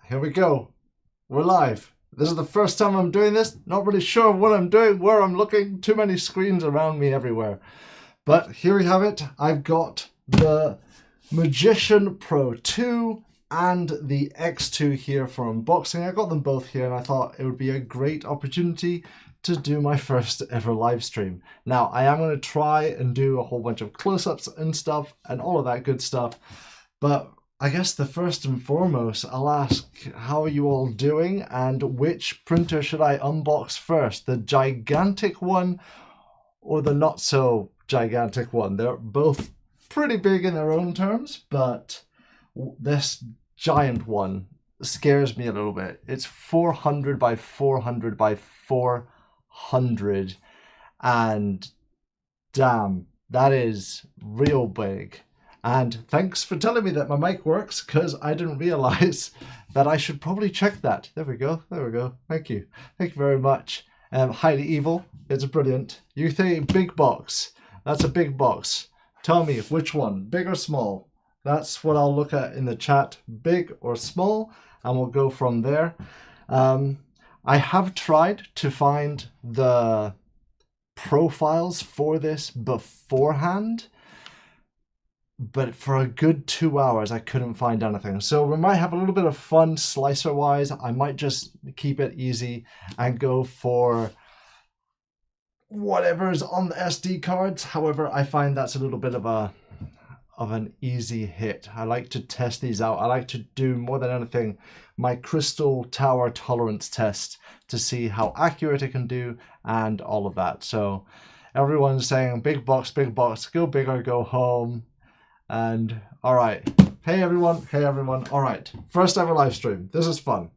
here we go. We're live. This is the first time I'm doing this. Not really sure what I'm doing, where I'm looking. Too many screens around me everywhere. But here we have it. I've got the Magician Pro 2 and the X2 here for unboxing. I got them both here and I thought it would be a great opportunity to do my first ever live stream. Now, I am going to try and do a whole bunch of close-ups and stuff and all of that good stuff. But I guess the first and foremost, I'll ask, how are you all doing and which printer should I unbox first? The gigantic one or the not so gigantic one? They're both pretty big in their own terms, but this giant one scares me a little bit. It's 400 by 400 by 400 and damn, that is real big. And thanks for telling me that my mic works, because I didn't realize that I should probably check that. There we go. There we go. Thank you. Thank you very much. Highly Evil. It's brilliant. You think big box. That's a big box. Tell me which one, big or small? That's what I'll look at in the chat, big or small, and we'll go from there. I have tried to find the profiles for this beforehand, but for a good 2 hours I couldn't find anything. So we might have a little bit of fun slicer wise. I might just keep it easy and go for whatever's on the SD cards. However, I find that's a little bit of an easy hit. I like to test these out. I like to do, more than anything, my crystal tower tolerance test to see how accurate it can do and all of that. So everyone's saying big box, go big or go home. And all right, hey everyone, all right, first ever live stream. This is fun.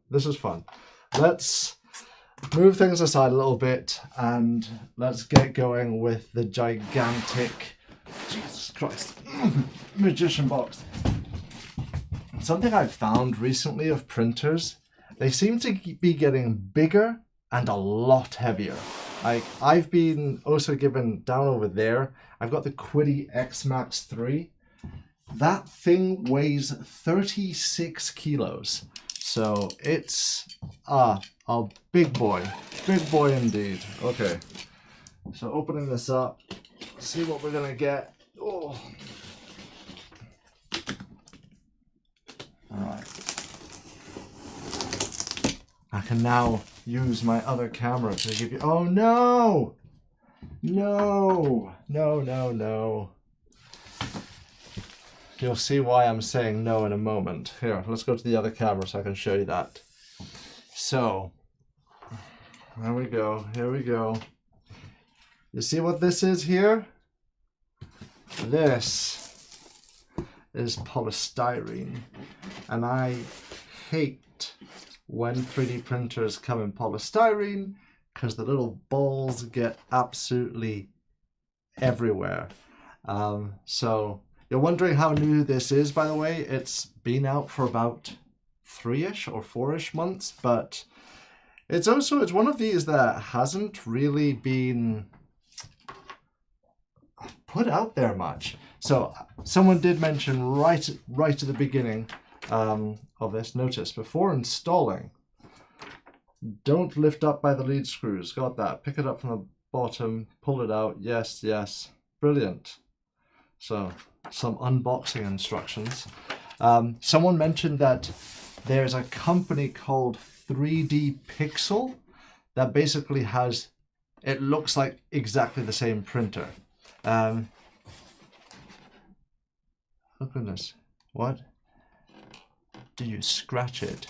Let's move things aside a little bit and let's get going with the gigantic, Jesus Christ, Magician box. Something I've found recently of printers, they seem to be getting bigger and a lot heavier. Like, I've been also given down over there, I've got the Quiddy X Max 3. That thing weighs 36 kilos. So it's a big boy indeed. Okay, so opening this up, see what we're gonna get. Oh. All right. I can now use my other camera to give you, oh no! No. You'll see why I'm saying no in a moment. Here, let's go to the other camera so I can show you that. So, there we go, here we go. You see what this is here? This is polystyrene. And I hate when 3D printers come in polystyrene because the little balls get absolutely everywhere. So, you're wondering how new this is, by the way. It's been out for about 3-ish or 4-ish months, but it's one of these that hasn't really been put out there much. So someone did mention right at the beginning of this, notice, before installing, don't lift up by the lead screws. Got that. Pick it up from the bottom, pull it out. Yes. Brilliant. So, some unboxing instructions. Someone mentioned that there's a company called 3D Pixel that basically has, it looks like exactly the same printer. Oh goodness, what? Do you scratch it?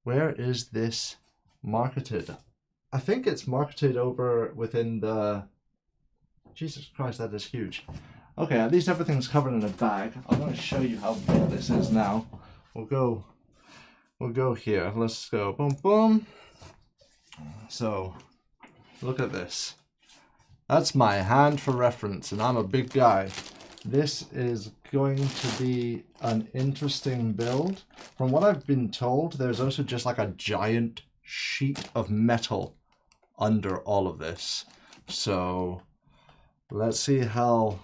Where is this marketed? I think it's marketed over within the, Jesus Christ, that is huge. Okay, at least everything's covered in a bag. I'm going to show you how big this is now. We'll go here. Let's go. Boom, boom. So, look at this. That's my hand for reference, and I'm a big guy. This is going to be an interesting build. From what I've been told, there's also just like a giant sheet of metal under all of this. So, let's see how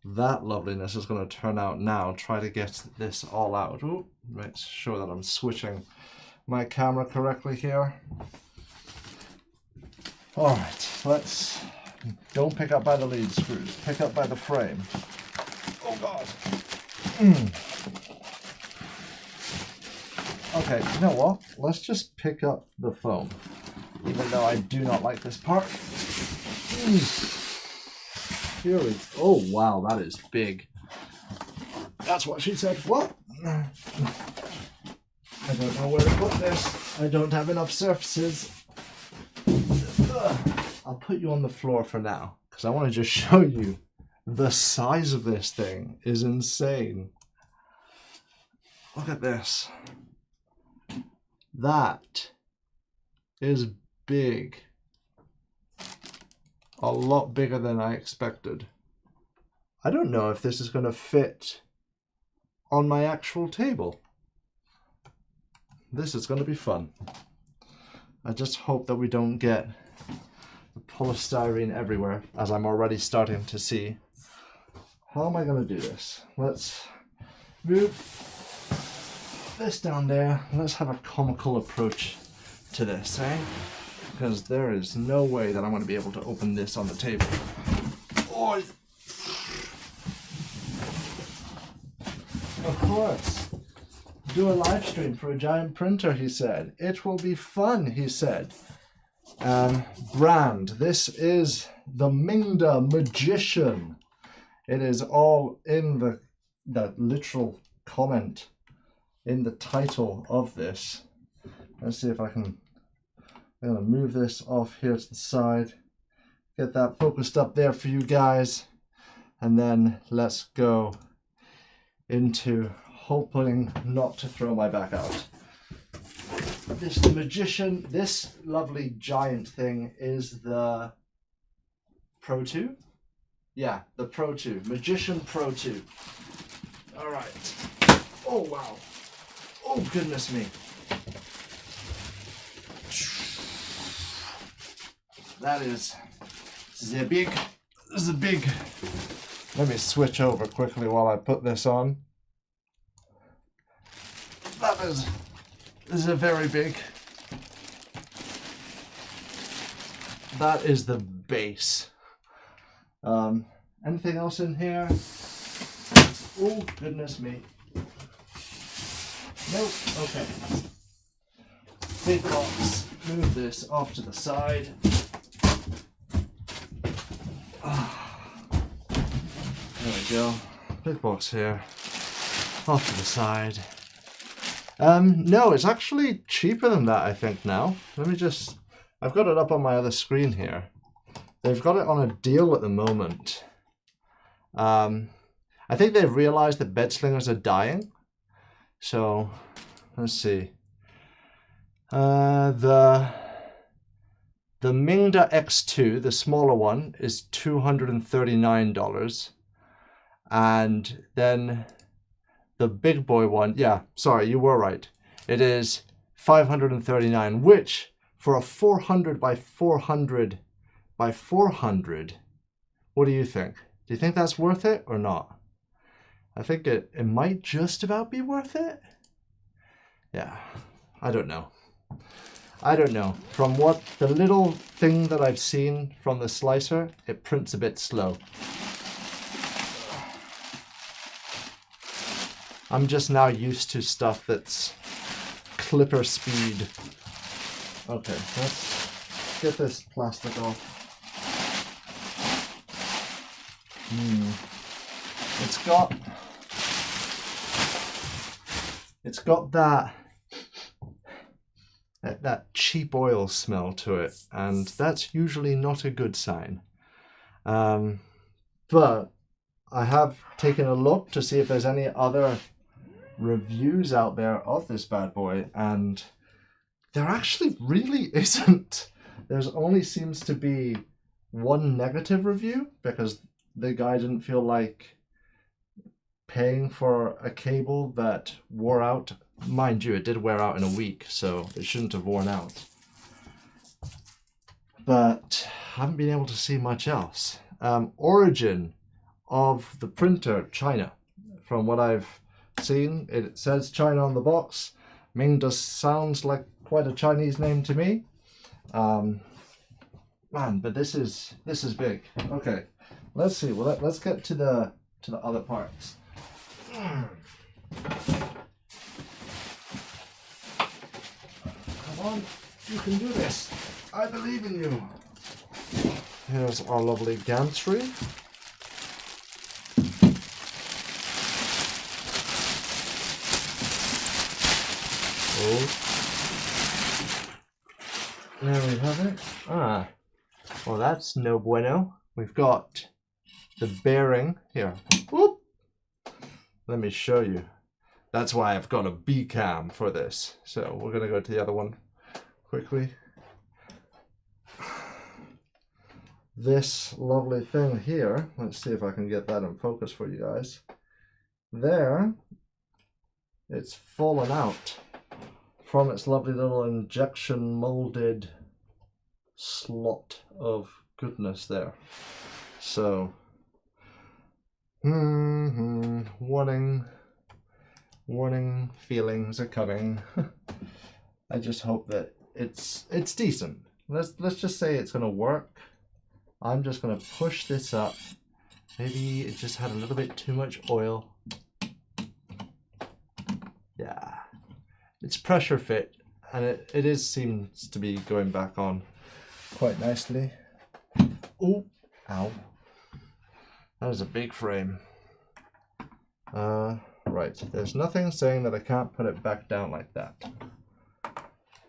that loveliness is going to turn out now. Try to get this all out. Ooh, make sure that I'm switching my camera correctly here. All right, let's, don't pick up by the lead screws, pick up by the frame. Oh God. Okay, you know what? Let's just pick up the foam, even though I do not like this part. Here we go. Oh wow, that is big. That's what she said. What? I don't know where to put this. I don't have enough surfaces. I'll put you on the floor for now, because I want to just show you the size of this thing is insane. Look at this. That is big. A lot bigger than I expected. I don't know if this is going to fit on my actual table. This is going to be fun. I just hope that we don't get the polystyrene everywhere, as I'm already starting to see. How am I going to do this? Let's move this down there. Let's have a comical approach to this, eh? Because there is no way that I'm going to be able to open this on the table. Oh. Of course. Do a live stream for a giant printer, he said. It will be fun, he said. Brand. This is the MINGDA Magician. It is all in the literal comment in the title of this. Let's see if I can. I'm going to move this off here to the side, get that focused up there for you guys, and then let's go into hoping not to throw my back out. This Magician, this lovely giant thing is the Pro 2? Yeah, the Pro 2, Magician Pro 2. All right. Oh, wow. Oh, goodness me. That is the big. Let me switch over quickly while I put this on. That is very big. That is the base. Anything else in here? Oh, goodness me. Nope. Okay. Big box. Move this off to the side. There we go. Big box here. Off to the side. No, it's actually cheaper than that, I think, now. Let me just... I've got it up on my other screen here. They've got it on a deal at the moment. I think they've realized that bed slingers are dying. So, let's see. The MINGDA X2, the smaller one, is $239. And then the big boy one, yeah, sorry, you were right. It is $539, which for a 400 by 400 by 400, what do you think? Do you think that's worth it or not? I think it might just about be worth it. Yeah, I don't know. I don't know. From what the little thing that I've seen from the slicer, it prints a bit slow. I'm just now used to stuff that's clipper speed. Okay, let's get this plastic off. It's got that cheap oil smell to it, and that's usually not a good sign. But I have taken a look to see if there's any other reviews out there of this bad boy, and there actually really isn't. There's only seems to be one negative review because the guy didn't feel like paying for a cable that wore out. Mind you, it did wear out in a week, so it shouldn't have worn out. But I haven't been able to see much else. Origin of the printer, China. From what I've seen, it says China on the box. MINGDA sounds like quite a Chinese name to me. Man, but this is big. Okay, let's see. Well, let's get to the other parts. Come on, you can do this. I believe in you. Here's our lovely Gantry. Oh. There we have it. Ah, well, that's no bueno. We've got the bearing here. Whoop. Let me show you. That's why I've got a B cam for this. So we're going to go to the other one quickly. This lovely thing here, let's see if I can get that in focus for you guys. There, it's fallen out from its lovely little injection molded slot of goodness there. So, warning, feelings are coming. I just hope that it's decent. Let's just say it's gonna work. I'm just gonna push this up. Maybe it just had a little bit too much oil. Yeah, it's pressure fit, and it seems to be going back on quite nicely. Oh, ow. That is a big frame. Right, there's nothing saying that I can't put it back down like that.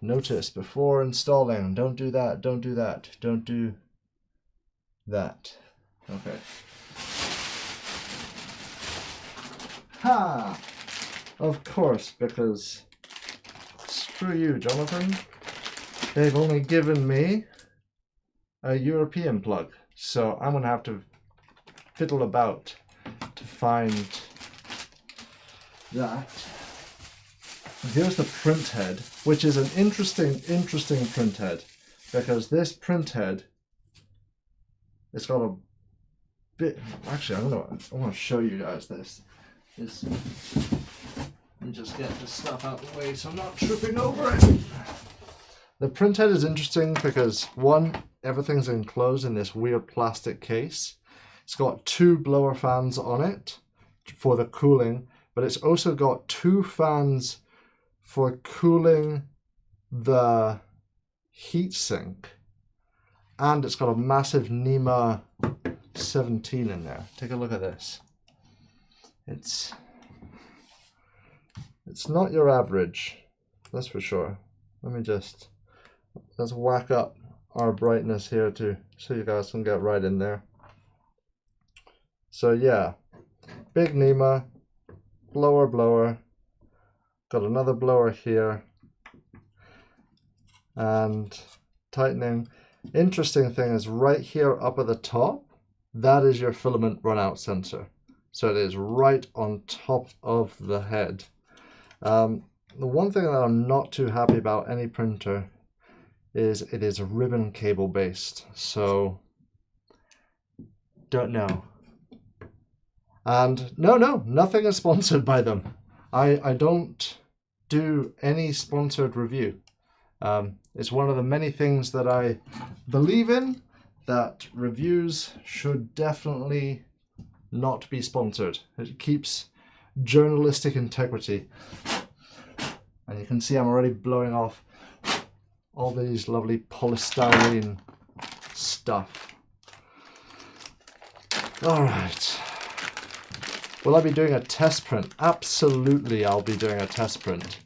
Notice before installing, don't do that, don't do that, don't do that. Okay. Ha! Of course, because screw you, Jonathan. They've only given me a European plug, so I'm gonna have to fiddle about to find that. Here's the print head, which is an interesting print head, because this print head, it's got a bit. Actually, I want to show you guys this. Let me just get this stuff out of the way so I'm not tripping over it. The print head is interesting because, one, everything's enclosed in this weird plastic case. It's got 2 blower fans on it for the cooling, but it's also got 2 fans for cooling the heatsink. And it's got a massive NEMA 17 in there. Take a look at this. It's not your average, that's for sure. Let's whack up our brightness here too, so you guys can get right in there. So yeah, big NEMA, blower, got another blower here, and tightening. Interesting thing is right here up at the top, that is your filament runout sensor. So it is right on top of the head. The one thing that I'm not too happy about any printer is it is ribbon cable based. So don't know. And no, nothing is sponsored by them. I don't do any sponsored review. It's one of the many things that I believe in, that reviews should definitely not be sponsored. It keeps journalistic integrity. And you can see I'm already blowing off all these lovely polystyrene stuff. All right. Will I be doing a test print? Absolutely, I'll be doing a test print.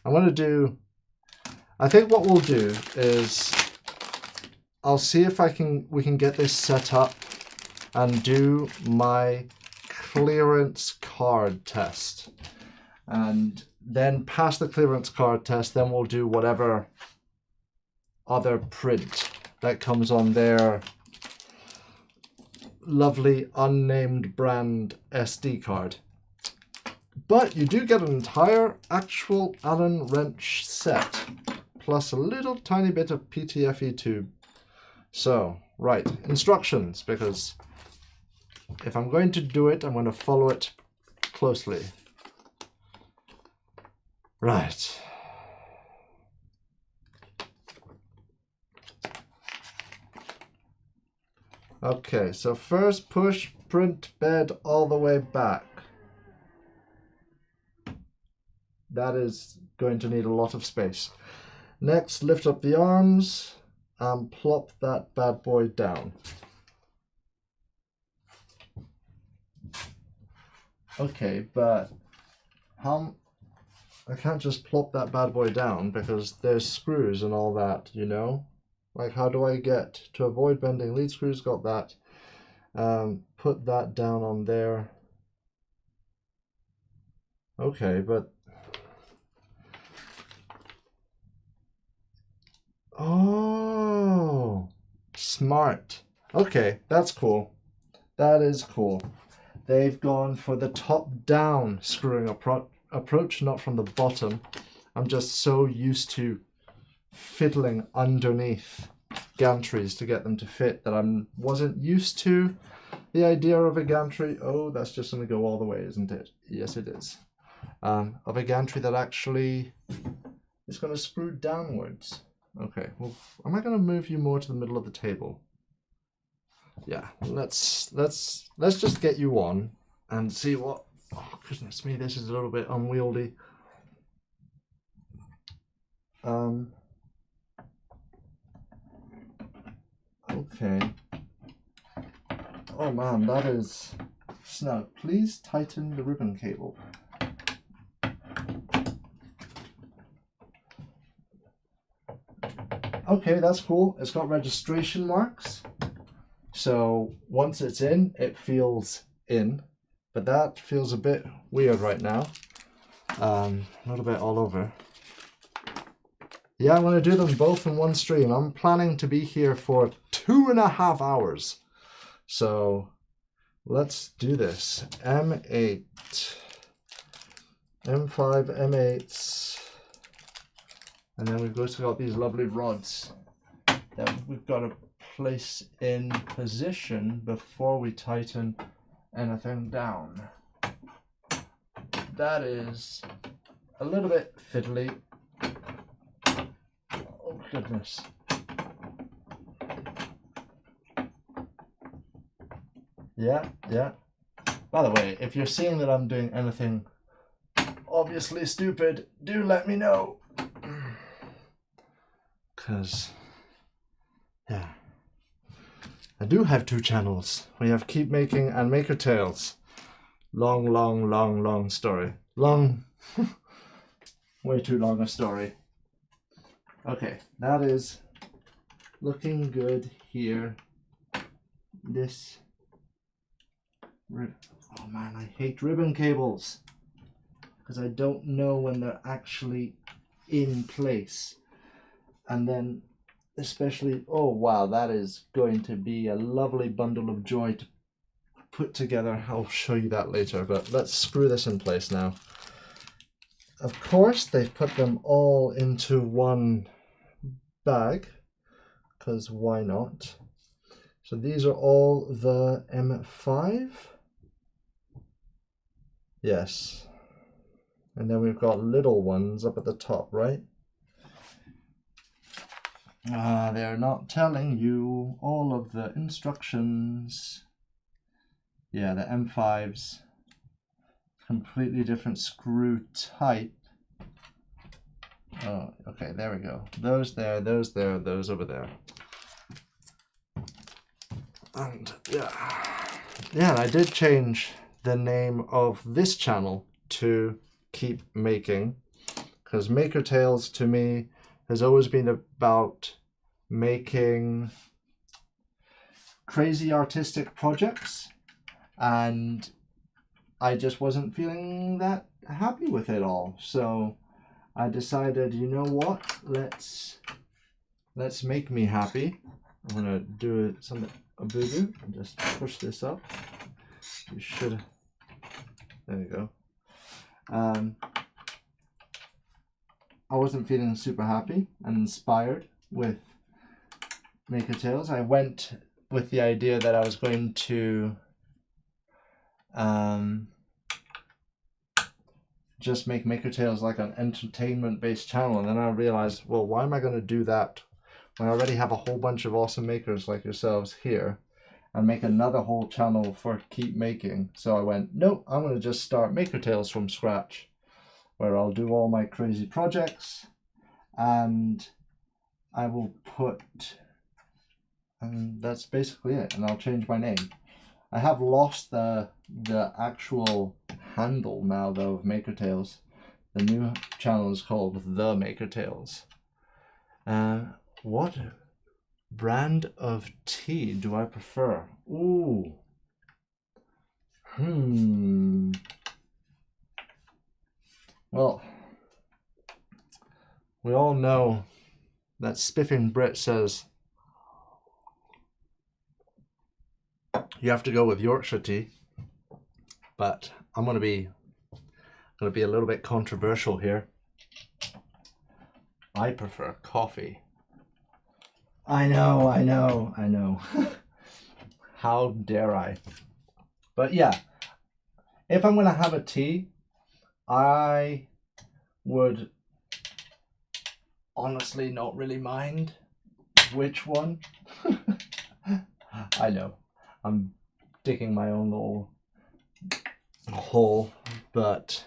I'm going to do, I think what we'll do is, I'll see if we can get this set up and do my clearance card test. And then pass the clearance card test, then we'll do whatever other print that comes on their lovely unnamed brand SD card. But you do get an entire actual Allen wrench set, plus a little tiny bit of PTFE tube. So Right, instructions, because if I'm going to do it, I'm going to follow it closely. Right. Okay, so first push print bed all the way back. That is going to need a lot of space. Next, lift up the arms and plop that bad boy down. Okay, but how... I can't just plop that bad boy down because there's screws and all that, you know? Like, how do I get to avoid bending lead screws? Got that. Put that down on there. Okay, but... Oh, smart. Okay, that's cool. That is cool. They've gone for the top-down screwing approach, not from the bottom. I'm just so used to fiddling underneath gantries to get them to fit that I wasn't used to the idea of a gantry. Oh, that's just going to go all the way, isn't it? Yes, it is. Of a gantry that actually is going to screw downwards. Okay, well, am I going to move you more to the middle of the table? Yeah, let's just get you on and see what... Oh, goodness me, this is a little bit unwieldy. Okay. Oh man, that is snug. Please tighten the ribbon cable. Okay, that's cool. It's got registration marks. So once it's in, it feels in. But that feels a bit weird right now. A little bit all over. Yeah, I'm going to do them both in one stream. I'm planning to be here for 2.5 hours. So let's do this. M8, M5, M8s. And then we've also got these lovely rods that we've got to place in position before we tighten anything down. That is a little bit fiddly. Oh goodness. Yeah. By the way, if you're seeing that I'm doing anything obviously stupid, do let me know. Because, yeah, I do have 2 channels. We have Keep Making and Maker Tales. Long story. Long, way too long a story. Okay, that is looking good here. This, oh man, I hate ribbon cables because I don't know when they're actually in place. And then especially, oh wow, that is going to be a lovely bundle of joy to put together. I'll show you that later, but let's screw this in place now. Of course, they've put them all into one bag, because why not? So these are all the M5. Yes. And then we've got little ones up at the top, right? They're not telling you all of the instructions. Yeah, the M5s, completely different screw type. Oh, okay, there we go. Those there, those there, those over there. And yeah, I did change the name of this channel to Keep Making, because Maker Tales to me has always been about making crazy artistic projects, and I just wasn't feeling that happy with it all. So I decided, you know what, let's make me happy. I'm gonna do a boo-boo and just push this up. You should, there you go. I wasn't feeling super happy and inspired with Maker Tales. I went with the idea that I was going to just make Maker Tales like an entertainment-based channel, and then I realized, well, why am I going to do that when I already have a whole bunch of awesome makers like yourselves here, and make another whole channel for keep making? So I went, no, I'm going to just start Maker Tales from scratch, where I'll do all my crazy projects, and I will put, and that's basically it, and I'll change my name. I have lost the actual handle now though of Maker Tales. The new channel is called The Maker Tales. What brand of tea do I prefer? Ooh. Well, we all know that Spiffing Brit says you have to go with Yorkshire tea, but I'm going to be a little bit controversial here. I prefer coffee. I know. How dare I? But yeah, if I'm going to have a tea, I would honestly not really mind which one. I know, I'm digging my own little hole, but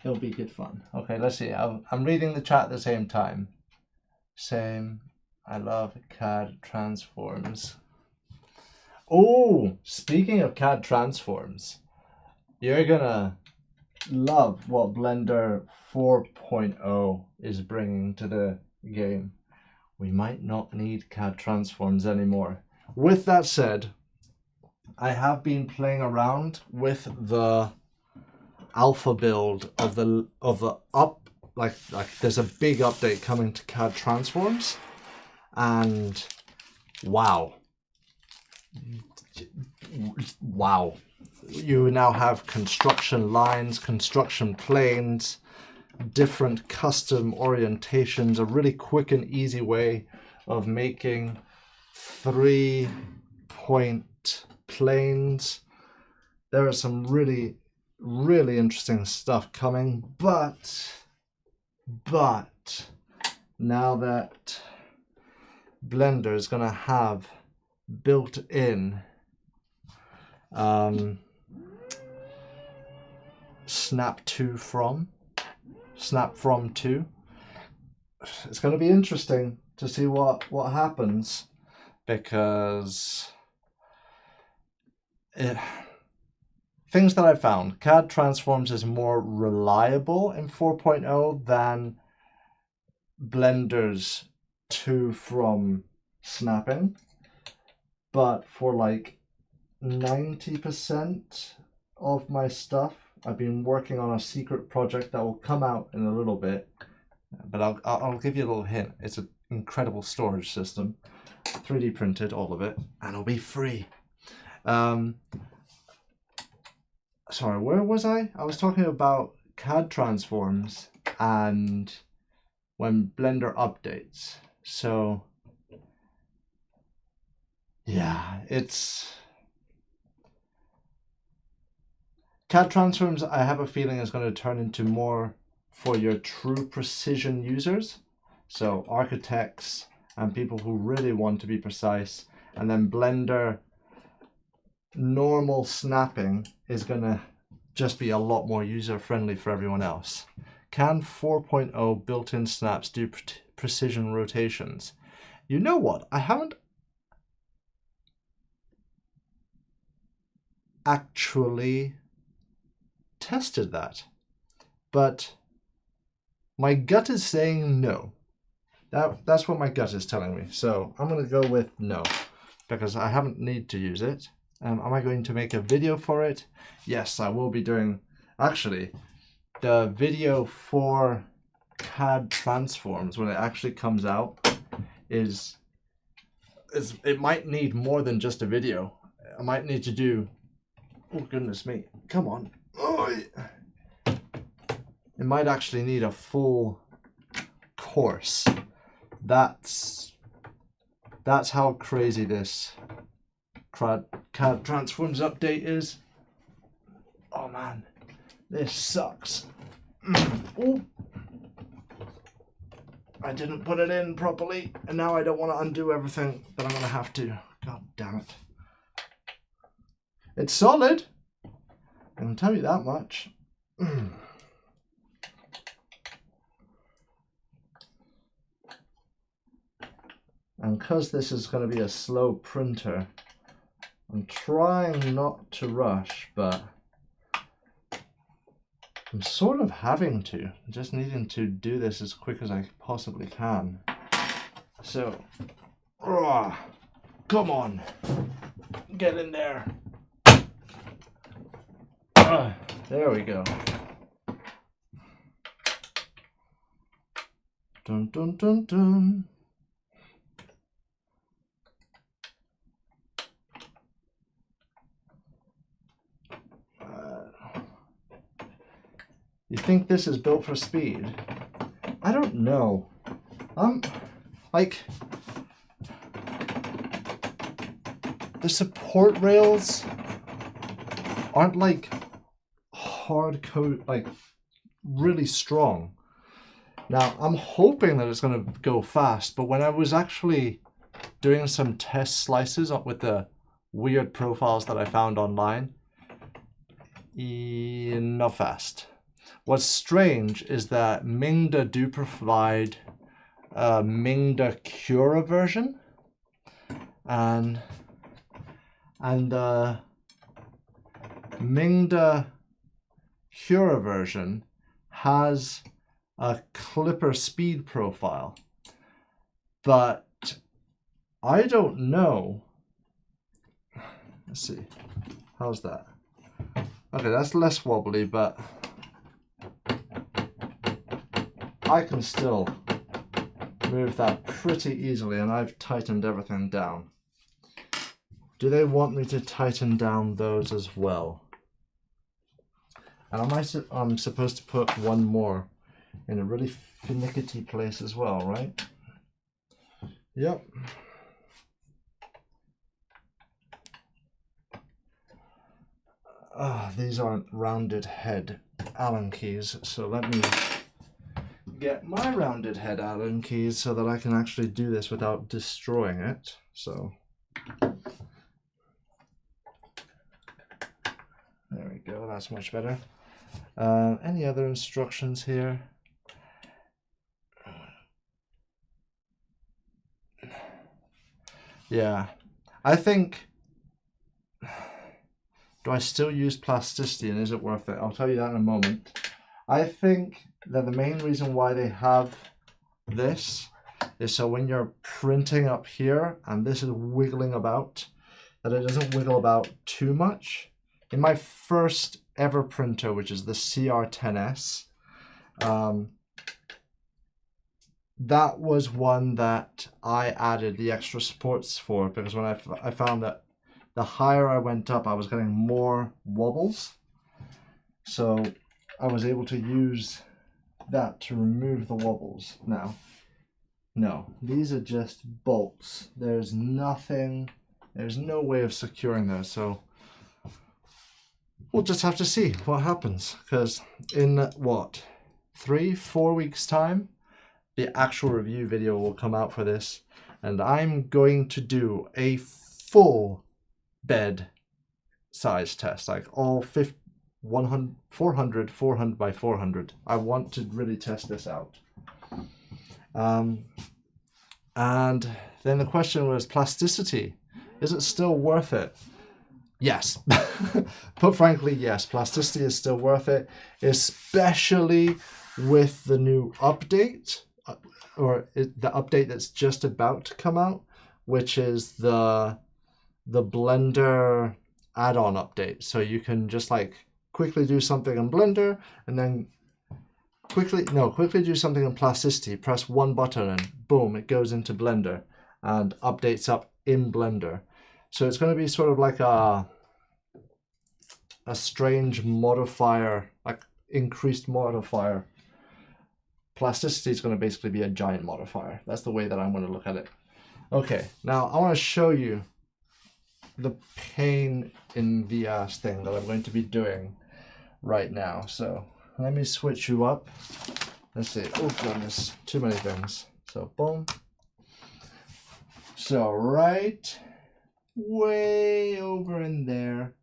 it'll be good fun. Okay, let's see. I'm reading the chat at the same time. Same. I love CAD transforms. Oh, speaking of CAD transforms, you're gonna love what Blender 4.0 is bringing to the game. We might not need CAD transforms anymore. With that said, I have been playing around with the alpha build of the like there's a big update coming to CAD transforms, and wow, you now have construction lines, construction planes, different custom orientations, a really quick and easy way of making 3-point planes. There is some really interesting stuff coming, but now that Blender is going to have built-in snap from 2, it's going to be interesting to see what happens, because things that I found, CAD transforms is more reliable in 4.0 than Blender's 2 from snapping, but for like 90% of my stuff, I've been working on a secret project that will come out in a little bit, but I'll give you a little hint. It's an incredible storage system, 3D printed, all of it, and it'll be free. Sorry, where was I? I was talking about CAD transforms and when Blender updates. So yeah, it's CAD transforms, I have a feeling, is going to turn into more for your true precision users. So architects and people who really want to be precise. And then Blender normal snapping is going to just be a lot more user-friendly for everyone else. Can 4.0 built-in snaps do precision rotations? You know what? I haven't actually tested that, but my gut is saying no. That's what my gut is telling me. So I'm going to go with no, because I haven't need to use it. Am I going to make a video for it? Yes, I will be doing. Actually, the video for CAD transforms, when it actually comes out, it might need more than just a video. I might need to do, oh goodness me, come on. Oh, it might actually need a full course That's how crazy this CAD Transforms update is. Oh man, this sucks. Oh, I didn't put it in properly, and now I don't want to undo everything that I'm going to have to. God damn it. It's solid, I can tell you that much. And because this is going to be a slow printer, I'm trying not to rush, but I'm sort of having to. I'm just needing to do this as quick as I possibly can. So, come on, get in there. There we go. Dun dun dun dun. You think this is built for speed? I don't know. Like, the support rails aren't like hard code, like really strong. Now, I'm hoping that it's going to go fast, but when I was actually doing some test slices up with the weird profiles that I found online, not fast. What's strange is that MINGDA do provide a MINGDA Cura version, and the MINGDA Cura version has a clipper speed profile, but I don't know. Let's see, how's that? Okay, that's less wobbly, but I can still move that pretty easily, and I've tightened everything down. Do they want me to tighten down those as well? And I'm supposed to put one more in a really finicky place as well, right? Yep. These aren't rounded head Allen keys, so let me get my rounded head Allen keys so that I can actually do this without destroying it. So there we go, that's much better. Any other instructions here? Yeah, I think, do I still use plasticity and is it worth it? I'll tell you that in a moment. I think that the main reason why they have this is so when you're printing up here and this is wiggling about, that it doesn't wiggle about too much. In my first ever printer, which is the CR10S, that was one that I added the extra supports for, because when I found that the higher I went up, I was getting more wobbles. So I was able to use that to remove the wobbles. Now, no, these are just bolts. There's nothing, there's no way of securing those. So we'll just have to see what happens, because in what, 3-4 weeks time, the actual review video will come out for this, and I'm going to do a full bed size test, like all 400 by 400. I want to really test this out. And then the question was plasticity. Is it still worth it? Yes. Put frankly, yes. Plasticity is still worth it, especially with the new update, or the update that's just about to come out, which is the Blender add-on update. So you can just like quickly do something in Blender and then quickly do something in plasticity, press one button and boom, it goes into Blender and updates up in Blender. So it's going to be sort of like a strange modifier, like increased modifier plasticity is going to basically be a giant modifier. That's the way that I'm going to look at it. Okay, now I want to show you the pain in the ass thing that I'm going to be doing right now. So let me switch you up. Let's see. Oh goodness, too many things. So boom. So right way over in there,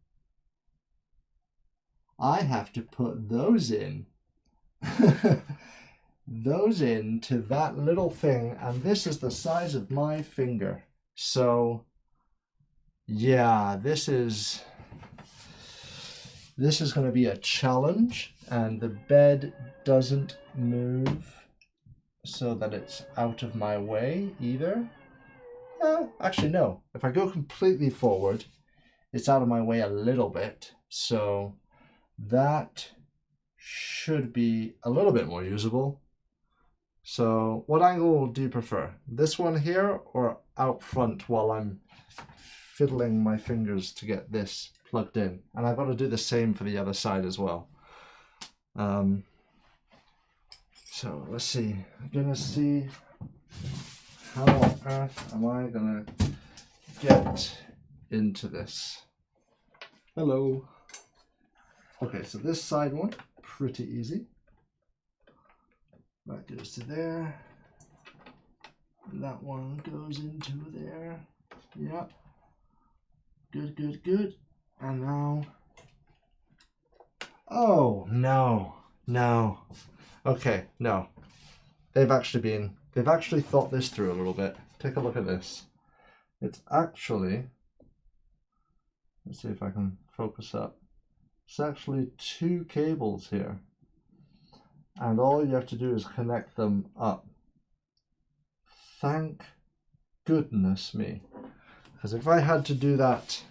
I have to put those in. Those into that little thing, and this is the size of my finger. So yeah, this is going to be a challenge, and the bed doesn't move so that it's out of my way either. Actually no, if I go completely forward, it's out of my way a little bit, so that should be a little bit more usable. So what angle do you prefer? This one here or out front while I'm fiddling my fingers to get this plugged in? And I've got to do the same for the other side as well. So let's see. I'm gonna see how on earth am I gonna get into this. Hello. Okay, so this side one, pretty easy. That goes to there. That one goes into there. Yep. Good, good, good. And now, oh no, no. Okay, no. They've actually thought this through a little bit. Take a look at this. It's actually, let's see if I can focus up. It's actually 2 cables here. And all you have to do is connect them up. Thank goodness me. Because if I had to do that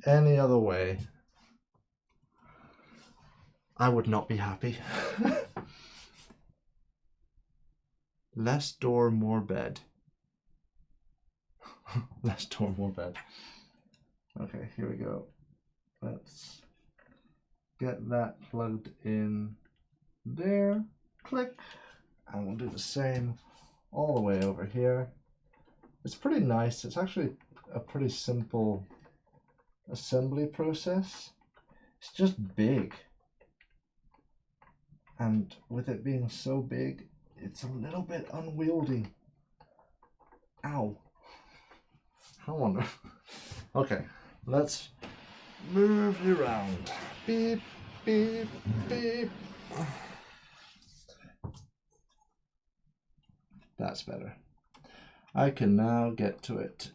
any other way, I would not be happy. Less door, more bed. Less door, more bed. Okay, here we go. Let's get that plugged in there. Click. And we'll do the same all the way over here. It's pretty nice. It's actually a pretty simple assembly process. It's just big. And with it being so big, it's a little bit unwieldy. Ow. How on earth? Okay, let's move you around. Beep, beep, beep. That's better. I can now get to it.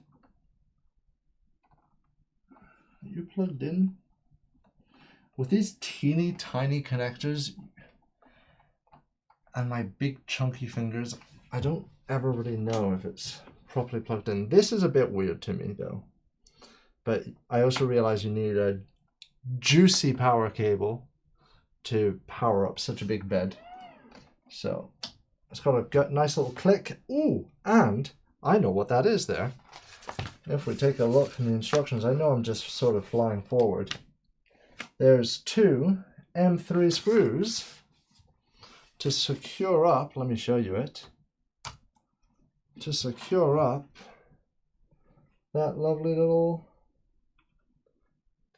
Are you plugged in? With these teeny tiny connectors and my big chunky fingers, I don't ever really know if it's properly plugged in. This is a bit weird to me though. But I also realize you need a juicy power cable to power up such a big bed. So it's got a nice little click. Ooh, and I know what that is there. If we take a look in the instructions, I know I'm just sort of flying forward. There's 2 M3 screws to secure up. Let me show you it. To secure up that lovely little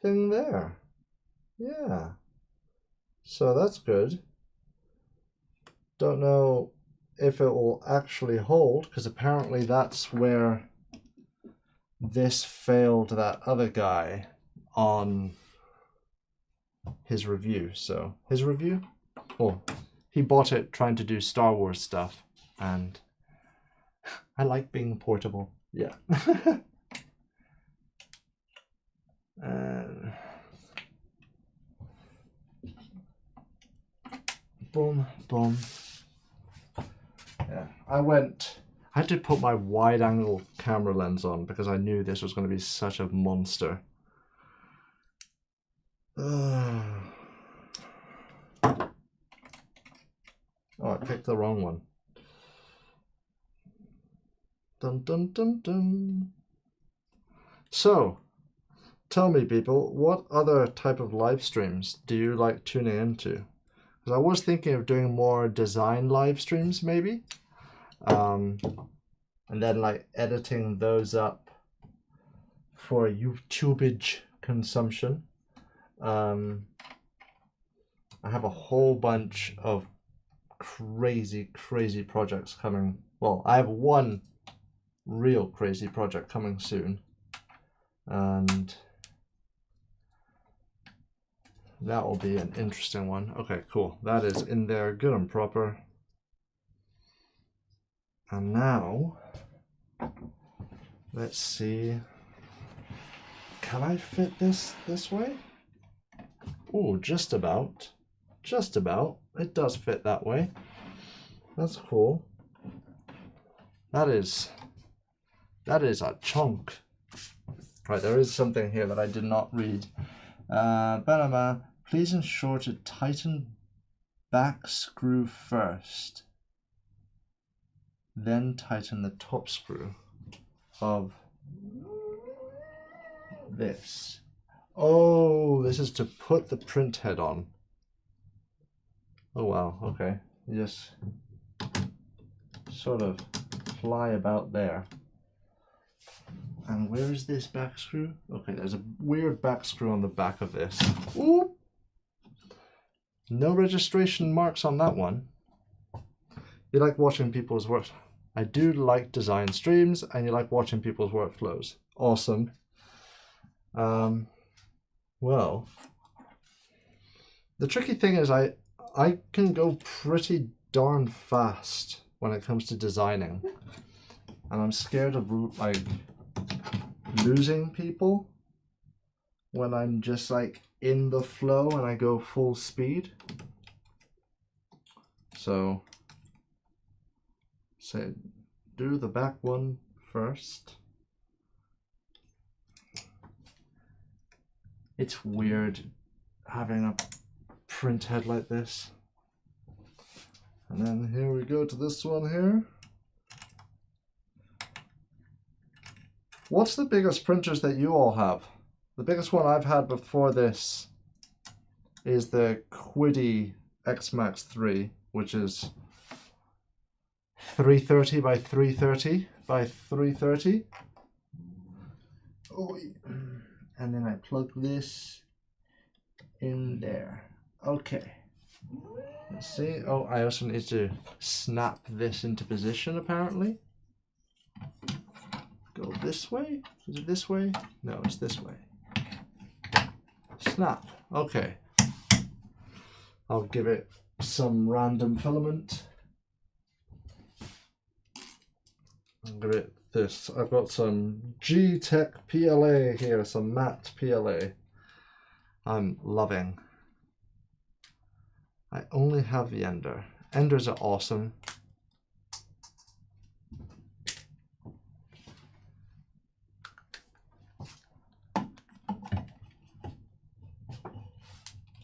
thing there. Yeah. So that's good. Don't know if it will actually hold, because apparently that's where this failed that other guy on his review. So his review? Well, he bought it trying to do Star Wars stuff, and I like being portable. Yeah. And boom, boom. Yeah, I had to put my wide angle camera lens on because I knew this was going to be such a monster. Oh, I picked the wrong one. Dun dun dun dun. So, tell me people, what other type of live streams do you like tuning into? Because because I was thinking of doing more design live streams maybe, and then like editing those up for YouTubeage consumption. I have a whole bunch of crazy projects coming. Well, I have one real crazy project coming soon, and that will be an interesting one. Okay, cool. That is in there good and proper. And now, let's see. Can I fit this way? Oh, just about. Just about. It does fit that way. That's cool. That is a chunk. Right, there is something here that I did not read. Please ensure to tighten back screw first, then tighten the top screw of this. Oh, this is to put the print head on. Oh wow, okay. You just sort of fly about there. And where is this back screw? Okay, there's a weird back screw on the back of this. Ooh! No registration marks on that one. You like watching people's work. I do like design streams, and you like watching people's workflows. Awesome. Well, the tricky thing is I can go pretty darn fast when it comes to designing, and I'm scared of like losing people when I'm just like in the flow and I go full speed. So say do the back one first. It's weird having a print head like this. And then here we go to this one here. What's the biggest printers that you all have? The biggest one I've had before this is the Quiddy X-Max 3, which is 330 by 330 by 330. Oh, and then I plug this in there. Okay. Let's see. Oh, I also need to snap this into position apparently. Go this way? Is it this way? No, it's this way. Snap. Okay. I'll give it some random filament. I'll give it this. I've got some G-Tech PLA here, some matte PLA. I'm loving. I only have the Ender. Enders are awesome.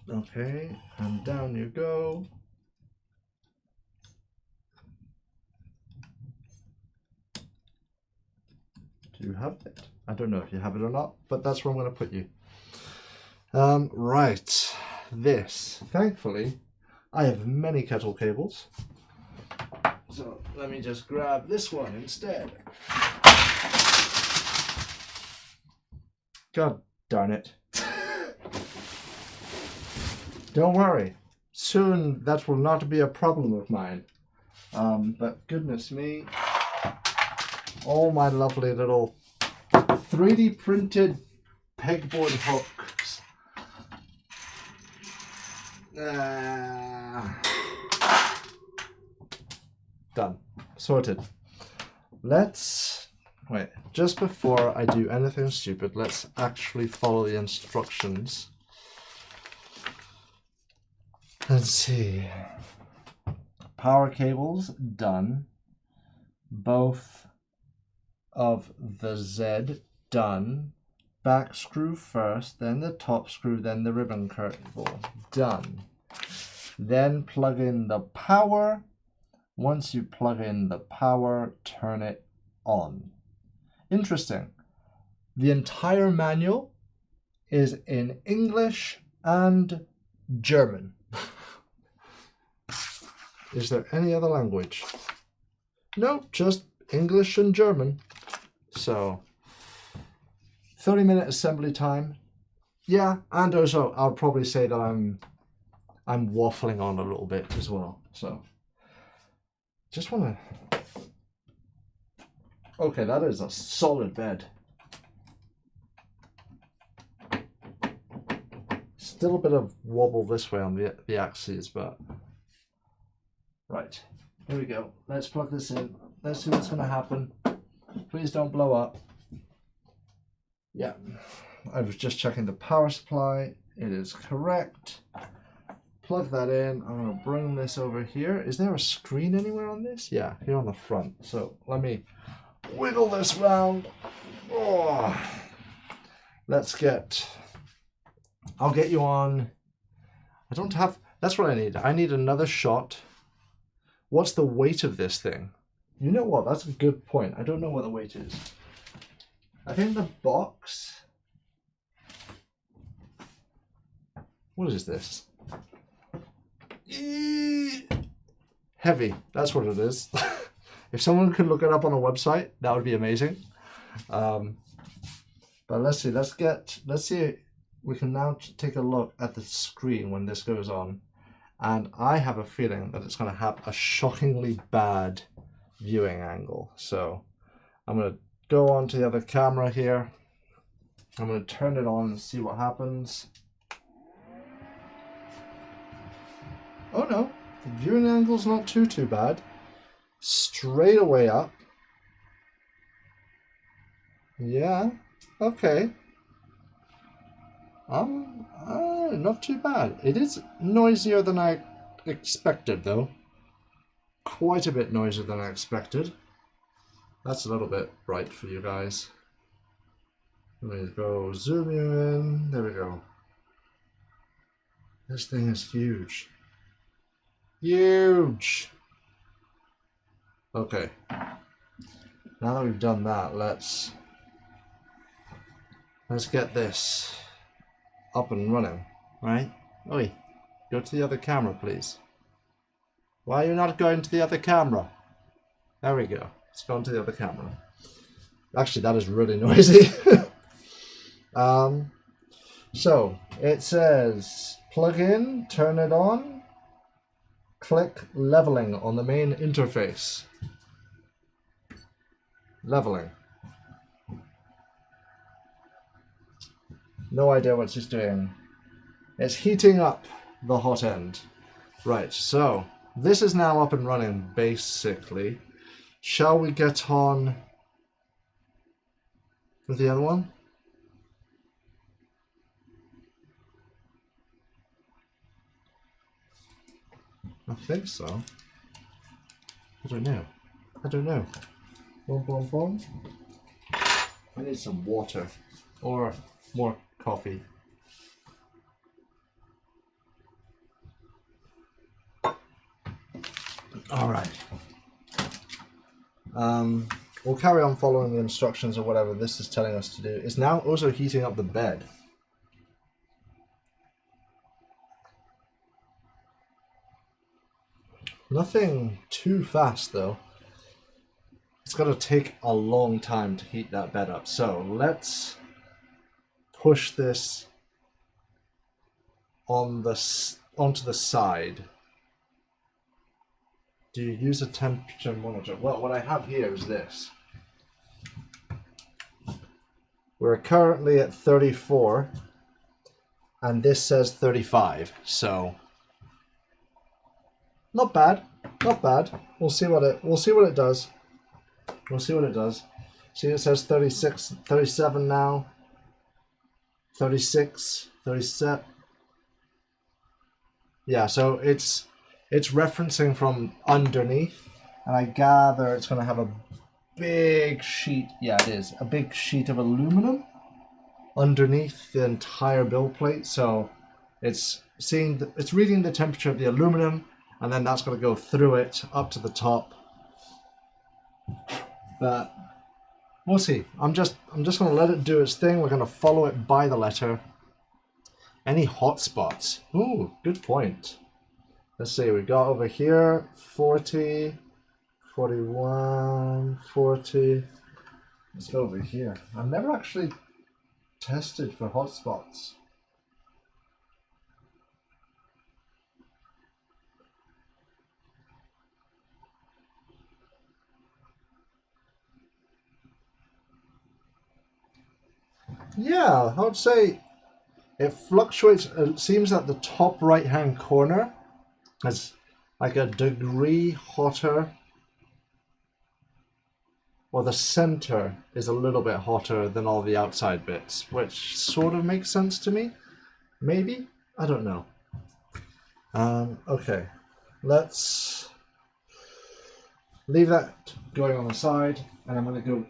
Okay, and down you go. Do you have it? I don't know if you have it or not, but that's where I'm going to put you. Right, this. Thankfully, I have many kettle cables. So let me just grab this one instead. God darn it. Don't worry, soon that will not be a problem of mine. But goodness me, all my lovely little 3D printed pegboard hooks. Done, sorted. Let's, wait, just before I do anything stupid, let's actually follow the instructions. Let's see. Power cables done. Both of the Z done. Back screw first, then the top screw, then the ribbon cable. Done. Then plug in the power. Once you plug in the power, turn it on. Interesting. The entire manual is in English and German. Is there any other language? No, just English and German. So 30-minute assembly time. Yeah, and also I'll probably say that I'm waffling on a little bit as well. So just want to. Okay, that is a solid bed. Still a bit of wobble this way on the axes, but right, here we go. Let's plug this in. Let's see what's going to happen. Please don't blow up. Yeah, I was just checking the power supply. It is correct. Plug that in. I'm going to bring this over here. Is there a screen anywhere on this? Yeah, here on the front. So let me wiggle this round. Oh. Let's get. I'll get you on. I don't have. That's what I need. I need another shot. What's the weight of this thing? You know what? That's a good point. I don't know what the weight is. I think the box. What is this? Heavy. That's what it is. If someone could look it up on a website, that would be amazing. But let's see. Let's see. We can now take a look at the screen when this goes on. And I have a feeling that it's going to have a shockingly bad viewing angle. So I'm going to go on to the other camera here. I'm going to turn it on and see what happens. Oh no, the viewing angle's not too bad. Straight away up. Yeah, okay. Not too bad. It is noisier than I expected though. Quite a bit noisier than I expected. That's a little bit bright for you guys. Let me go zoom you in. There we go. This thing is huge. Huge! Okay. Now that we've done that, let's get this up and running, right? Oi, go to the other camera, please. Why are you not going to the other camera? There we go. Let's go on to the other camera. Actually, that is really noisy. So, it says plug in, turn it on, click leveling on the main interface. Leveling. No idea what she's doing. It's heating up the hot end. Right, so this is now up and running basically. Shall we get on with the other one? I think so. I don't know. Boom, boom, boom. I need some water or more coffee. All right. We'll carry on following the instructions or whatever this is telling us to do. It's now also heating up the bed. Nothing too fast though. It's going to take a long time to heat that bed up. So let's push this on onto the side. Do you use a temperature monitor? Well, what I have here is this. We're currently at 34 and this says 35, so not bad, not bad. We'll see what it does. We'll see what it does. See, it says 36, 37 now. 36, 37. Yeah, so it's referencing from underneath, and I gather it's going to have a big sheet. Yeah, it is a big sheet of aluminum underneath the entire build plate. So it's reading the temperature of the aluminum, and then that's going to go through it up to the top. But we'll see. I'm just going to let it do its thing. We're going to follow it by the letter. Any hot spots? Ooh, good point. let's see, we got over here 40, 41, 40. Let's go over here. I've never actually tested for hotspots. Yeah, I would say it fluctuates. It seems at the top right hand corner it's like a degree hotter, or the center is a little bit hotter than all the outside bits, which sort of makes sense to me. Maybe? I don't know. Okay, let's leave that going on the side, and I'm going to go,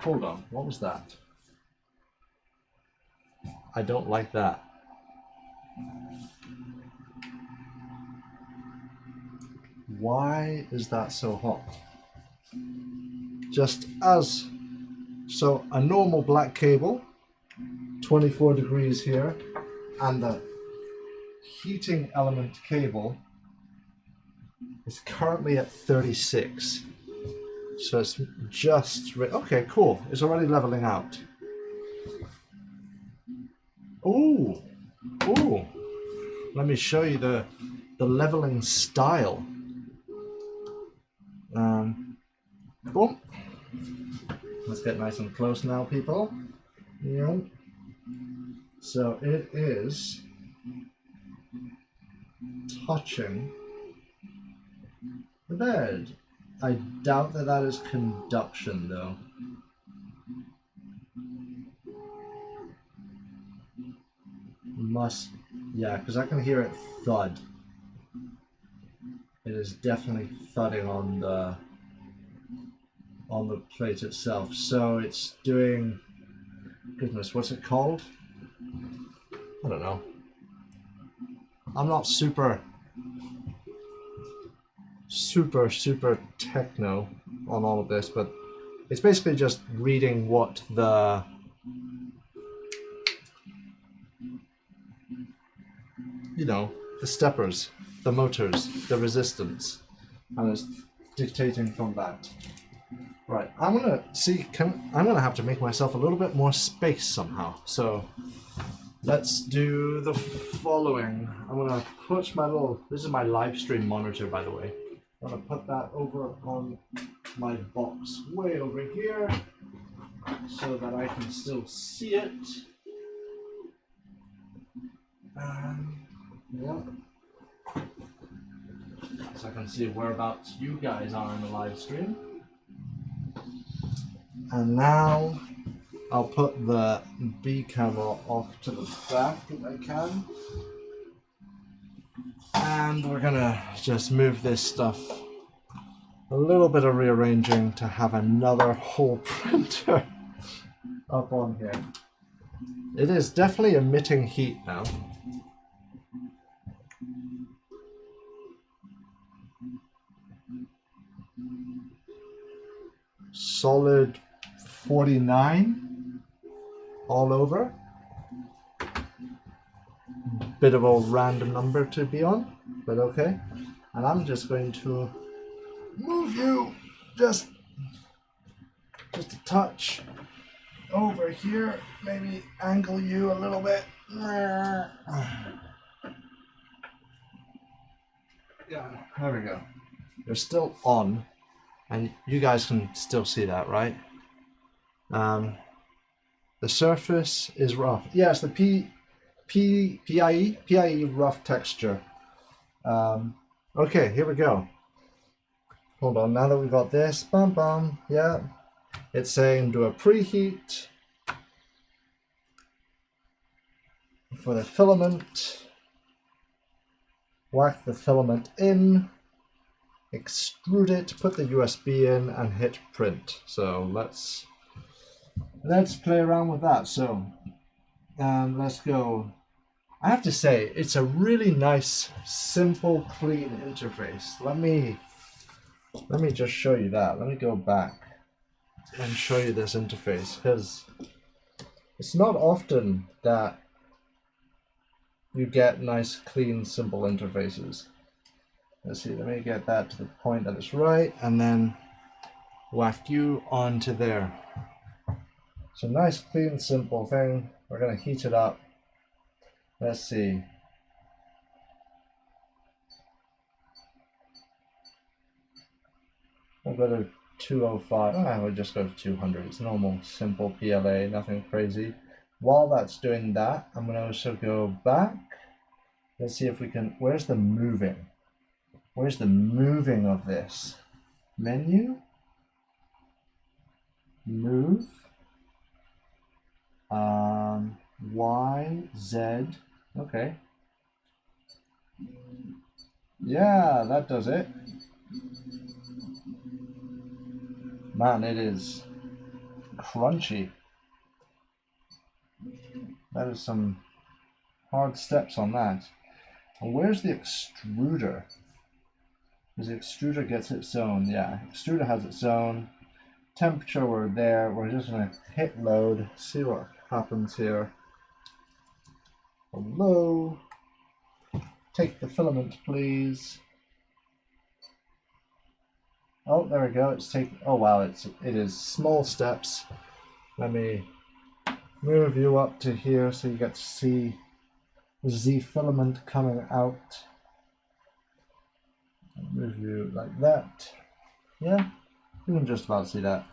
hold on, what was that? I don't like that. Why is that so hot? Just as, so a normal black cable, 24 degrees here, and the heating element cable is currently at 36. So it's just, okay, cool. It's already leveling out. Ooh, ooh. Let me show you the leveling style. Boom. Let's get nice and close now, people. Yeah. So it is touching the bed. I doubt that that is conduction, though. Must, yeah, because I can hear it thud. It is definitely thudding on the plate itself. So it's doing, goodness, what's it called? I don't know. I'm not super techno on all of this, but it's basically just reading what the the steppers, the motors, the resistance, and it's dictating from that. Right, I'm gonna see, I'm gonna have to make myself a little bit more space somehow. So let's do the following. I'm gonna put my this is my live stream monitor, by the way. I'm gonna put that over on my box way over here so that I can still see it. Yeah. So I can see whereabouts you guys are in the live stream. And now I'll put the B camera off to the back if I can. And we're gonna just move this stuff, a little bit of rearranging to have another whole printer up on here. It is definitely emitting heat now. Solid 49 all over. Bit of a random number to be on, but okay. And I'm just going to move you just a touch over here, maybe angle you a little bit. Yeah, there we go. You're still on, and you guys can still see that, right? The surface is rough. Yes, the PIE rough texture. Okay, here we go. Hold on, now that we've got this, yeah. It's saying do a preheat for the filament. Whack the filament in, extrude it, put the USB in, and hit print. So let's play around with that. So let's go. I have to say, it's a really nice, simple, clean interface. Let me just show you that. Let me go back and show you this interface, because it's not often that you get nice, clean, simple interfaces. Let's see, let me get that to the point that it's right, and then whack you onto there. So nice, clean, simple thing. We're going to heat it up. Let's see. We'll go to 205. We'll just go to 200. It's normal, simple PLA, nothing crazy. While that's doing that, I'm going to also go back. Let's see if we can. Where's the moving? Where's the moving of this? Menu? Move. Y, Z. Okay. Yeah, that does it. Man, it is crunchy. That is some hard steps on that. And where's the extruder? Because the extruder gets its own. Yeah, extruder has its own. Temperature, we're there. We're just going to hit load, see what happens here. Hello. Take the filament, please. Oh, there we go. It's taking. Oh wow, it is small steps. Let me move you up to here so you get to see the Z filament coming out. Move you like that. Yeah, you can just about see that.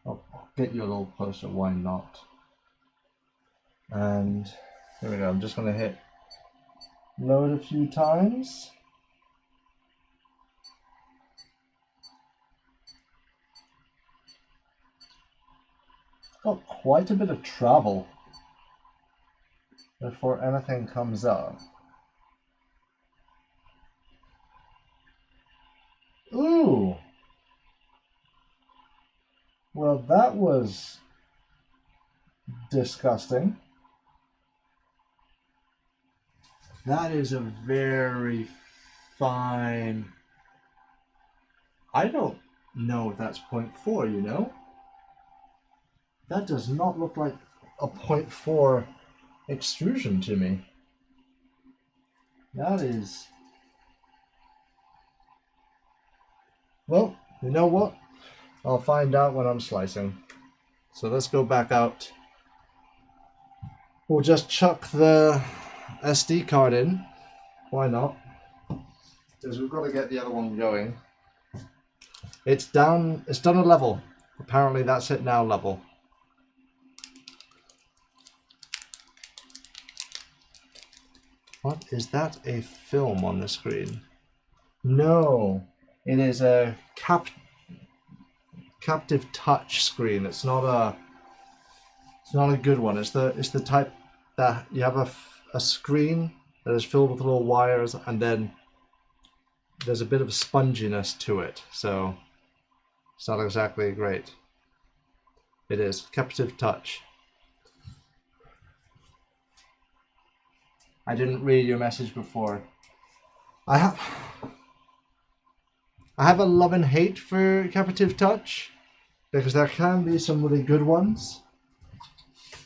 I'll get you a little closer. Why not? And here we go. I'm just going to hit load a few times. Got quite a bit of travel before anything comes up. Ooh! Well, that was disgusting. That is a very fine. I don't know if that's 0.4, you know? That does not look like a 0.4 extrusion to me. That is... Well, you know what? I'll find out when I'm slicing. So let's go back out. We'll just chuck the SD card in. Why not? Because we've got to get the other one going. It's down, it's done a level. Apparently that's it now, level. What is that? A film on the screen? No, it is a captive touch screen. It's not a good one. It's the type that you have a screen that is filled with little wires, and then there's a bit of sponginess to it, so it's not exactly great. It is captive touch. I didn't read your message before. I have a love and hate for captive touch, because there can be some really good ones,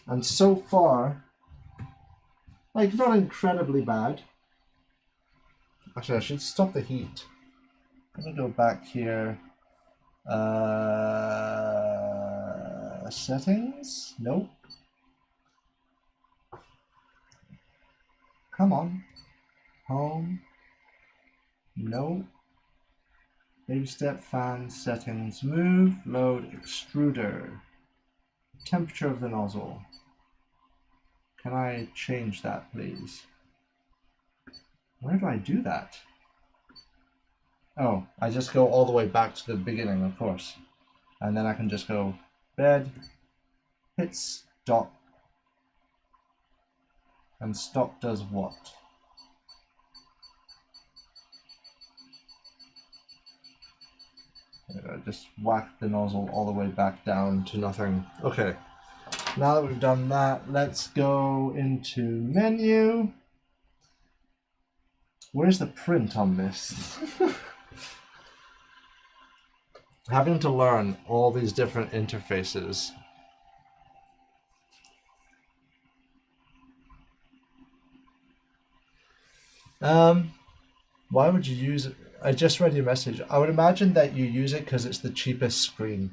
and so far, like, not incredibly bad. Actually, I should stop the heat. Let me go back here. Settings? Nope. Come on. Home. No. Baby step, fan, settings, move, load, extruder. Temperature of the nozzle. Can I change that, please? Where do I do that? Oh, I just go all the way back to the beginning, of course. And then I can just go bed, hit stop. And stop does what? Just whack the nozzle all the way back down to nothing. Okay, now that we've done that, let's go into menu. Where's the print on this? Having to learn all these different interfaces. Why would you use it? I just read your message. I would imagine that you use it because it's the cheapest screen.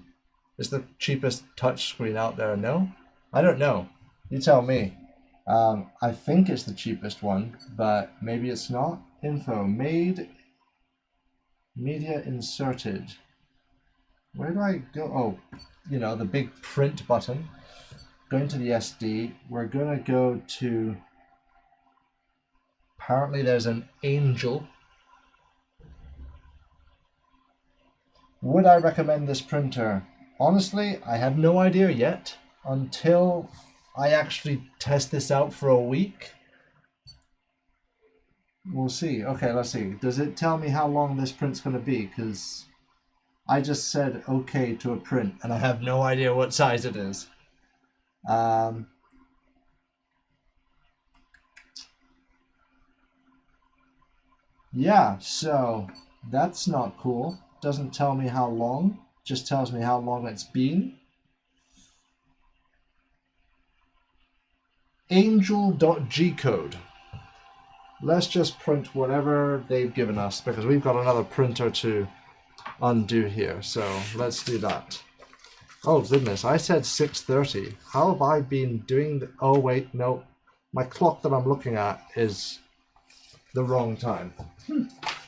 It's the cheapest touch screen out there, no? I don't know. You tell me. I think it's the cheapest one, but maybe it's not. Info, made, media inserted. Where do I go? Oh, you know, the big print button. Going to the SD, we're gonna go to, apparently there's an Angel. Would I recommend this printer? Honestly, I have no idea yet until I actually test this out for a week. We'll see. Okay, let's see. Does it tell me how long this print's going to be? Because I just said okay to a print and I have no idea what size it is. Yeah, so that's not cool. Doesn't tell me how long, just tells me how long it's been. Angel.G-code. Let's just print whatever they've given us because we've got another printer to undo here. So let's do that. Oh goodness, I said 6:30. How have I been doing the, oh wait, no. My clock that I'm looking at is the wrong time.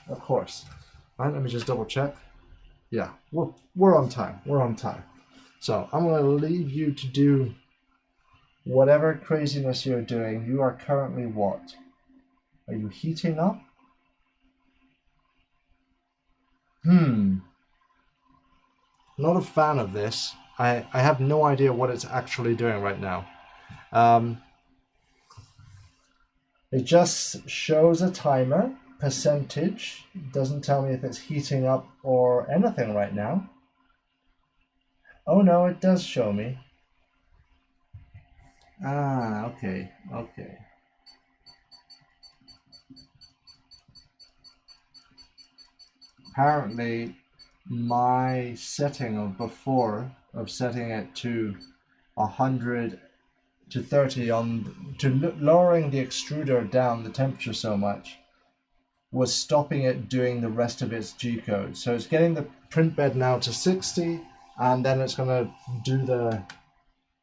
Of course. Right, let me just double check. Yeah, we're on time. We're on time. So I'm going to leave you to do whatever craziness you're doing. You are currently what? Are you heating up? Not a fan of this. I have no idea what it's actually doing right now. It just shows a timer, percentage. It doesn't tell me if it's heating up or anything right now. Oh no, it does show me. Ah, okay, okay. Apparently, my setting of before, of setting it to 100 to 30 on, to lowering the extruder down the temperature so much, was stopping it doing the rest of its G-code. So it's getting the print bed now to 60, and then it's going to do the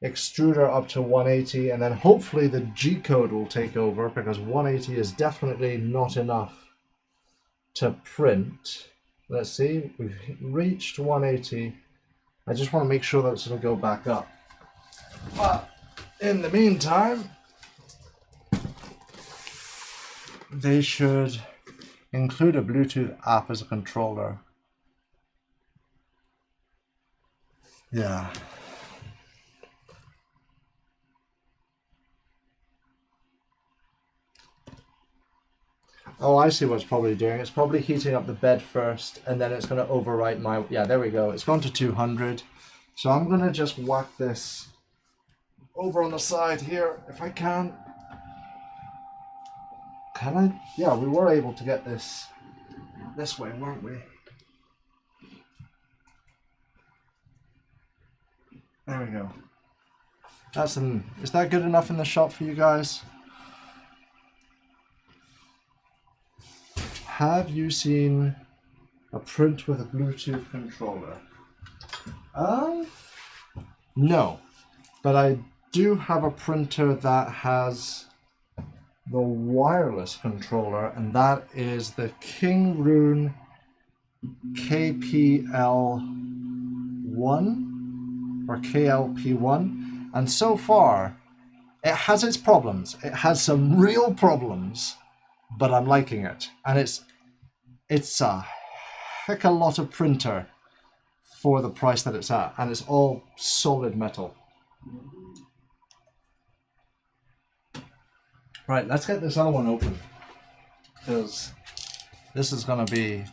extruder up to 180, and then hopefully the G-code will take over, because 180 is definitely not enough to print. Let's see, we've reached 180. I just want to make sure that it's going to go back up. But in the meantime, they should include a Bluetooth app as a controller. Yeah. Oh, I see what it's probably doing. It's probably heating up the bed first, and then it's going to overwrite my... Yeah, there we go. It's gone to 200. So I'm going to just whack this over on the side here, if I can. Can I? Yeah, we were able to get this way, weren't we? There we go. That's is that good enough in the shop for you guys? Have you seen a print with a Bluetooth controller? No, but I do have a printer that has the wireless controller, and that is the King Rune KPL1 or KLP1, and so far it has its problems. It has some real problems, but I'm liking it, and it's a heck of a lot of printer for the price that it's at, and it's all solid metal. Right, let's get this other one open, because this is going to be,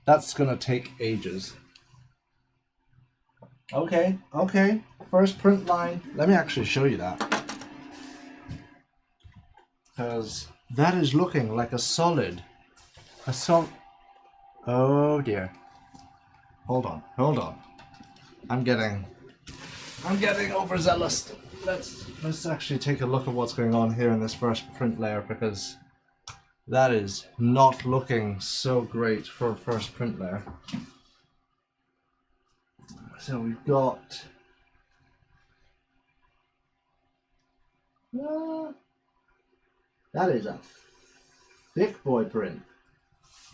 that's going to take ages. Okay, okay, first print line. Let me actually show you that, because that is looking like a solid, oh dear. Hold on. I'm getting overzealous. Let's actually take a look at what's going on here in this first print layer, because That is not looking so great for a first print there. So we've got that is a thick boy print.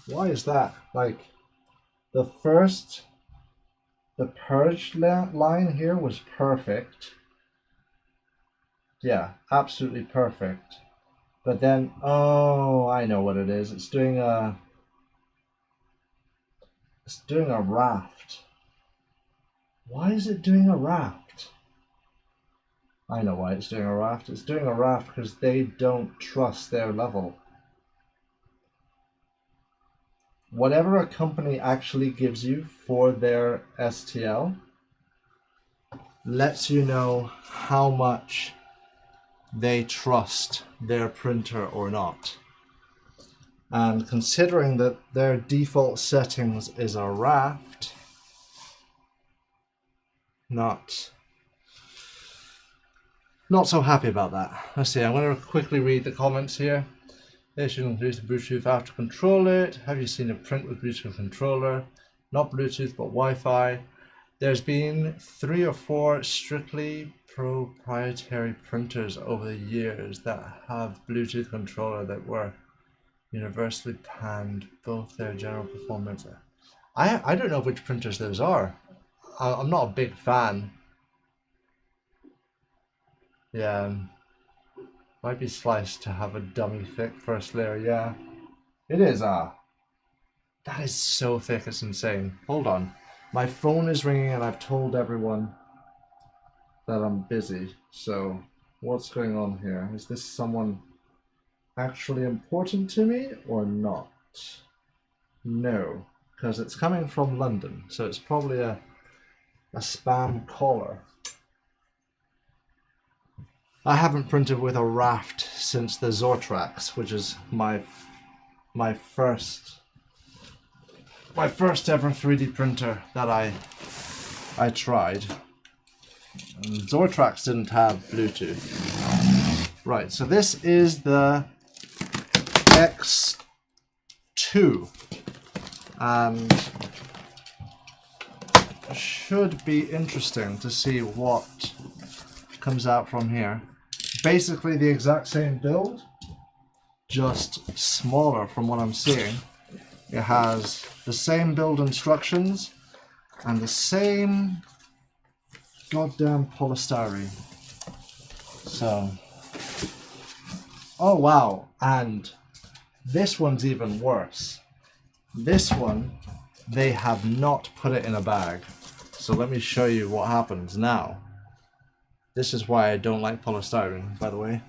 Why is that? Like the purge line here was perfect. Yeah, absolutely perfect. But then, oh, I know what it is. It's doing a raft. Why is it doing a raft? I know why it's doing a raft. It's doing a raft because they don't trust their level. Whatever a company actually gives you for their STL lets you know how much they trust their printer or not. And considering that their default settings is a raft, not so happy about that. Let's see, I'm going to quickly read the comments here. They should include the Bluetooth app to control it. Have you seen a print with Bluetooth controller? Not Bluetooth, but Wi-Fi. There's been 3 or 4 strictly proprietary printers over the years that have Bluetooth controller that were universally panned, both their general performance. I don't know which printers those are. I'm not a big fan. Yeah, might be sliced to have a dummy thick first layer. Yeah, it is. That is so thick, it's insane. Hold on, my phone is ringing and I've told everyone that I'm busy. So what's going on here? Is this someone actually important to me or not? No, because it's coming from London, so it's probably a spam caller. I haven't printed with a raft since the Zortrax, which is my first ever 3D printer that I tried. And Zortrax didn't have Bluetooth. Right, so this is the X2, and it should be interesting to see what comes out from here. Basically the exact same build, just smaller from what I'm seeing. It has the same build instructions and the same goddamn polystyrene. So, oh wow, and this one's even worse. This one, they have not put it in a bag. So let me show you what happens now. This is why I don't like polystyrene, by the way.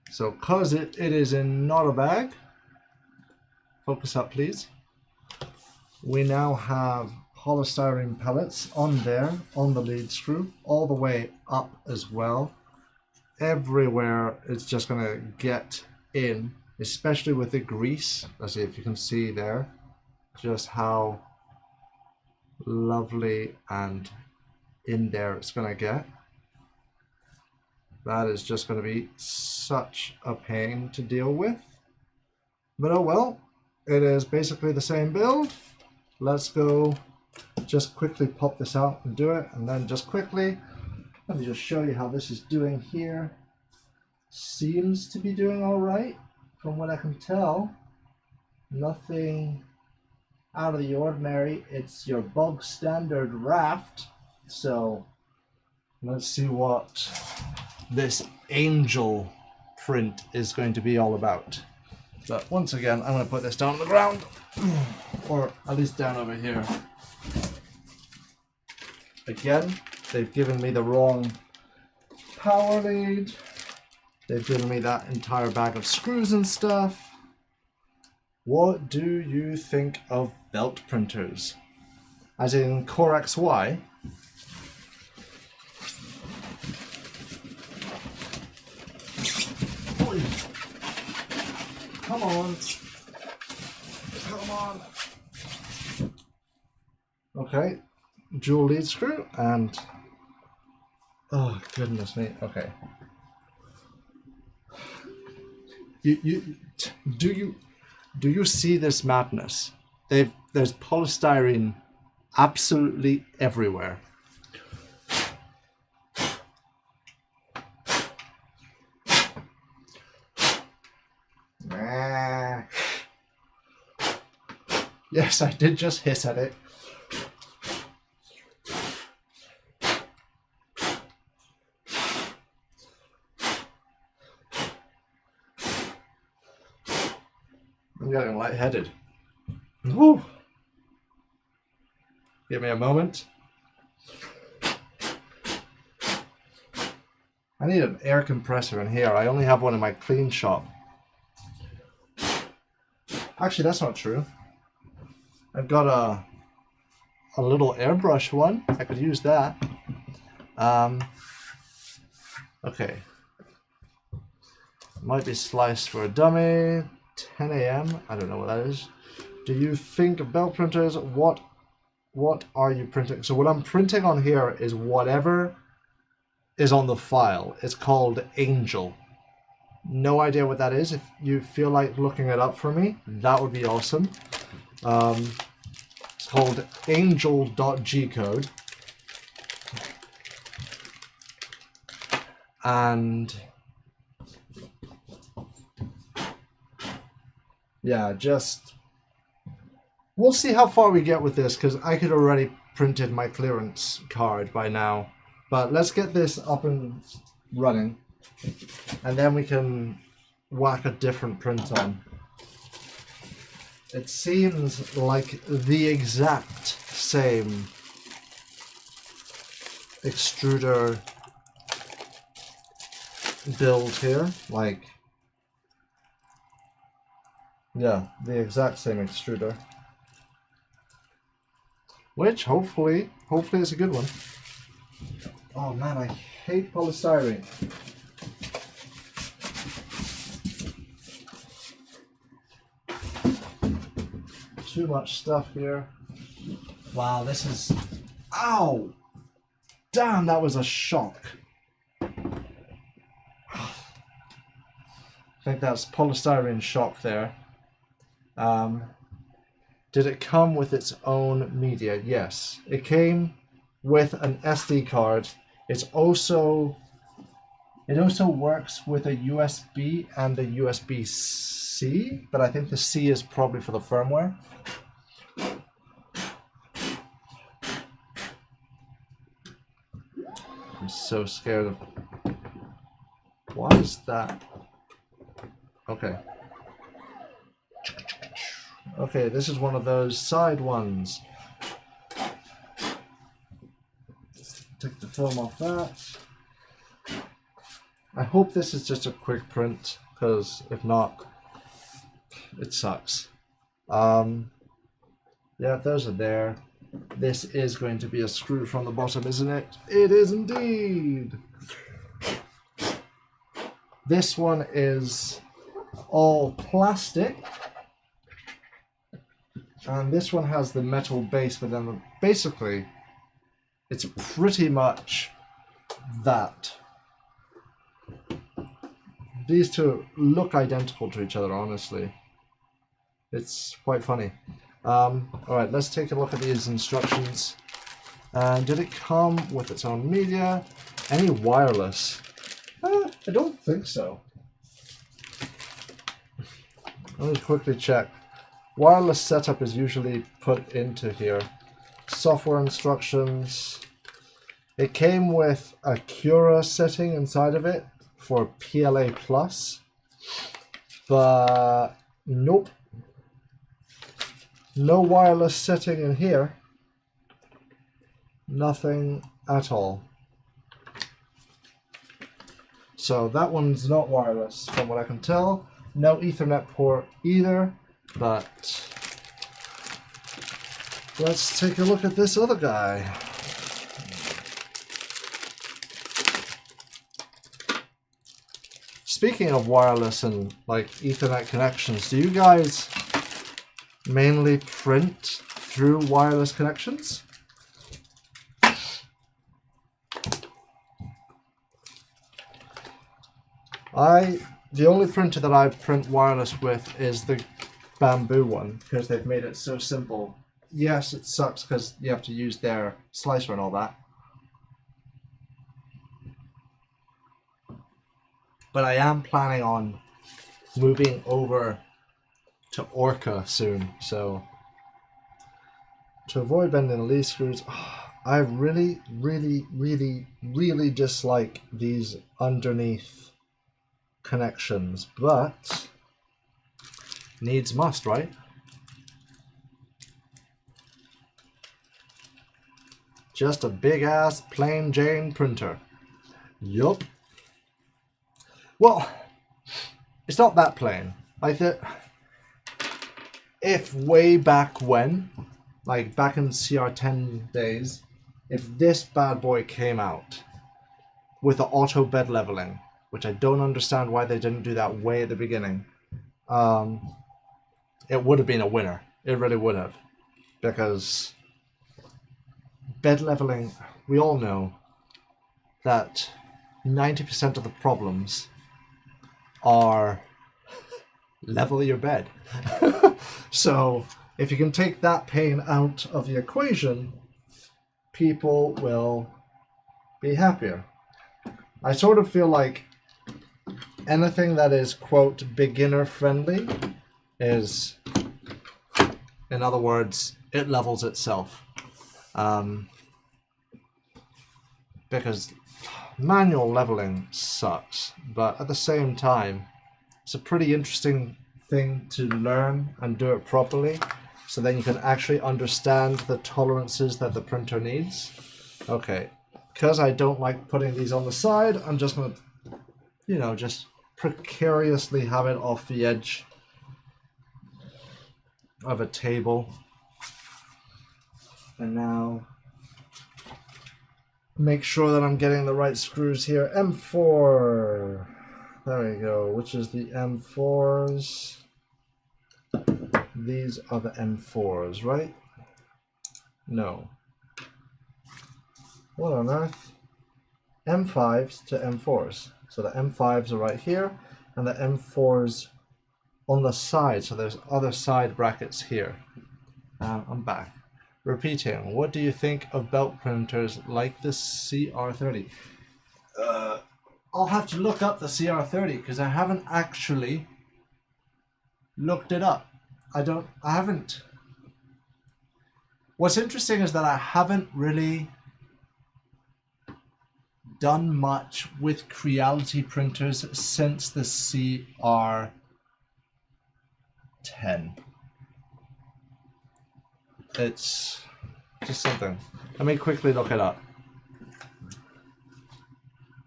So, because it is in not a bag, focus up please, we now have polystyrene pellets on there, on the lead screw, all the way up as well. Everywhere it's just going to get in, especially with the grease. Let's see if you can see there, just how lovely and in there it's going to get. That is just going to be such a pain to deal with. But oh well, it is basically the same build. Let's go just quickly pop this out and do it. And then just quickly, let me just show you how this is doing here. Seems to be doing all right from what I can tell. Nothing out of the ordinary. It's your bog standard raft. So let's see what this angel print is going to be all about. But once again, I'm going to put this down on the ground, or at least down over here. Again, they've given me the wrong power lead. They've given me that entire bag of screws and stuff. What do you think of belt printers? As in Core XY? Come on. Come on. Okay. Dual lead screw and... oh, goodness me. Okay. Do you see this madness? There's polystyrene absolutely everywhere. Yes, I did just hiss at it. I'm getting lightheaded. Woo. Give me a moment. I need an air compressor in here. I only have one in my clean shop. Actually, that's not true. I've got a little airbrush one. I could use that. Okay. Might be sliced for a dummy. 10 a.m. I don't know what that is. Do you think belt printers? What are you printing? So what I'm printing on here is whatever is on the file. It's called Angel. No idea what that is. If you feel like looking it up for me, that would be awesome. It's called angel.gcode. And yeah, we'll see how far we get with this, because I could already printed my clearance card by now. But let's get this up and running, and then we can whack a different print on. It seems like the exact same extruder build here, like, yeah, the exact same extruder, which hopefully is a good one. Oh man, I hate polystyrene. Too much stuff here. Wow, this is, ow, damn, that was a shock. I think that's polystyrene shock there. Did it come with its own media? Yes, it came with an SD card. It also works with a USB and a USB-C, but I think the C is probably for the firmware. I'm so scared of, what is that? Okay. Okay, this is one of those side ones. Take the film off that. I hope this is just a quick print, because if not, it sucks. Yeah, those are there. This is going to be a screw from the bottom, isn't it? It is indeed. This one is all plastic, and this one has the metal base, but then basically it's pretty much that. These two look identical to each other, honestly. It's quite funny. Alright, let's take a look at these instructions. Did it come with its own media? Any wireless? I don't think so. Let me quickly check. Wireless setup is usually put into here. Software instructions. It came with a Cura setting inside of it for PLA Plus, but nope. No wireless setting in here. Nothing at all. So that one's not wireless from what I can tell. No Ethernet port either, but let's take a look at this other guy. Speaking of wireless and like Ethernet connections, do you guys mainly print through wireless connections? The only printer that I print wireless with is the bamboo one, because they've made it so simple. Yes, it sucks because you have to use their slicer and all that. But I am planning on moving over to Orca soon, so to avoid bending the lead screws, I really dislike these underneath connections, but needs must, right? Just a big ass plain Jane printer. Yup. Well, it's not that plain. Like if way back when, like back in CR10 days, if this bad boy came out with the auto bed leveling, which I don't understand why they didn't do that way at the beginning, it would have been a winner. It really would have. Because bed leveling, we all know that 90% of the problems are level your bed. So if you can take that pain out of the equation, people will be happier. I sort of feel like anything that is, quote, beginner friendly is, in other words, it levels itself. Because manual leveling sucks, but at the same time, it's a pretty interesting thing to learn and do it properly, so then you can actually understand the tolerances that the printer needs. Okay, because I don't like putting these on the side, I'm just going to, you know, just precariously have it off the edge of a table. And now make sure that I'm getting the right screws here. M4. There we go. Which is the M4s? These are the M4s, right? No. What on earth? M5s to M4s. So the M5s are right here, and the M4s on the side. So there's other side brackets here. I'm back. Repeating, what do you think of belt printers like the CR30? I'll have to look up the CR30 because I haven't actually looked it up. I haven't. What's interesting is that I haven't really done much with Creality printers since the CR10. It's just something. Let me quickly look it up.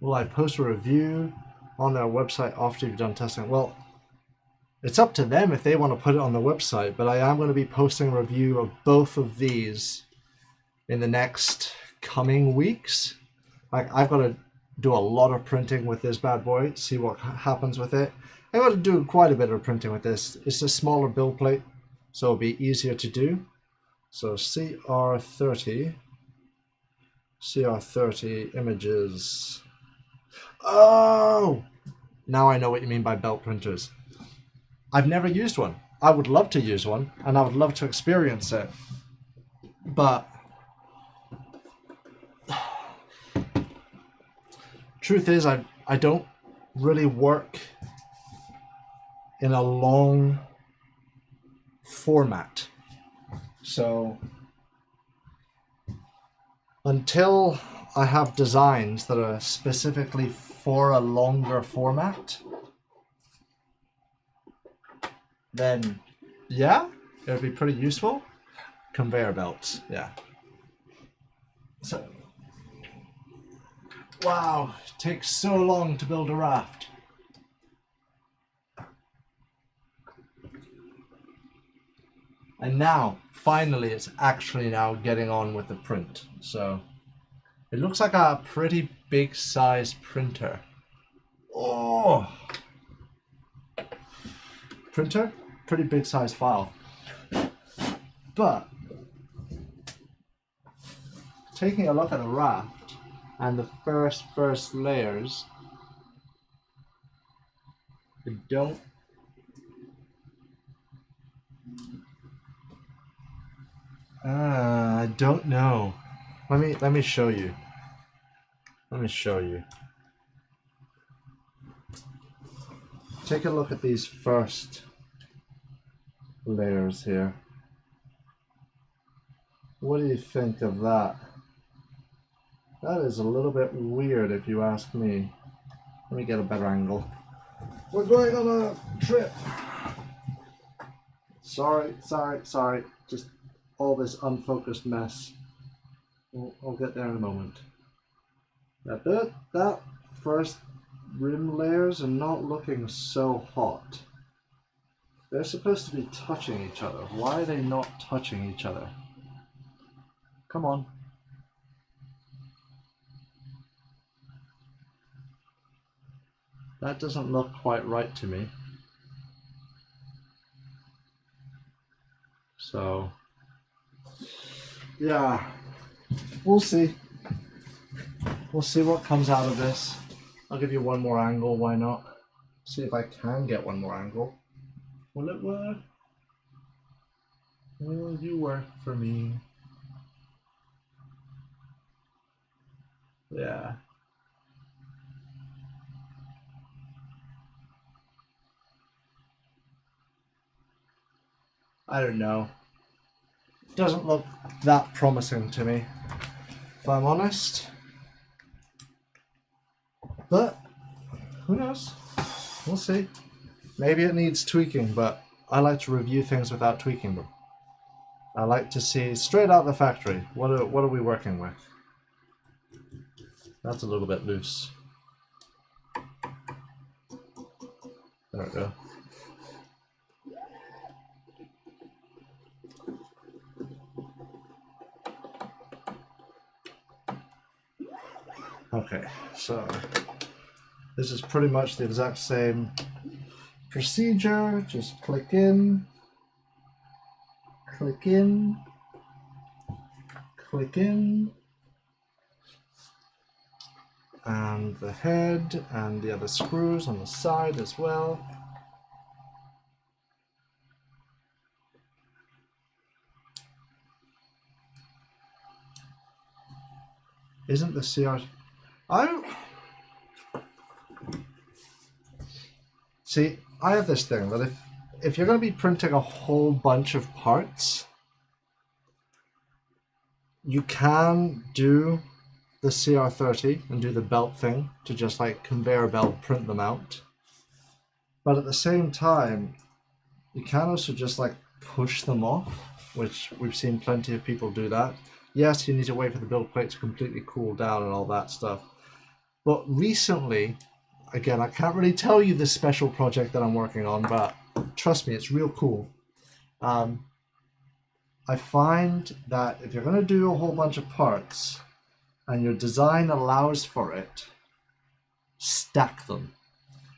Will I post a review on their website after you've done testing? Well, it's up to them if they want to put it on the website, but I am going to be posting a review of both of these in the next coming weeks. Like, I've got to do a lot of printing with this bad boy, see what happens with it. I've got to do quite a bit of printing with this. It's a smaller build plate, so it'll be easier to do. So CR30 images. Oh! Now I know what you mean by belt printers. I've never used one. I would love to use one, and I would love to experience it. But truth is, I don't really work in a long format. So until I have designs that are specifically for a longer format, then yeah, it would be pretty useful. Conveyor belts, yeah. So, wow, it takes so long to build a raft. And now, finally, it's actually now getting on with the print. So, it looks like a pretty big size printer. Oh! Printer? Pretty big size file. But, taking a look at the raft and the first layers, I don't know. Let me show you. Let me show you. Take a look at these first layers here. What do you think of that? That is a little bit weird if you ask me. Let me get a better angle. We're going on a trip. Sorry. Just all this unfocused mess. I'll get there in a moment. That first rim layers are not looking so hot. They're supposed to be touching each other. Why are they not touching each other? Come on. That doesn't look quite right to me. So, yeah, we'll see. We'll see what comes out of this. I'll give you one more angle, why not? See if I can get one more angle. Will it work? Will you work for me? Yeah. I don't know. Doesn't look that promising to me, if I'm honest. But who knows? We'll see. Maybe it needs tweaking, but I like to review things without tweaking them. I like to see straight out the factory. What are we working with? That's a little bit loose. There we go. Okay, so this is pretty much the exact same procedure. Just click in, click in, click in, and the head and the other screws on the side as well. Isn't the CR... See, I have this thing that if you're going to be printing a whole bunch of parts, you can do the CR30 and do the belt thing to just like conveyor belt print them out. But at the same time, you can also just like push them off, which we've seen plenty of people do that. Yes, you need to wait for the build plate to completely cool down and all that stuff. But recently, again, I can't really tell you this special project that I'm working on, but trust me, it's real cool. I find that if you're going to do a whole bunch of parts and your design allows for it, stack them.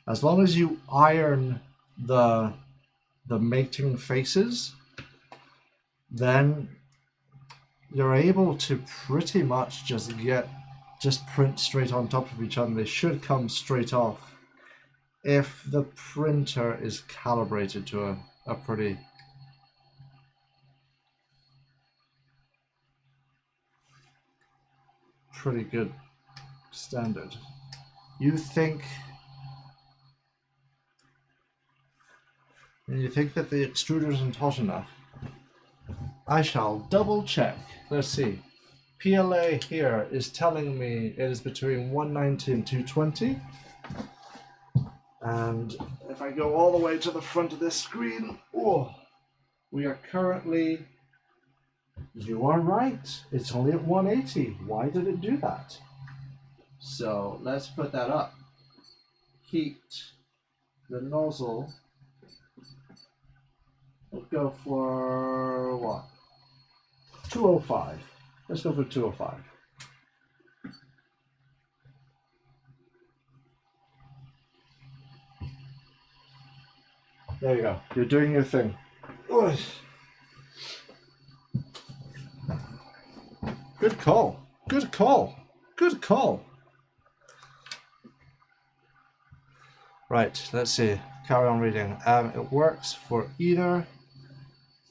As long as you iron the mating faces, then you're able to pretty much just print straight on top of each other. They should come straight off if the printer is calibrated to a pretty good standard. You think that the extruder isn't hot enough? I shall double check. Let's see. PLA here is telling me it is between 190 and 220. And if I go all the way to the front of this screen, oh, we are currently, you are right, it's only at 180. Why did it do that? So let's put that up. Heat the nozzle. We'll go for what? 205. Let's go for 205. There you go. You're doing your thing. Ugh. Good call. Good call. Good call. Right, let's see. carry on reading. It works for either.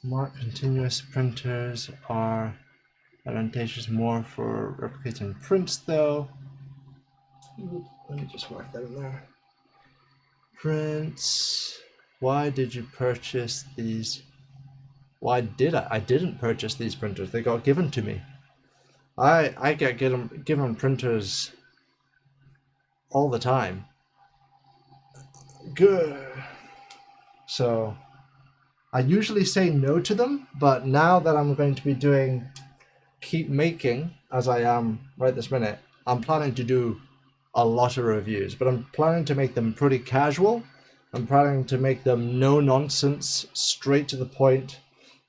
Mark continuous printers are advantageous more for replicating prints though. Let me just mark that in there. Prints. Why did you purchase these? Why did I? I didn't purchase these printers. They got given to me. I get given printers all the time. Good. So I usually say no to them, but now that I'm going to be keep making as I am right this minute, I'm planning to do a lot of reviews, but I'm planning to make them pretty casual. I'm planning to make them no nonsense, straight to the point,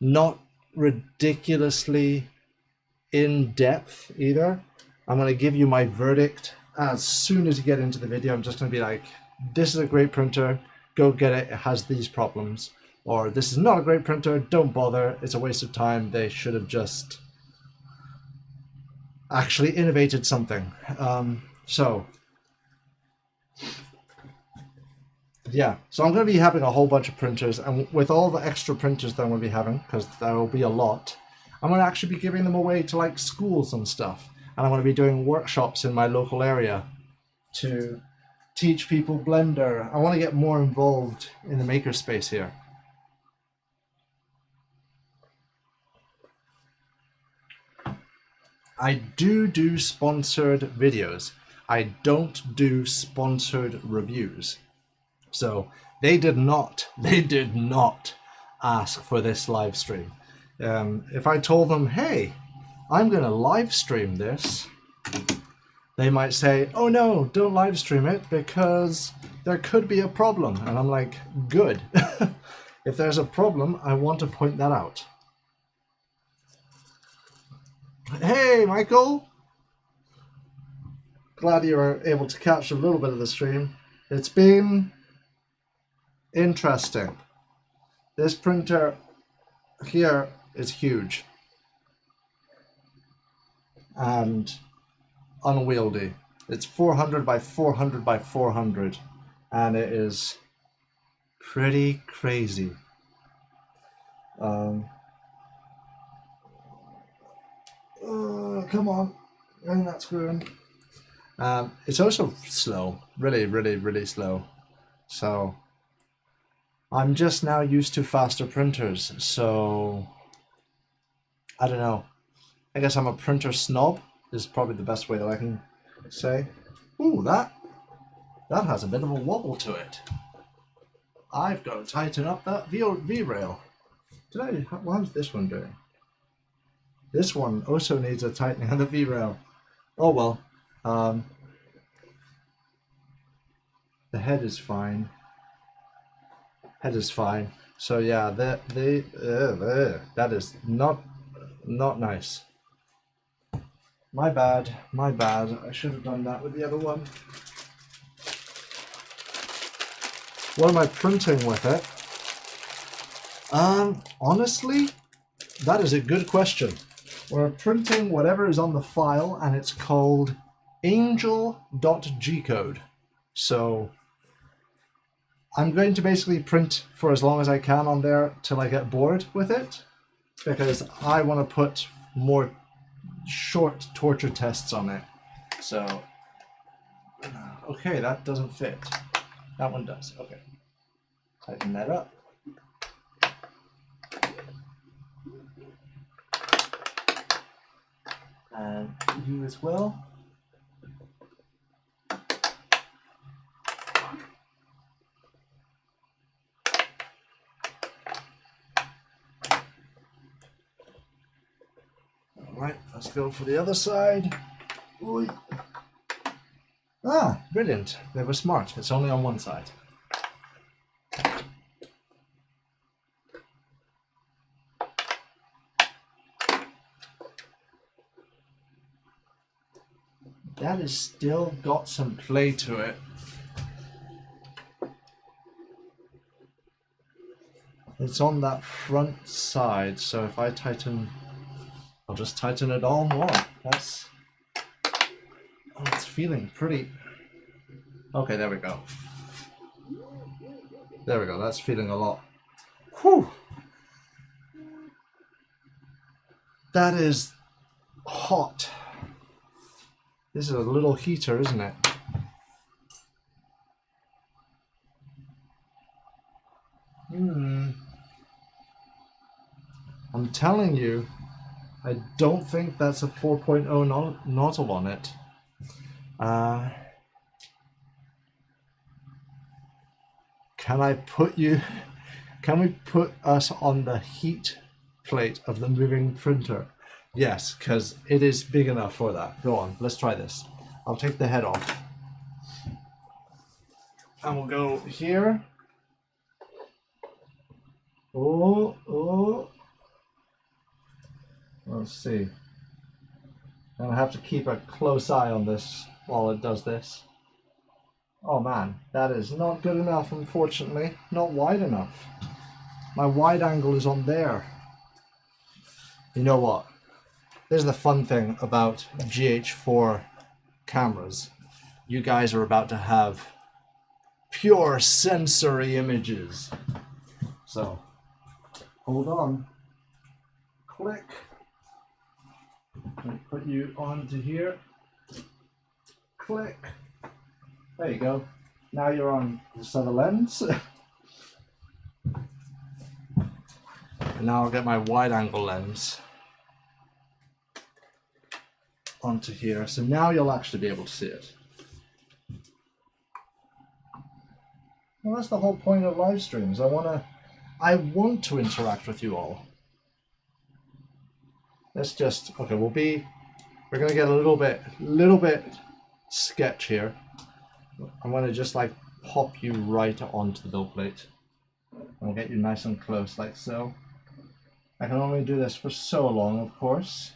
not ridiculously in depth either. I'm going to give you my verdict as soon as you get into the video. I'm just going to be like, this is a great printer, go get it, it has these problems. Or this is not a great printer, don't bother, it's a waste of time, they should have just actually innovated something. So I'm going to be having a whole bunch of printers, and with all the extra printers that I'm going to be having, because there will be a lot, I'm going to actually be giving them away to like schools and stuff. And I'm going to be doing workshops in my local area to teach people Blender. I want to get more involved in the makerspace here. I do sponsored videos. I don't do sponsored reviews. So they did not ask for this live stream. If I told them, hey, I'm going to live stream this, they might say, oh no, don't live stream it because there could be a problem. And I'm like, good. If there's a problem, I want to point that out. Hey, Michael. Glad you were able to catch a little bit of the stream. It's been interesting. This printer here is huge and unwieldy. It's 400 by 400 by 400 and it is pretty crazy. Come on, bring that screw in. It's also slow, really slow. So I'm just now used to faster printers, so I don't know. I guess I'm a printer snob is probably the best way that I can say. Ooh, that has a bit of a wobble to it. I've got to tighten up that V-rail. How's this one doing? This one also needs a tightening of the V-rail. Oh well. The head is fine. Head is fine. So yeah, that is not nice. My bad. I should have done that with the other one. What am I printing with it? Honestly, that is a good question. We're printing whatever is on the file, and it's called angel.gcode. So I'm going to basically print for as long as I can on there till I get bored with it, because I want to put more short torture tests on it. So, okay, that doesn't fit. That one does. Okay. Tighten that up. And you as well. Alright, let's go for the other side. Oy. Ah, brilliant. They were smart. It's only on one side. That has still got some play to it. It's on that front side, so if I tighten, I'll just tighten it all more. It's feeling pretty. Okay, there we go. There we go, that's feeling a lot. Whew. That is hot. This is a little heater, isn't it? I'm telling you, I don't think that's a 4.0 nozzle on it. Can we put us on the heat plate of the moving printer? Yes, because it is big enough for that. Go on, let's try this. I'll take the head off. And we'll go here. Oh. Let's see. And I have to keep a close eye on this while it does this. Oh man, that is not good enough, unfortunately. Not wide enough. My wide angle is on there. You know what? This is the fun thing about GH4 cameras. You guys are about to have pure sensory images. So, hold on. Click. Let me put you onto here. Click. There you go. Now you're on the center lens. And now I'll get my wide angle lens onto here. So now you'll actually be able to see it. Well, that's the whole point of live streams. I want to interact with you all. Let's just, okay, we're gonna get a little bit sketch here. I'm gonna just like pop you right onto the build plate. I'll get you nice and close like so. I can only do this for so long, of course.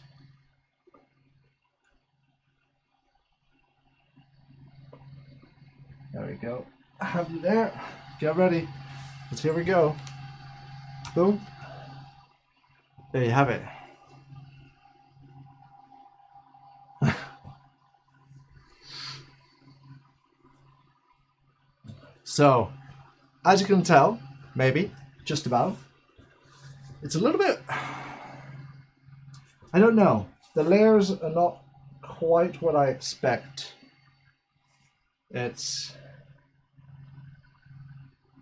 There we go. I have you there. Get ready. Here we go. Boom. There you have it. So, as you can tell, maybe, just about, it's a little bit, I don't know, the layers are not quite what I expect. The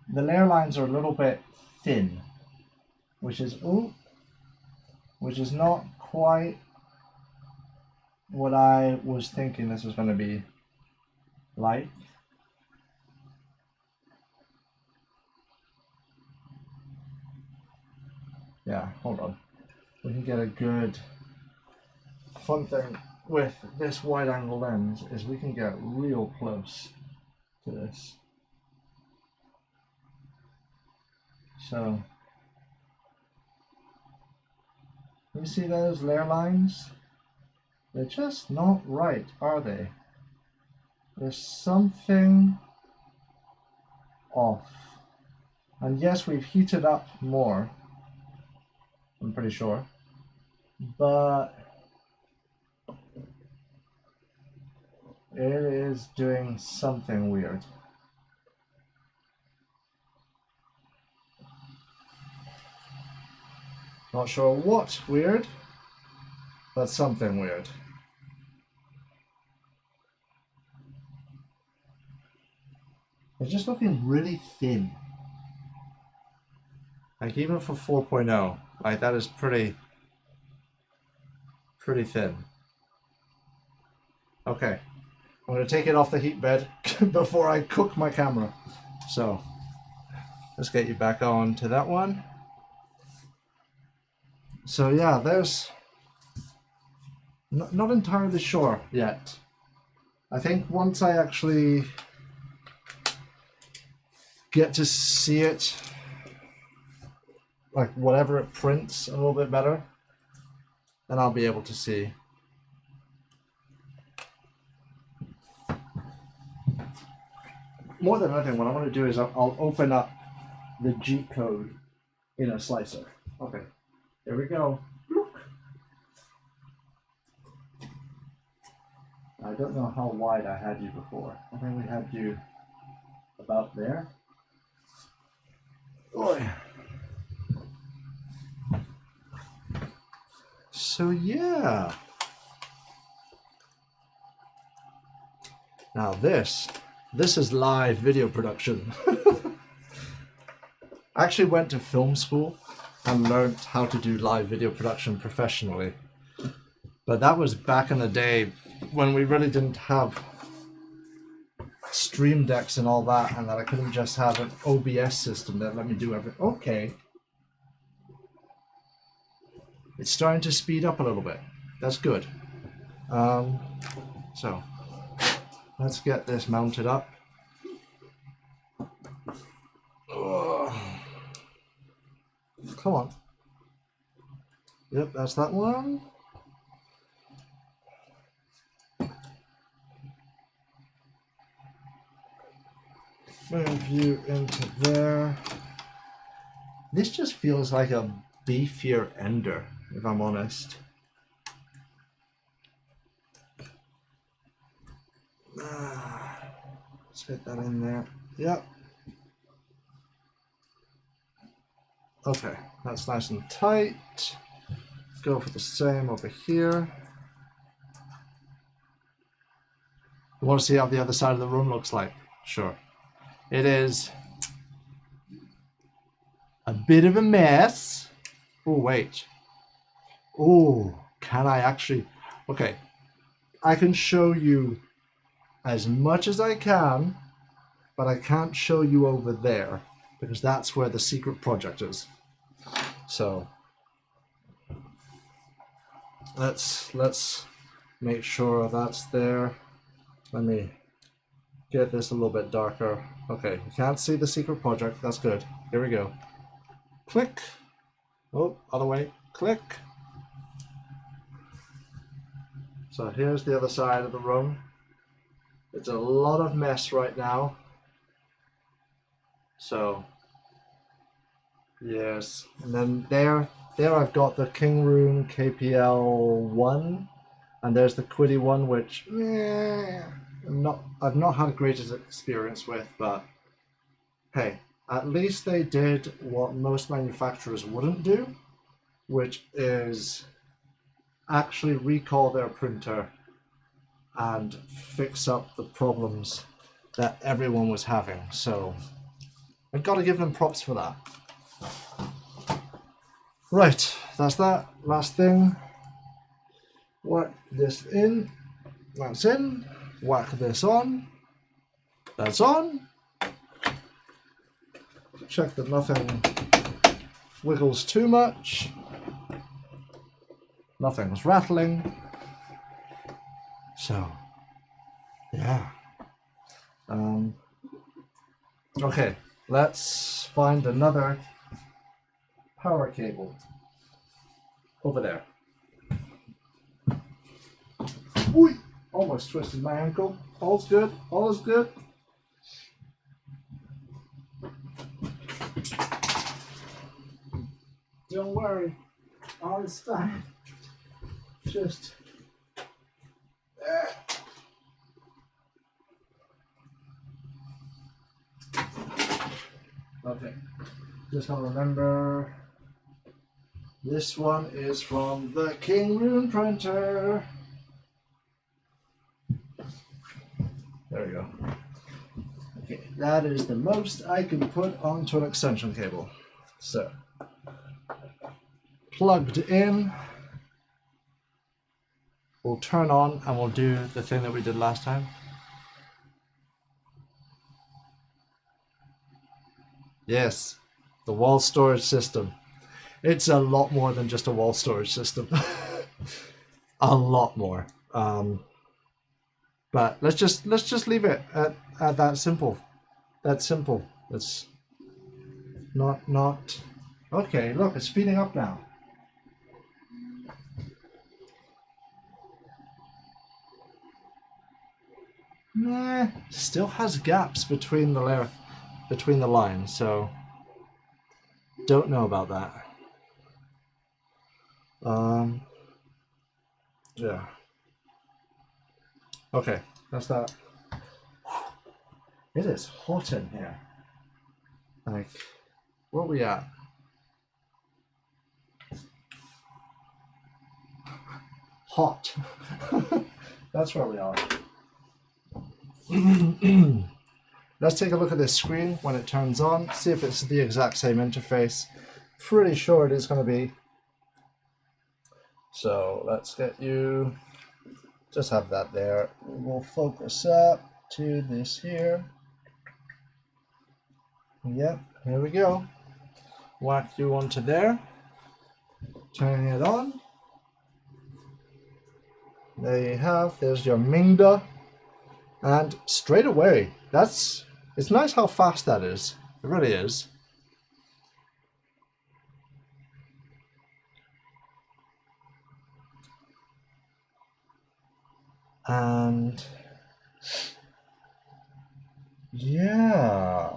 layer lines are a little bit thin, which is not quite what I was thinking this was going to be like. Yeah, hold on. We can get a good fun thing with this wide angle lens is we can get real close to this. So, you see those layer lines? They're just not right, are they? There's something off. And yes, we've heated up more, I'm pretty sure, but it is doing something weird. Not sure what weird, but something weird. It's just looking really thin. Like even for 4.0, like that is pretty thin. Okay, I'm gonna take it off the heat bed before I cook my camera. So let's get you back on to that one. So yeah, there's not entirely sure yet. I think once I actually get to see it, like whatever it prints a little bit better, then I'll be able to see. More than anything, what I want to do is I'll open up the G code in a slicer. Okay, there we go. I don't know how wide I had you before. I think we had you about there. Oh, yeah. So yeah. Now this is live video production. I actually went to film school and learned how to do live video production professionally. But that was back in the day when we really didn't have stream decks and all that, and that I couldn't just have an OBS system that let me do everything. Okay. It's starting to speed up a little bit. That's good. So let's get this mounted up. Come on. Yep, that's that one. Move you into there. This just feels like a beefier Ender, if I'm honest. Let's get that in there. Yep. Okay, that's nice and tight. Go for the same over here. You want to see how the other side of the room looks like? Sure. It is a bit of a mess. Oh, wait. Oh, can I actually? Okay, I can show you as much as I can, but I can't show you over there because that's where the secret project is. So let's make sure that's there. Let me get this a little bit darker. Okay, you can't see the secret project. That's good. Here we go. Click. Oh, other way. Click. So here's the other side of the room. It's a lot of mess right now. So, yes. And then there I've got the King Room KPL 1. And there's the Quiddy one, which I've not had a great experience with, but hey, at least they did what most manufacturers wouldn't do, which is actually recall their printer and fix up the problems that everyone was having. So I've got to give them props for that. Right, that's that. Last thing. Whack this in. That's in. Whack this on. That's on. Check that nothing wiggles too much. Nothing's rattling. So, yeah. Okay, let's find another power cable over there. Ooh, almost twisted my ankle. All's good. All is good. Don't worry. All is fine. Just okay. Just gotta remember this one is from the King Room printer. There we go. Okay, that is the most I can put onto an extension cable. So, plugged in. We'll turn on and we'll do the thing that we did last time. Yes, the wall storage system. It's a lot more than just a wall storage system. A lot more. But let's just leave it at that simple. That's simple. It's not okay. Look, it's speeding up now. Nah, still has gaps between the lines, so don't know about that. Yeah. Okay, that's that. It is hot in here. Like, Where are we at? Hot. That's where we are. Let's take a look at this screen when it turns on, see if it's the exact same interface. Pretty sure it is going to be. So let's get you, just have that there. We'll focus up to this here. Yep, here we go. Whack you onto there. Turning it on. There you have, there's your MINGDA. And straight away, it's nice how fast that is. It really is. And yeah,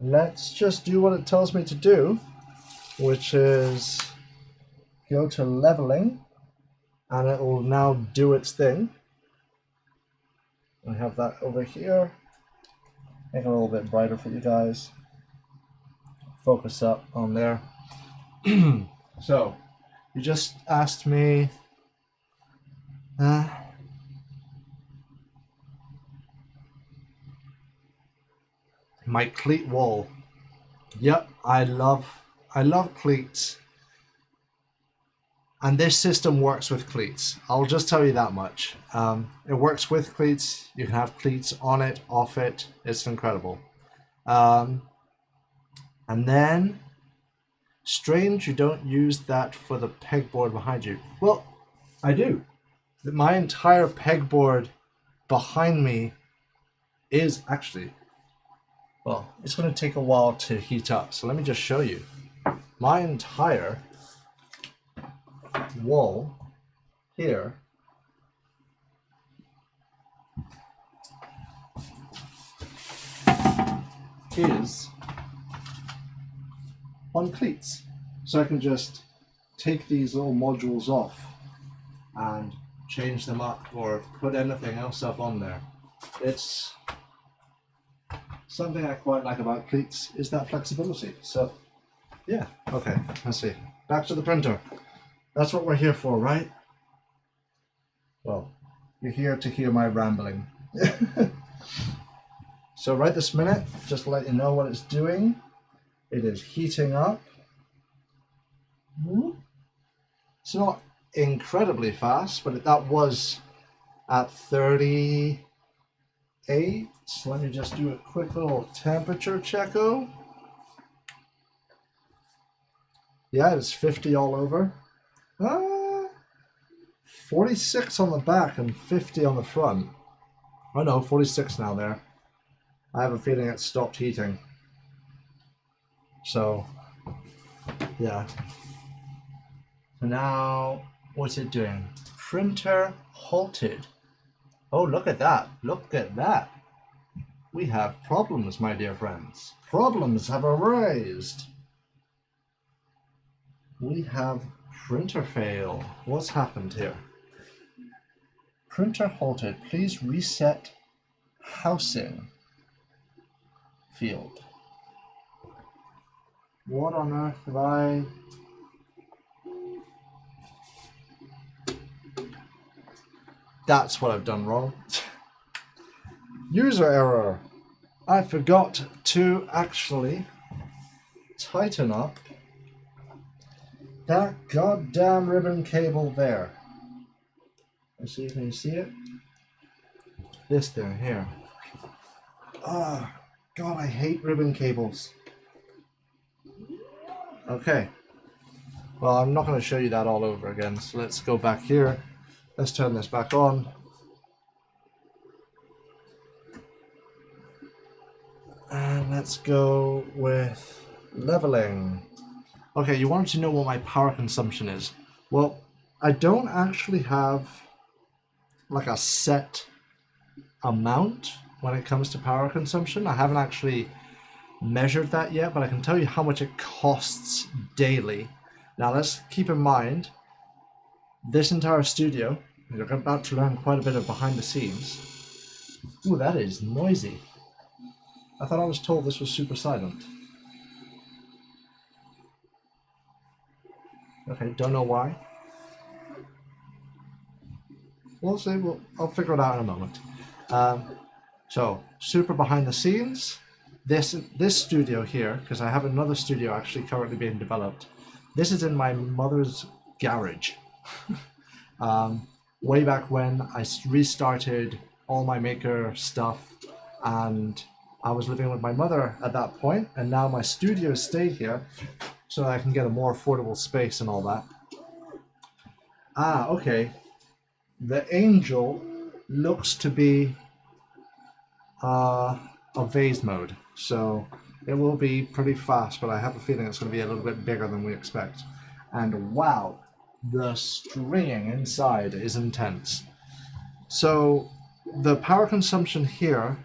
let's just do what it tells me to do, which is go to leveling, and it will now do its thing. I have that over here. Make it a little bit brighter for you guys. Focus up on there. So, you just asked me my cleat wall. Yep, I love cleats. And this system works with cleats. I'll just tell you that much. It works with cleats. You can have cleats on it, off it. It's incredible. And then, strange you don't use that for the pegboard behind you. Well, I do. My entire pegboard behind me is actually, well, it's going to take a while to heat up. So let me just show you. My entire wall here is on cleats, so I can just take these little modules off and change them up or put anything else up on there. It's something I quite like about cleats is that flexibility. So yeah, okay, let's see, back to the printer. That's what we're here for, right? Well, you're here to hear my rambling. So right this minute, just to let you know what it's doing, it is heating up. It's not incredibly fast, but that was at 38. So let me just do a quick little temperature checko. Yeah, it's 50 all over. 46 on the back and 50 on the front. Oh no, 46 now there. I have a feeling it stopped heating. So, yeah. So now, what's it doing? Printer halted. Oh, look at that. Look at that. We have problems, my dear friends. Problems have arisen. We have printer fail. What's happened here? Printer halted. Please reset housing field. What on earth have I... That's what I've done wrong. User error. I forgot to actually tighten up that goddamn ribbon cable there. Let's see if you can see it. This thing here. Ah, oh, God, I hate ribbon cables. Okay. Well, I'm not going to show you that all over again, so let's go back here. Let's turn this back on. And let's go with leveling. Okay, you wanted to know what my power consumption is. Well, I don't actually have like a set amount when it comes to power consumption. I haven't actually measured that yet, but I can tell you how much it costs daily. Now let's keep in mind, this entire studio, you're about to learn quite a bit of behind the scenes. Ooh, that is noisy. I thought I was told this was super silent. Okay, don't know why. We'll see. I'll figure it out in a moment. So, super behind the scenes. This studio here, because I have another studio actually currently being developed. This is in my mother's garage. Way back when I restarted all my maker stuff, and I was living with my mother at that point, and now my studio stayed here so that I can get a more affordable space and all that. Ah, okay. The angel looks to be a vase mode, so it will be pretty fast, but I have a feeling it's going to be a little bit bigger than we expect. And wow, the stringing inside is intense. So the power consumption here,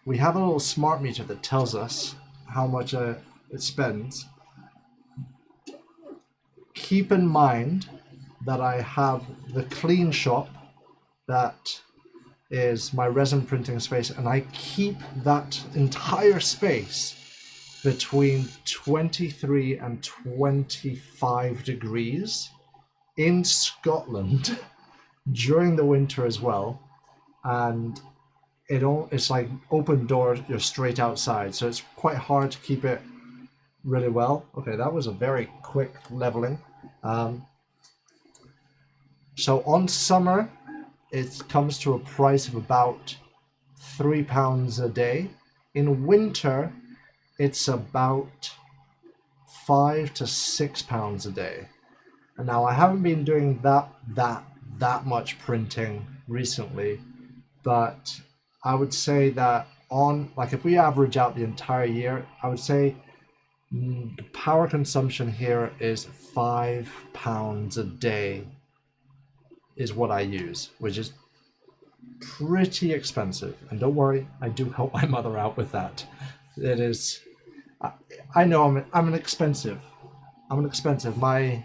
we have a little smart meter that tells us how much it spends. Keep in mind that I have the clean shop that is my resin printing space, and I keep that entire space between 23 and 25 degrees in Scotland during the winter as well, and it's like open door, you're straight outside, so it's quite hard to keep it really well. Okay, that was a very quick leveling. So on summer, it comes to a price of about £3 a day. In winter, it's about £5 to £6 a day. And now I haven't been doing that much printing recently, but I would say that if we average out the entire year, I would say the power consumption here is £5 a day is what I use, which is pretty expensive. And don't worry, I do help my mother out with that. It is, I know I'm an expensive. My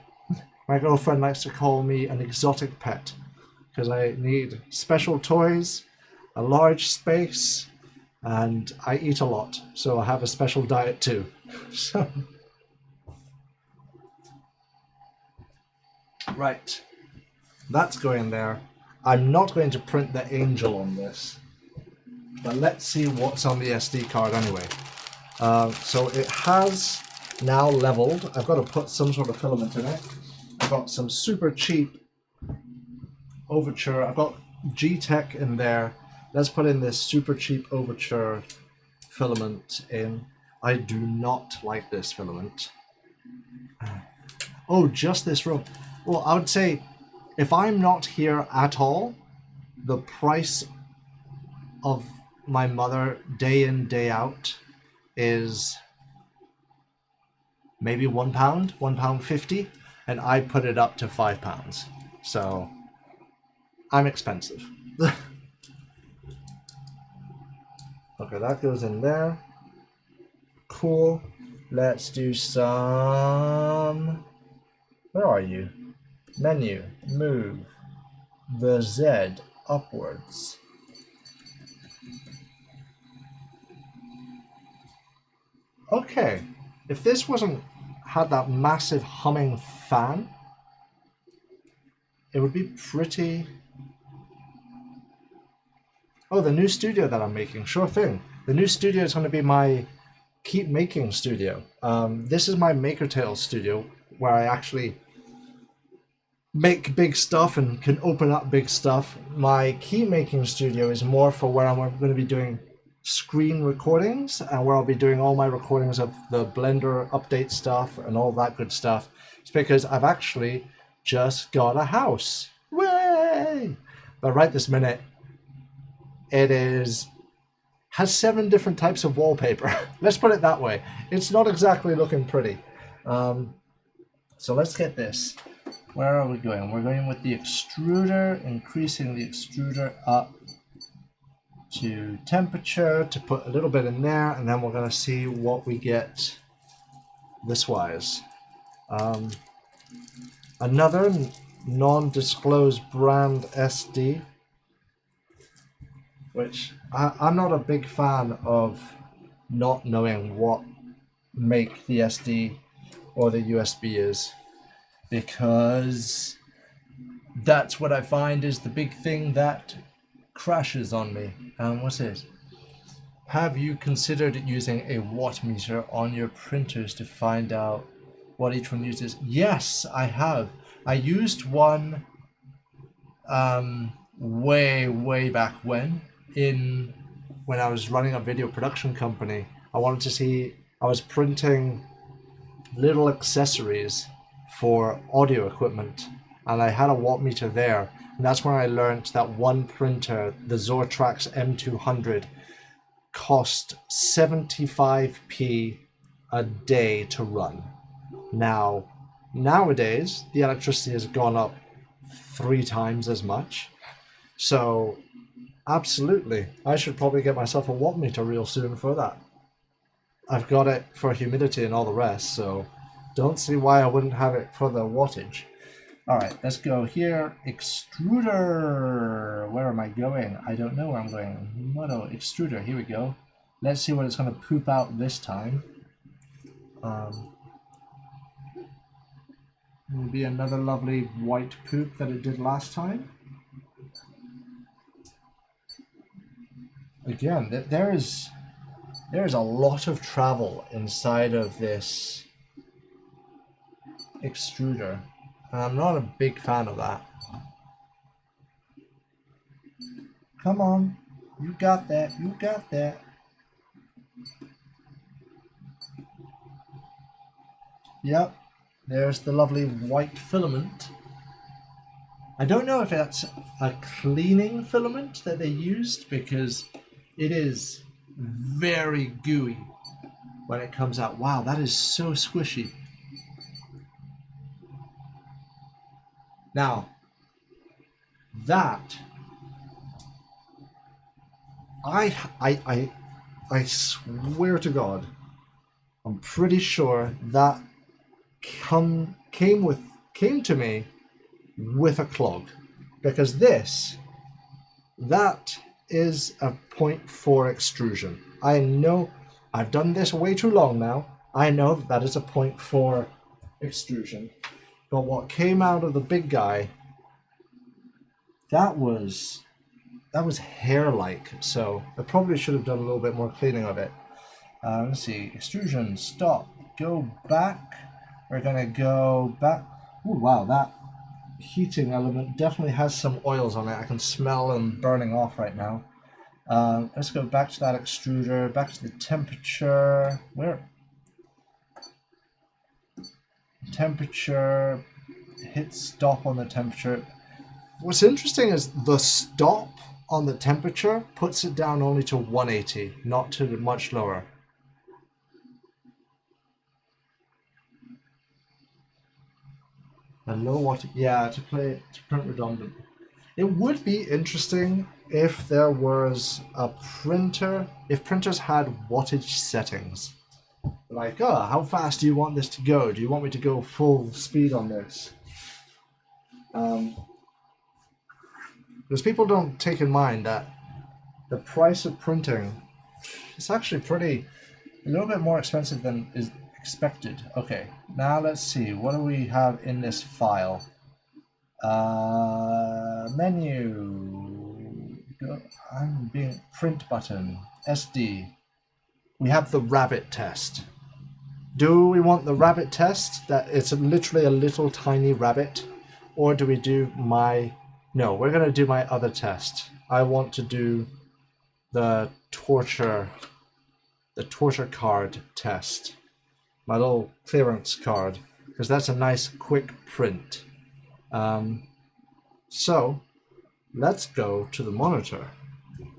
girlfriend likes to call me an exotic pet because I need special toys, a large space, and I eat a lot, so I have a special diet too. So, right, that's going there. I'm not going to print the angel on this, but let's see what's on the SD card anyway. So it has now leveled. I've got to put some sort of filament in it. I've got some super cheap Overture. I've got G-Tech in there. Let's put in this super cheap Overture filament in. I do not like this filament. Oh, just this room. Well, I would say if I'm not here at all, the price of my mother day in, day out is maybe £1, £1.50, and I put it up to £5. So I'm expensive. Okay, that goes in there. Cool. Let's do some... Where are you? Menu. Move the Z upwards. Okay. If this had that massive humming fan, it would be pretty... Oh, the new studio that I'm making. Sure thing. The new studio is going to be my keep making studio. This is my Maker Tale studio where I actually make big stuff and can open up big stuff. My key making studio is more for where I'm going to be doing screen recordings, and where I'll be doing all my recordings of the Blender update stuff and all that good stuff. It's because I've actually just got a house. Way! But right this minute, it has 7 different types of wallpaper. Let's put it that way. It's not exactly looking pretty. So let's get this. Where are we going? We're going with the extruder, increasing the extruder up to temperature to put a little bit in there, and then we're going to see what we get this wise. Another non-disclosed brand SD, which I'm not a big fan of not knowing what make the SD or the USB is. because that's what I find is the big thing that crashes on me. What's this? Have you considered using a watt meter on your printers to find out what each one uses? Yes, I have. I used one way back when I was running a video production company. I wanted to see, I was printing little accessories for audio equipment, and I had a watt meter there, and that's when I learned that one printer, the Zortrax M200, cost 75p a day to run. Now, nowadays, the electricity has gone up 3 times as much. So, absolutely, I should probably get myself a watt meter real soon for that. I've got it for humidity and all the rest, so don't see why I wouldn't have it for the wattage. All right, let's go here. Extruder. Where am I going? I don't know where I'm going. Mono extruder. Here we go. Let's see what it's going to poop out this time. Will be another lovely white poop that it did last time. Again, there is a lot of travel inside of this extruder. I'm not a big fan of that. Come on, you got that, you got that. Yep, there's the lovely white filament. I don't know if that's a cleaning filament that they used, because it is very gooey when it comes out. Wow, that is so squishy. Now, that I swear to God, I'm pretty sure that came to me with a clog, because that is a 0.4 extrusion. I know, I've done this way too long now. I know that is a 0.4 extrusion. But what came out of the big guy, that was hair-like. So I probably should have done a little bit more cleaning of it. Let's see, extrusion, stop, go back. We're gonna go back. Oh wow, that heating element definitely has some oils on it. I can smell them burning off right now. Let's go back to that extruder, back to the temperature. Where? Temperature, hit stop on the temperature. What's interesting is the stop on the temperature puts it down only to 180, not to much lower. And know what? Yeah, to print redundant. It would be interesting if there was a printer, if printers had wattage settings. Like, oh, how fast do you want this to go? Do you want me to go full speed on this? Because people don't take in mind that the price of printing is actually a little bit more expensive than is expected. Okay, now let's see. What do we have in this file? Menu. Print button. SD. We have the rabbit test. Do we want the rabbit test? That it's literally a little tiny rabbit, or do we do my? No, we're gonna do my other test. I want to do the torture card test. My little clearance card, because that's a nice quick print. So let's go to the monitor.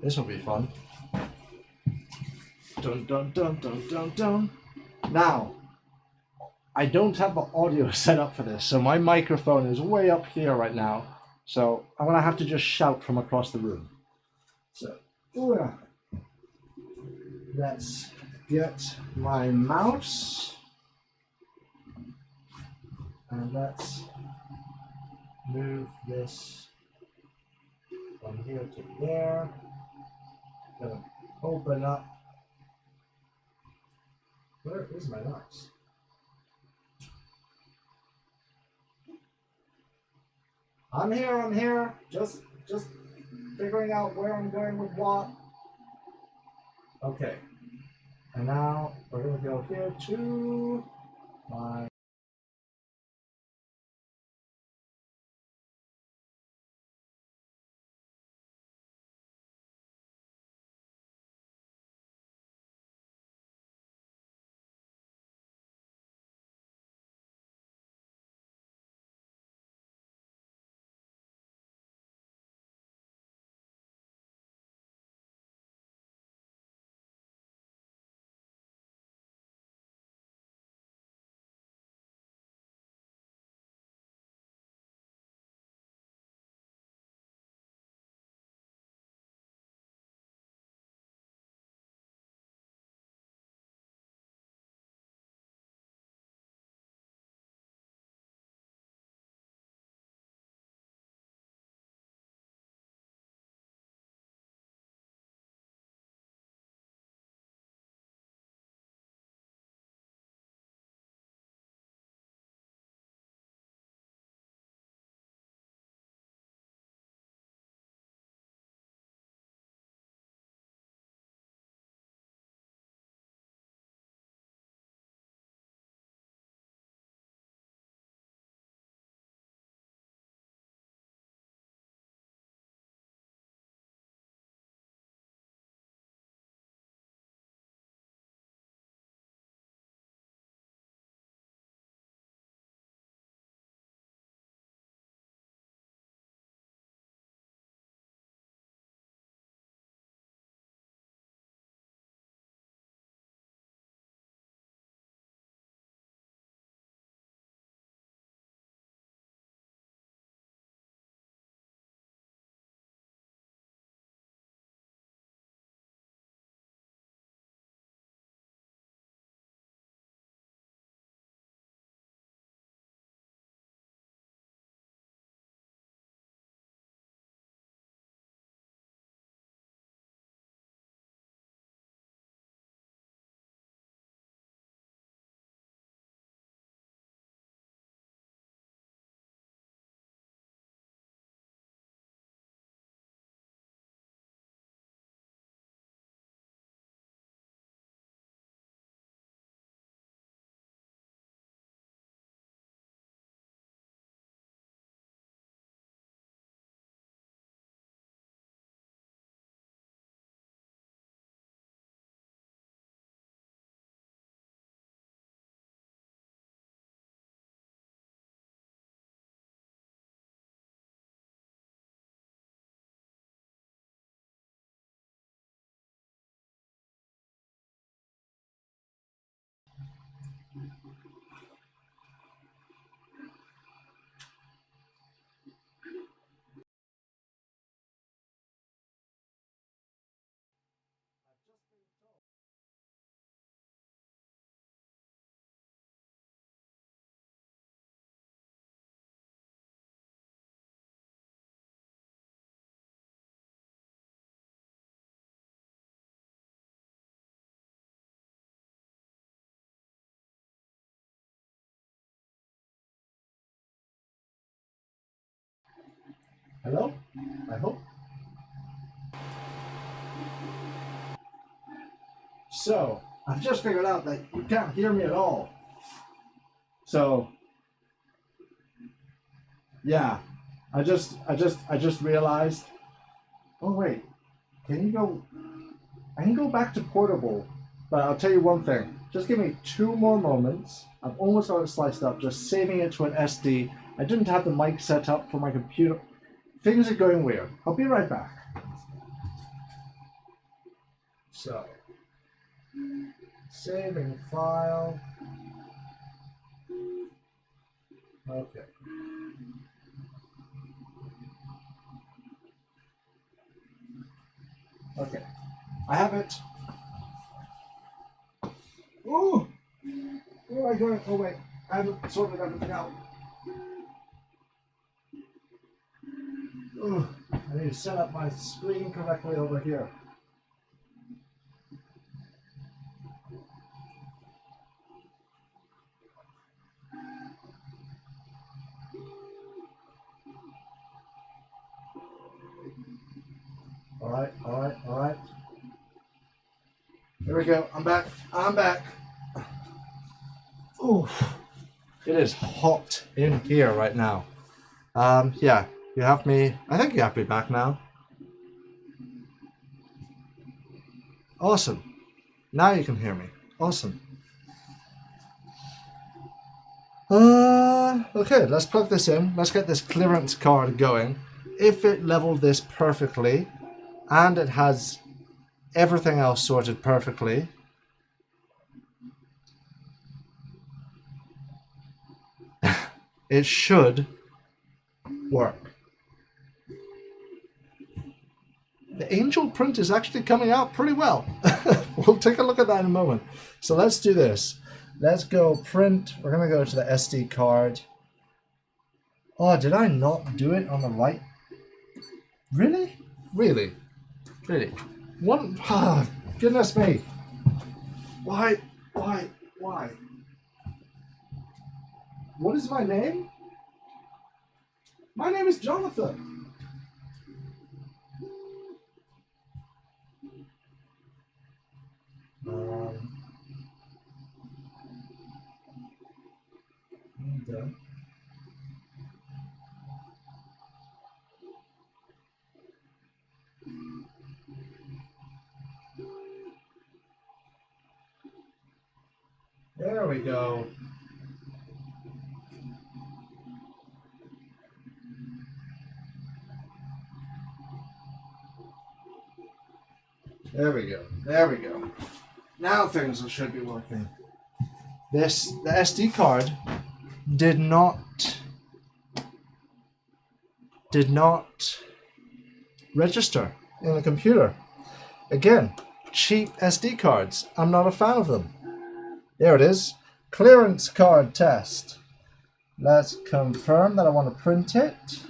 This will be fun. Dun dun dun dun dun dun. Now, I don't have the audio set up for this, so my microphone is way up here right now. So I'm gonna have to just shout from across the room. So let's get my mouse, and let's move this from here to there. Gonna open up. Where is my mouse? I'm here. Just figuring out where I'm going with what. Okay. And now we're gonna go here to my hello? I hope. So I've just figured out that you can't hear me at all. So yeah, I just realized. Oh wait, can you go? I can go back to portable, but I'll tell you one thing. Just give me 2 more moments. I've almost got it sliced up. Just saving it to an SD. I didn't have the mic set up for my computer. Things are going weird. I'll be right back. So, saving file. Okay. Okay. I have it. Ooh! Where am I going? Oh wait, I haven't sorted everything out. Ooh, I need to set up my screen correctly over here. all right. Here we go. I'm back. Ooh, it is hot in here right now. Yeah, you have me. I think you have me back now. Awesome. Now you can hear me. Awesome. Okay, let's plug this in. Let's get this clearance card going. If it leveled this perfectly, and it has everything else sorted perfectly, it should work. The angel print is actually coming out pretty well. We'll take a look at that in a moment. So let's do this. Let's go print. We're going to go to the SD card. Oh, did I not do it on the right? Really? Really? Really? One? Oh, goodness me. Why? What is my name? My name is Jonathan. MINGDA. There we go. There we go. There we go. Now things should be working. The SD card did not register in the computer. Again, cheap SD cards. I'm not a fan of them. There it is. Clearance card test. Let's confirm that I want to print it.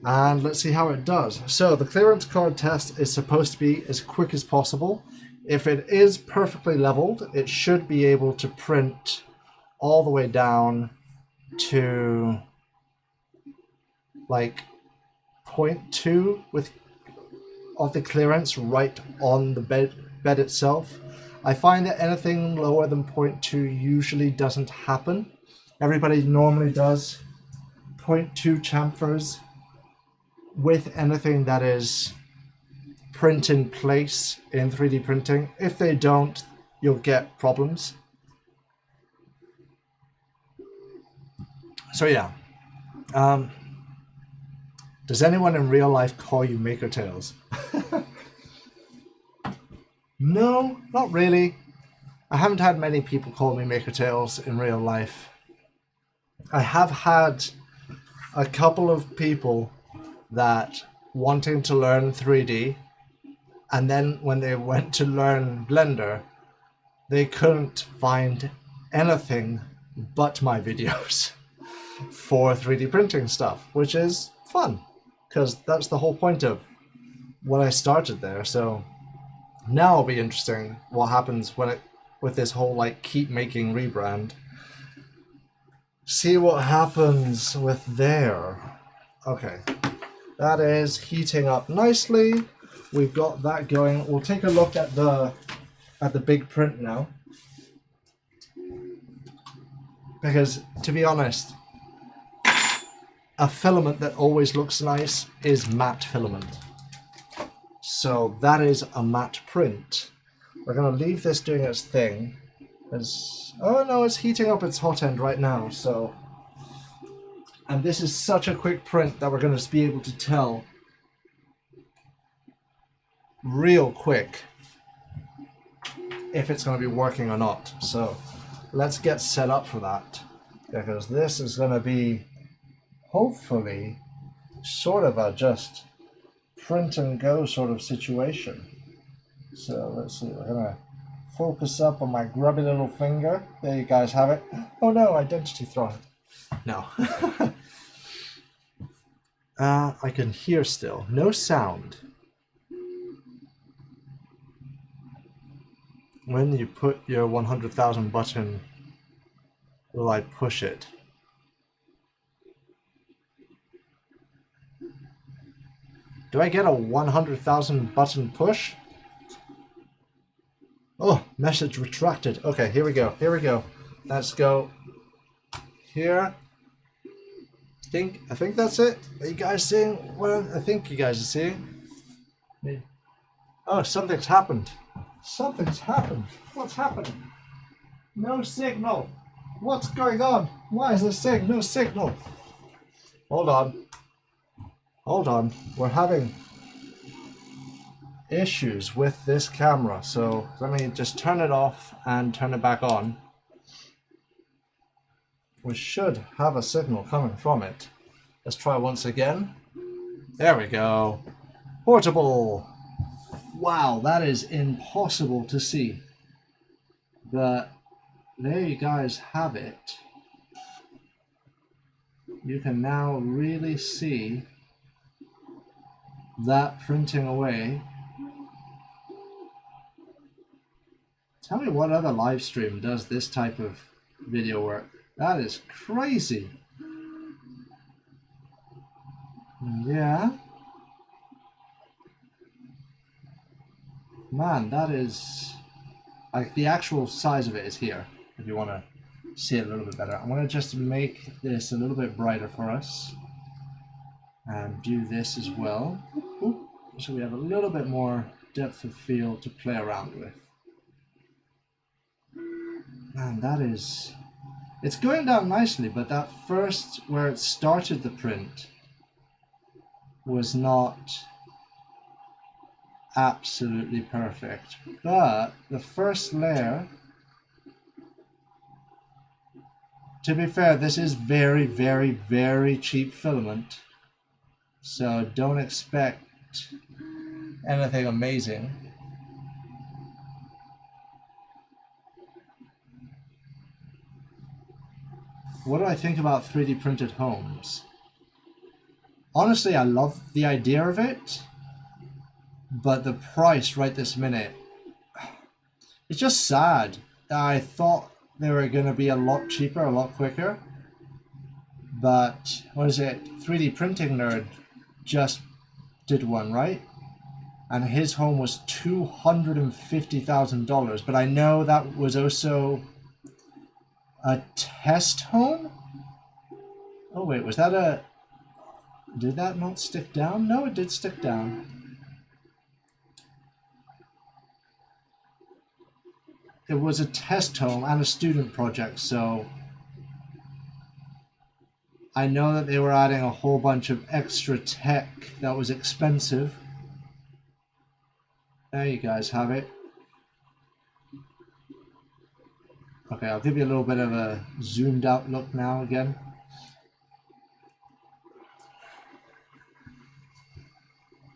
And let's see how it does. So the clearance card test is supposed to be as quick as possible. If it is perfectly leveled, it should be able to print all the way down to like 0.2 of the clearance right on the bed itself. I find that anything lower than 0.2 usually doesn't happen. Everybody normally does 0.2 chamfers with anything that is print in place in 3D printing. If they don't, you'll get problems. So yeah, does anyone in real life call you Maker Tales? No, not really. I haven't had many people call me Maker Tales in real life. I have had a couple of people that wanting to learn 3D, and then when they went to learn Blender, they couldn't find anything but my videos for 3D printing stuff, which is fun, because that's the whole point of when I started there. So now it'll be interesting what happens when with this whole like keep making rebrand. See what happens with there. Okay, that is heating up nicely. We've got that going. We'll take a look at the big print now, because to be honest, a filament that always looks nice is matte filament. So that is a matte print. We're going to leave this doing its thing. Oh no, it's heating up its hot end right now. So, and this is such a quick print that we're going to be able to tell real quick if it's going to be working or not. So let's get set up for that, because this is going to be hopefully sort of a just print and go sort of situation. So let's see, we're going to focus up on my grubby little finger. There you guys have it. Oh no, identity thrown. No. I can hear still. No sound. When you put your 100,000 button, will I push it? Do I get a 100,000 button push? Oh, message retracted. Okay, here we go. Here we go. Let's go here. I think that's it. Are you guys seeing what I think you guys are seeing? Oh, something's happened. Something's happened. What's happening? No signal. What's going on? Why is there saying no signal? Hold on. Hold on. We're having issues with this camera, so let me just turn it off and turn it back on. We should have a signal coming from it. Let's try once again. There we go. Portable. Wow, that is impossible to see. But there you guys have it. You can now really see that printing away. Tell me what other live stream does this type of video work. That is crazy. Yeah. Man, that is... like the actual size of it is here, if you want to see it a little bit better. I'm going to just make this a little bit brighter for us. And do this as well. Ooh, so we have a little bit more depth of field to play around with. Man, that is... it's going down nicely, but that first, where it started the print, was not absolutely perfect. But the first layer, to be fair, this is very, very, very cheap filament. So don't expect anything amazing. What do I think about 3D printed homes? Honestly, I love the idea of it, but the price right this minute, it's just sad. I thought they were going to be a lot cheaper, a lot quicker. But, what is it? 3D Printing Nerd just did one, right? And his home was $250,000. But I know that was also a test home? Oh wait, was that a... did that not stick down? No, it did stick down. It was a test home and a student project, so I know that they were adding a whole bunch of extra tech that was expensive. There you guys have it. Okay, I'll give you a little bit of a zoomed out look now again.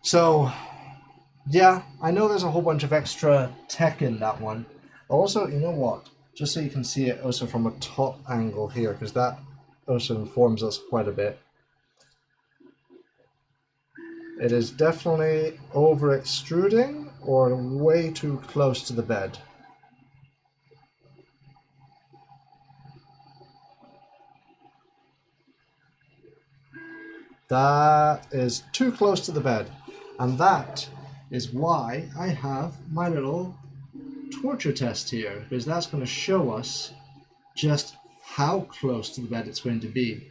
So, yeah, I know there's a whole bunch of extra tech in that one. Also, you know what? Just so you can see it also from a top angle here, because that also informs us quite a bit. It is definitely over extruding or way too close to the bed. That is too close to the bed. And that is why I have my little torture test here, because that's going to show us just how close to the bed it's going to be.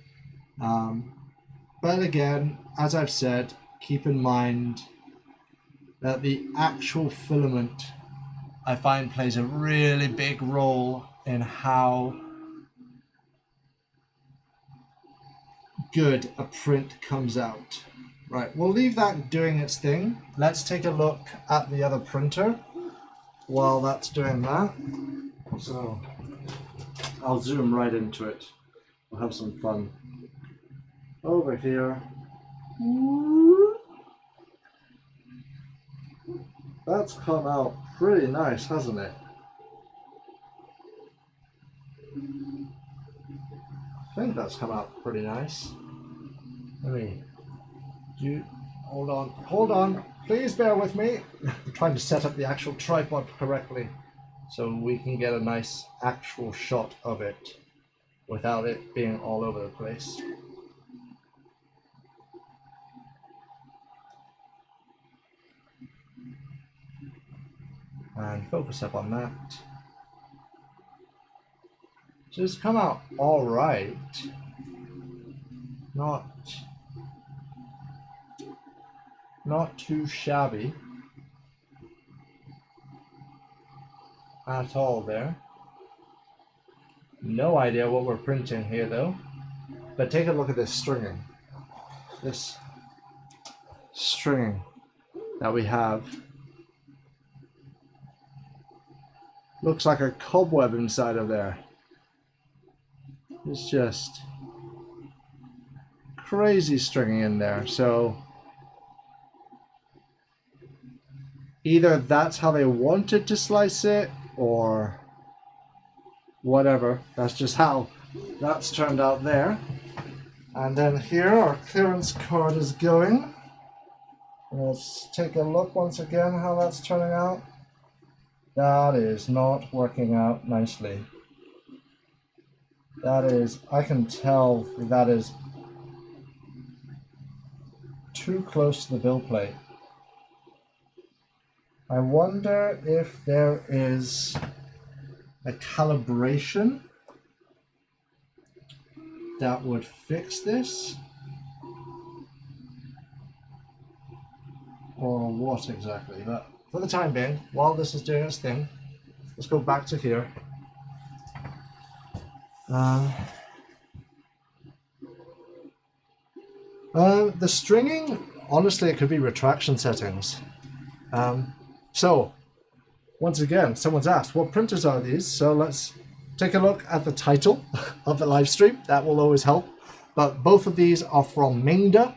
But again, as I've said, keep in mind that the actual filament, I find, plays a really big role in how good a print comes out. Right, we'll leave that doing its thing. Let's take a look at the other printer while that's doing that. So I'll zoom right into it. We'll have some fun. Over here. That's come out pretty nice, hasn't it? I think that's come out pretty nice. Let me hold on, please bear with me. I'm trying to set up the actual tripod correctly so we can get a nice actual shot of it without it being all over the place. And focus up on that. So it's come out all right. Not too shabby at all there. No idea what we're printing here though. But take a look at this stringing. This stringing that we have looks like a cobweb inside of there. It's just crazy stringing in there. So either that's how they wanted to slice it or whatever. That's just how that's turned out there. And then here our clearance card is going. Let's take a look once again how that's turning out. That is not working out nicely. That is, I can tell that is too close to the build plate. I wonder if there is a calibration that would fix this, or what exactly. But for the time being, while this is doing its thing, let's go back to here. The stringing, honestly, it could be retraction settings. So once again, someone's asked, what printers are these? So let's take a look at the title of the live stream. That will always help. But both of these are from MINGDA.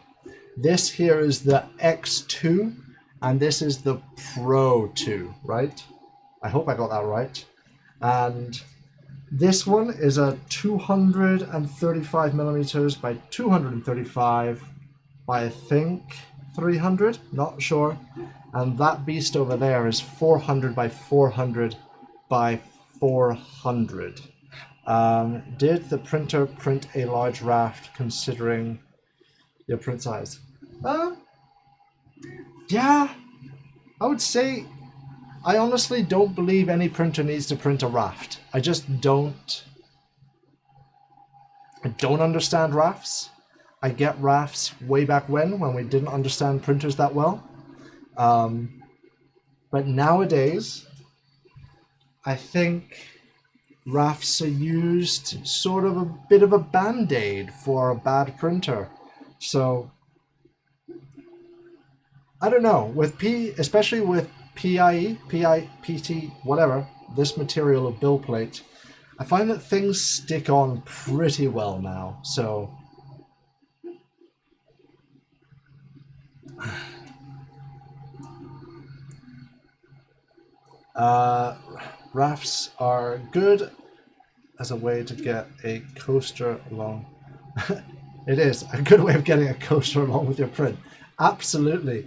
This here is the X2 and this is the Pro 2, right? I hope I got that right. And this one is a 235 millimeters by 235 by, I think, 300, not sure. And that beast over there is 400 by 400 by 400. Did the printer print a large raft considering your print size? Yeah, I would say I honestly don't believe any printer needs to print a raft. I just don't. I don't understand rafts. I get rafts way back when we didn't understand printers that well. But nowadays, I think rafts are used sort of a bit of a band-aid for a bad printer. So I don't know, with especially with PIE, PT, whatever, this material of build plate, I find that things stick on pretty well now. So rafts are good as a way to get a coaster along. It is a good way of getting a coaster along with your print. Absolutely.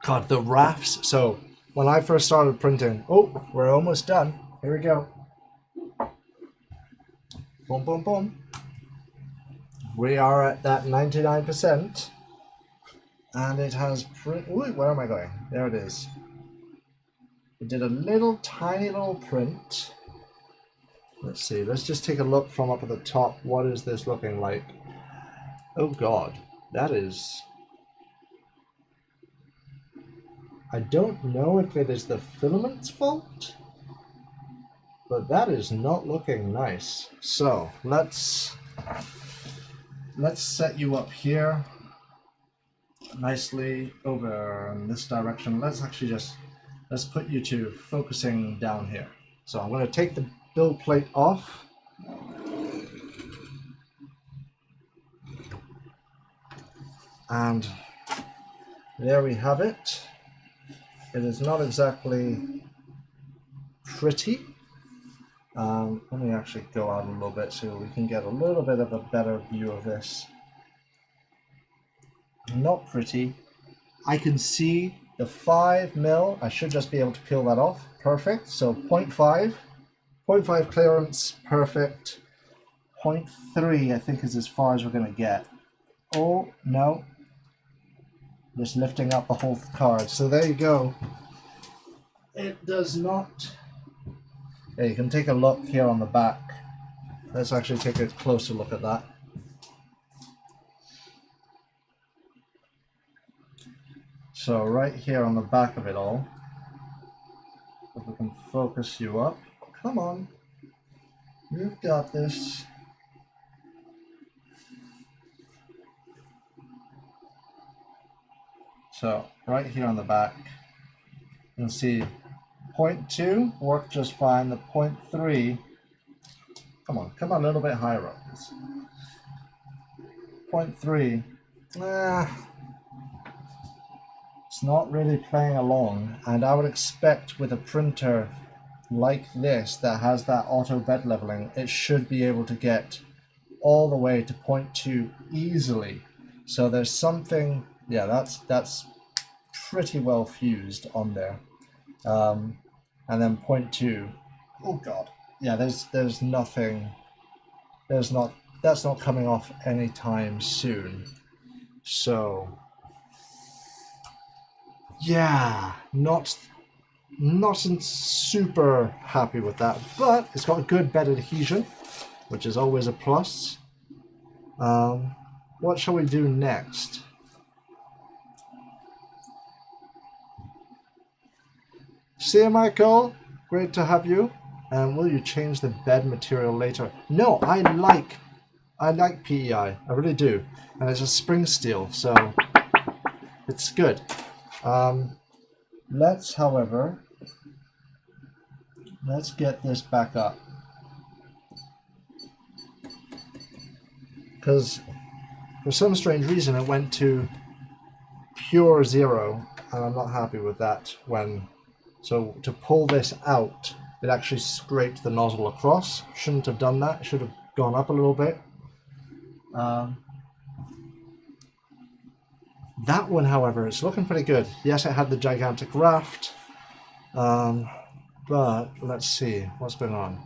God, the rafts. So when I first started printing, oh, we're almost done. Here we go. Boom, boom, boom. We are at that 99%. And it has print. Ooh, where am I going? There it is. It did a little tiny little print. Let's see. Let's just take a look from up at the top. What is this looking like? Oh God, that is. I don't know if it is the filament's fault, but that is not looking nice. So let's set you up here nicely over in this direction. Let's actually let's put you to focusing down here. So I'm going to take the build plate off. And there we have it. It is not exactly pretty. Let me actually go out a little bit so we can get a little bit of a better view of this. Not pretty. I can see the 5 mil. I should just be able to peel that off. Perfect. So 0.5 clearance. Perfect. 0.3 I think is as far as we're going to get. Oh no. Just lifting up the whole card. So there you go. it does not. Yeah, you can take a look here on the back. Let's actually take a closer look at that. So right here on the back of it all, if we can focus you up, come on, you've got this. So right here on the back, you can see 0.2 worked just fine. The 0.3, come on a little bit higher up. 0.3, it's not really playing along, and I would expect with a printer like this that has that auto bed leveling, it should be able to get all the way to 0.2 easily. So there's something, yeah, that's pretty well fused on there. And then 0.2, oh god, yeah, there's nothing, that's not coming off anytime soon. So yeah, not super happy with that, but it's got good bed adhesion, which is always a plus. What shall we do next? See you, Michael. Great to have you. Will you change the bed material later? No, I like PEI. I really do, and it's a spring steel, so it's good. Let's get this back up, because for some strange reason it went to pure 0, and I'm not happy with that. So to pull this out, it actually scraped the nozzle across. Shouldn't have done that. Should have gone up a little bit. That one, however, it's looking pretty good. Yes, it had the gigantic raft, but let's see what's going on.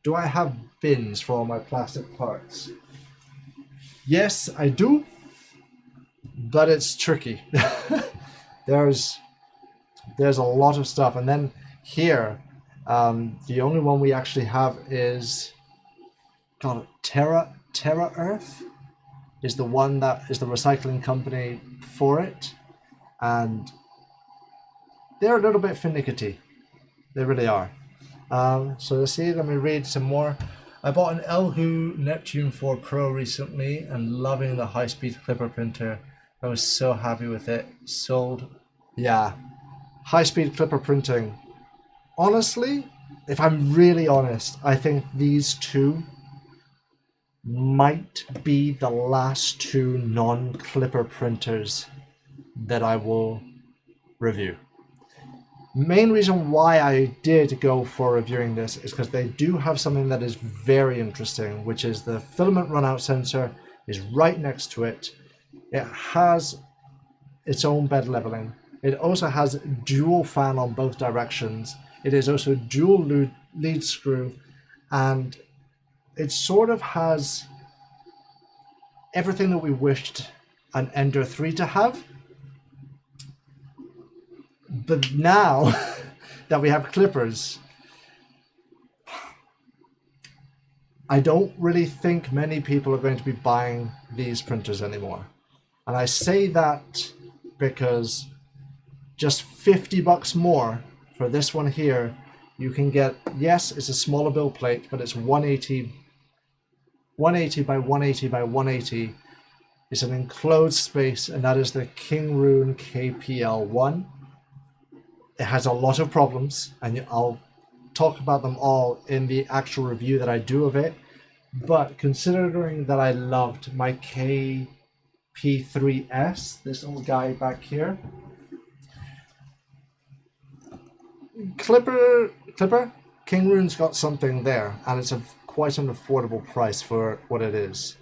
Do I have bins for all my plastic parts? Yes, I do, but it's tricky. There's a lot of stuff, and then here, the only one we actually have is, God, Terra Earth is the one that is the recycling company for it, and they're a little bit finicky. They really are. So let's see, let me read some more. I bought an Elhu Neptune 4 Pro recently and loving the high-speed clipper printer. I was so happy with it. Sold. Yeah, high-speed clipper printing. Honestly, if I'm really honest, I think these two might be the last two non-clipper printers that I will review. Main reason why I did go for reviewing this is because they do have something that is very interesting, which is the filament runout sensor is right next to it. It has its own bed leveling. It also has dual fan on both directions. It is also dual lead screw, and it sort of has everything that we wished an Ender 3 to have. But now that we have clippers, I don't really think many people are going to be buying these printers anymore. And I say that because just 50 bucks more for this one here, you can get, yes, it's a smaller build plate, but it's 180 by 180 by 180. It's an enclosed space, and that is the King Rune KPL1. It has a lot of problems, and I'll talk about them all in the actual review that I do of it. But considering that I loved my KP3S, this little guy back here, Clipper, King Rune's got something there, and it's quite an affordable price for what it is.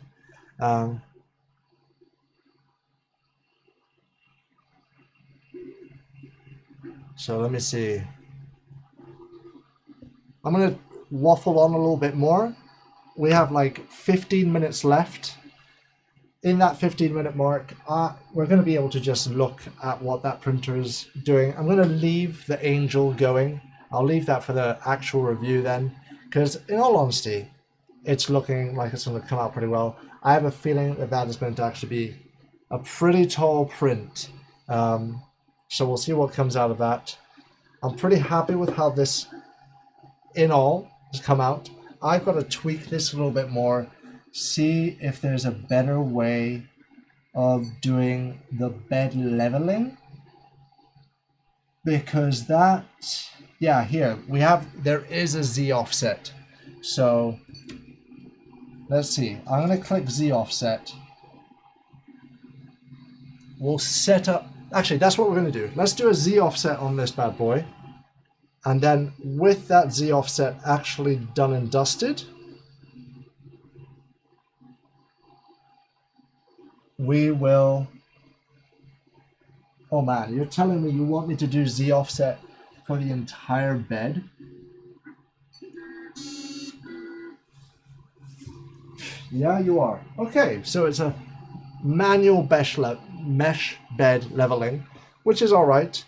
So let me see. I'm going to waffle on a little bit more. We have like 15 minutes left, in that 15-minute mark, we're going to be able to just look at what that printer is doing. I'm going to leave the Angel going. I'll leave that for the actual review then, because in all honesty, it's looking like it's going to come out pretty well. I have a feeling that that is going to actually be a pretty tall print. So we'll see what comes out of that. I'm pretty happy with how this, in all, has come out. I've got to tweak this a little bit more, see if there's a better way of doing the bed leveling, because that, yeah, here we have, there is a Z offset. So let's see, I'm going to click Z offset. We'll set up, actually that's what we're going to do. Let's do a Z offset on this bad boy. And then with that Z offset actually done and dusted, we will, oh man, you're telling me you want me to do Z offset for the entire bed? Yeah, you are. Okay, so it's a manual mesh bed leveling, which is all right.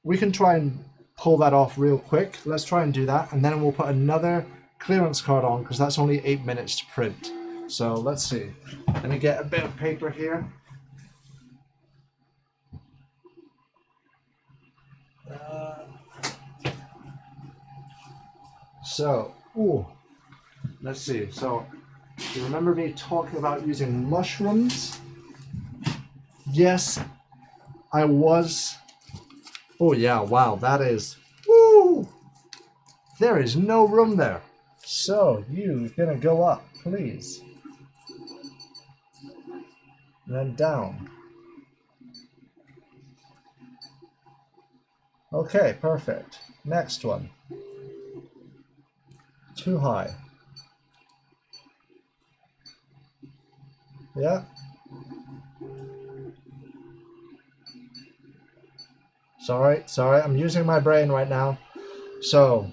We can try and pull that off real quick. Let's try and do that, and then we'll put another clearance card on, because that's only 8 minutes to print. So let's see. Let me get a bit of paper here. Let's see. So, you remember me talking about using mushrooms? Yes, I was. Oh yeah, wow, that is, woo! There is no room there. So, you're gonna go up, please. And then down. Okay, perfect. Next one. Too high. Yeah. Sorry, I'm using my brain right now. So,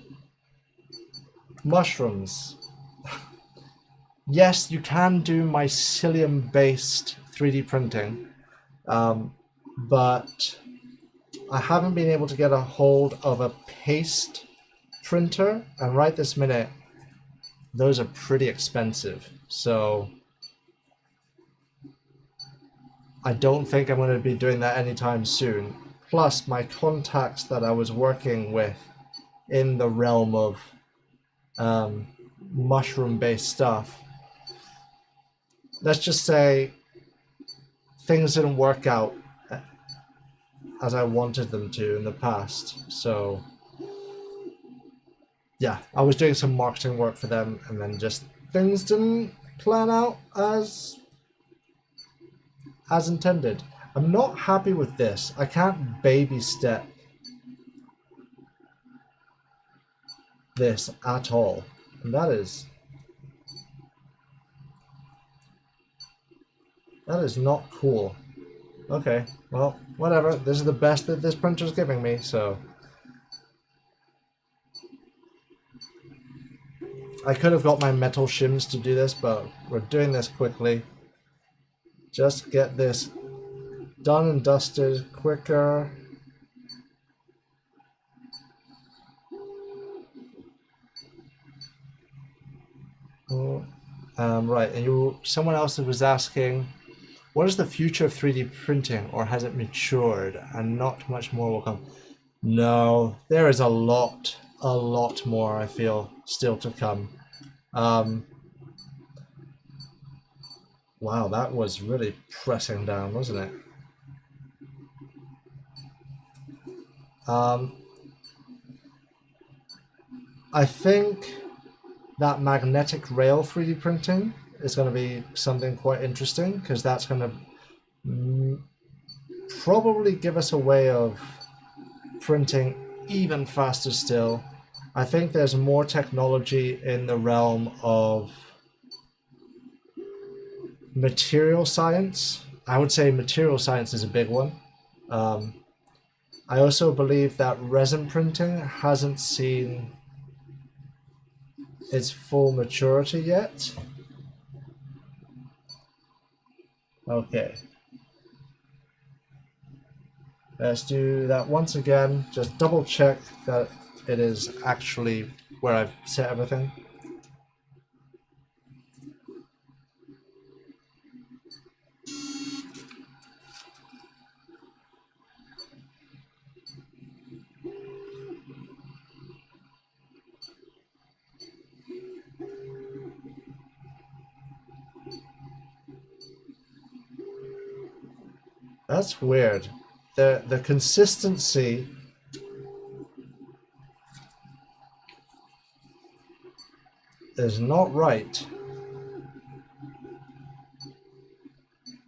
mushrooms. Yes, you can do mycelium-based 3D printing, but I haven't been able to get a hold of a paste printer, and right this minute, those are pretty expensive. So, I don't think I'm going to be doing that anytime soon. Plus, my contacts that I was working with in the realm of mushroom-based stuff, let's just say things didn't work out as I wanted them to in the past. So, yeah, I was doing some marketing work for them, and then just things didn't plan out as intended. I'm not happy with this. I can't baby step this at all. And that is not cool. Okay, well, whatever. This is the best that this printer's giving me, so I could have got my metal shims to do this, but we're doing this quickly. Just get this done and dusted quicker. Right, and someone else was asking, what is the future of 3D printing, or has it matured and not much more will come? No, there is a lot more, I feel, still to come. Wow, that was really pressing down, wasn't it? I think that magnetic rail 3D printing is going to be something quite interesting, because that's going to probably give us a way of printing even faster still. I think there's more technology in the realm of material science. I would say material science is a big one. I also believe that resin printing hasn't seen its full maturity yet. Okay. Let's do that once again. Just double check that it is actually where I've set everything. That's weird. The consistency is not right.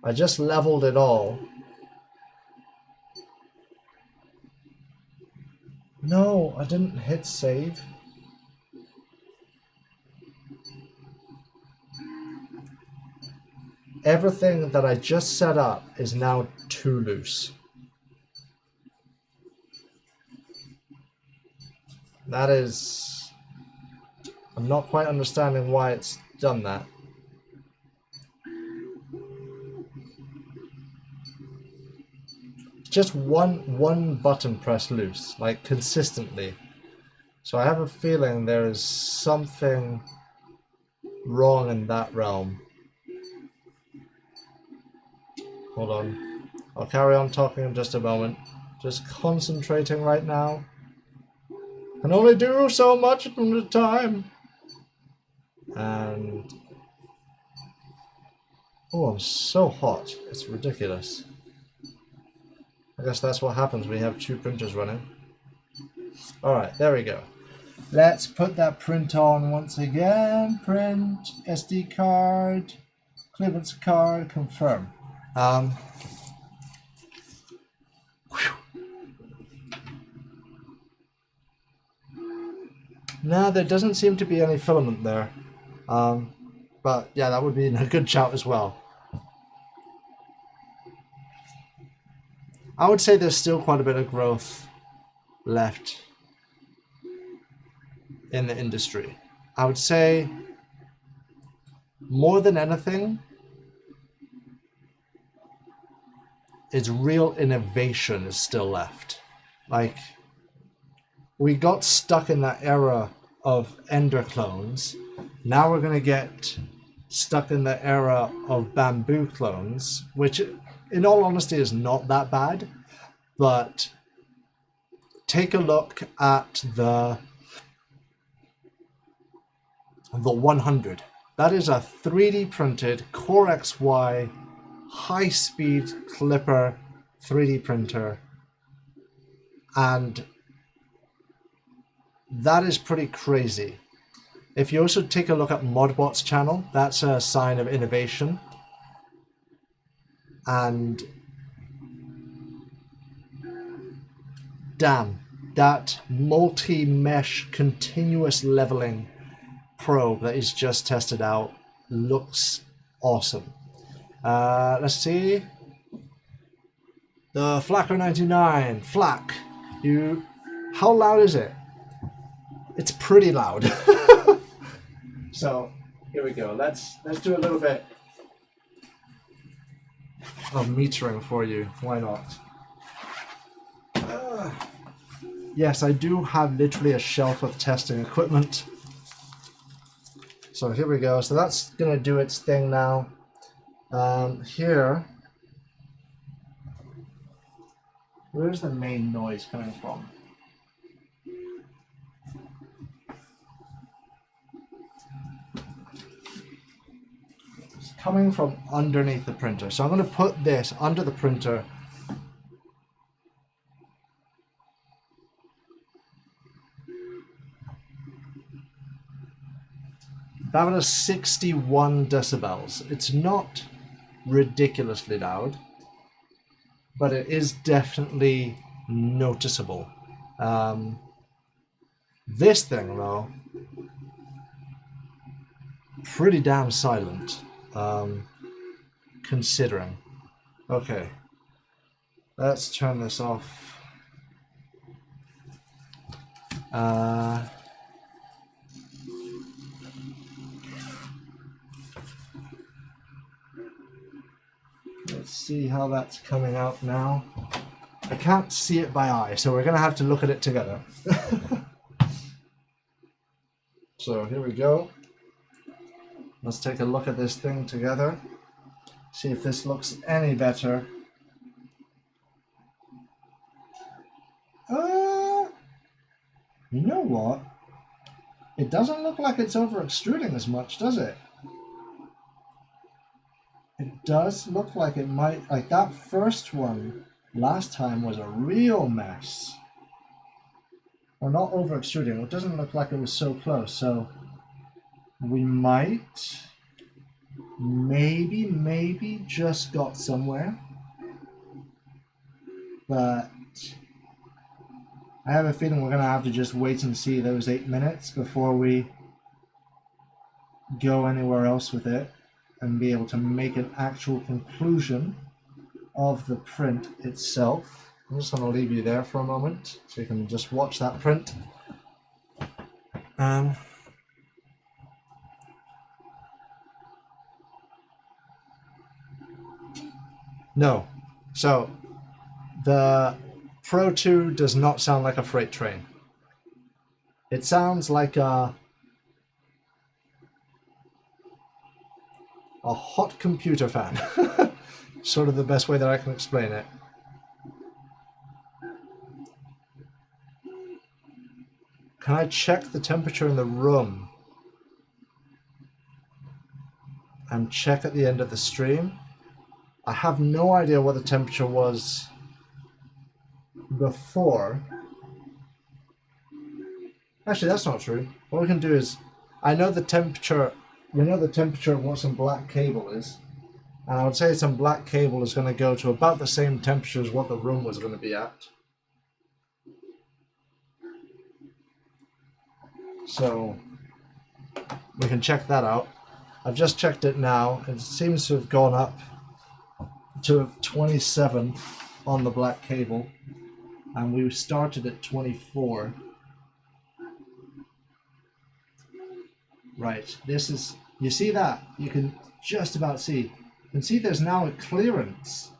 I just leveled it all. No, I didn't hit save. Everything that I just set up is now too loose. That is... I'm not quite understanding why it's done that. Just one button press loose, like consistently. So I have a feeling there is something wrong in that realm. Hold on. I'll carry on talking in just a moment. Just concentrating right now. Can only do so much at a time. And... oh, I'm so hot. It's ridiculous. I guess that's what happens when you have two printers running. Alright, there we go. Let's put that print on once again. Print, SD card, clearance card, confirm. No, there doesn't seem to be any filament there. But yeah, that would be a good shout as well. I would say there's still quite a bit of growth left in the industry. I would say more than anything, it's real innovation is still left. Like, we got stuck in that era of Ender clones. Now we're going to get stuck in the era of bamboo clones, which in all honesty is not that bad. But take a look at the 100. That is a 3D printed Core XY high-speed clipper 3D printer, and that is pretty crazy. If you also take a look at Modbot's channel, that's a sign of innovation. And damn, that multi-mesh continuous leveling probe that he's just tested out looks awesome. Let's see. The Flacker 99. Flak. How loud is it? It's pretty loud. So here we go. Let's do a little bit of metering for you. Why not? Yes, I do have literally a shelf of testing equipment. So here we go. So that's gonna do its thing now. Here, where's the main noise coming from? It's coming from underneath the printer. So I'm going to put this under the printer. That was 61 decibels. It's not ridiculously loud, but it is definitely noticeable. This thing, though, pretty damn silent, considering. Okay, let's turn this off. see how that's coming out now. I can't see it by eye, so we're going to have to look at it together. So here we go. Let's take a look at this thing together. See if this looks any better. You know what? It doesn't look like it's over extruding as much, does it? It does look like it might, like that first one last time was a real mess. Well, not over extruding. It doesn't look like it was so close, so we might, maybe just got somewhere. But I have a feeling we're going to have to just wait and see those 8 minutes before we go anywhere else with it and be able to make an actual conclusion of the print itself. I'm just going to leave you there for a moment so you can just watch that print. No. So the Pro 2 does not sound like a freight train. It sounds like a hot computer fan. Sort of the best way that I can explain it. Can I check the temperature in the room? And check at the end of the stream? I have no idea what the temperature was before. Actually, that's not true. What we can do is, I know the temperature, we know the temperature of what some black cable is, and I would say some black cable is going to go to about the same temperature as what the room was going to be at. So we can check that out. I've just checked it now. It seems to have gone up to 27 on the black cable, and we started at 24. Right, this is, you see that? You can just about see. You can see there's now a clearance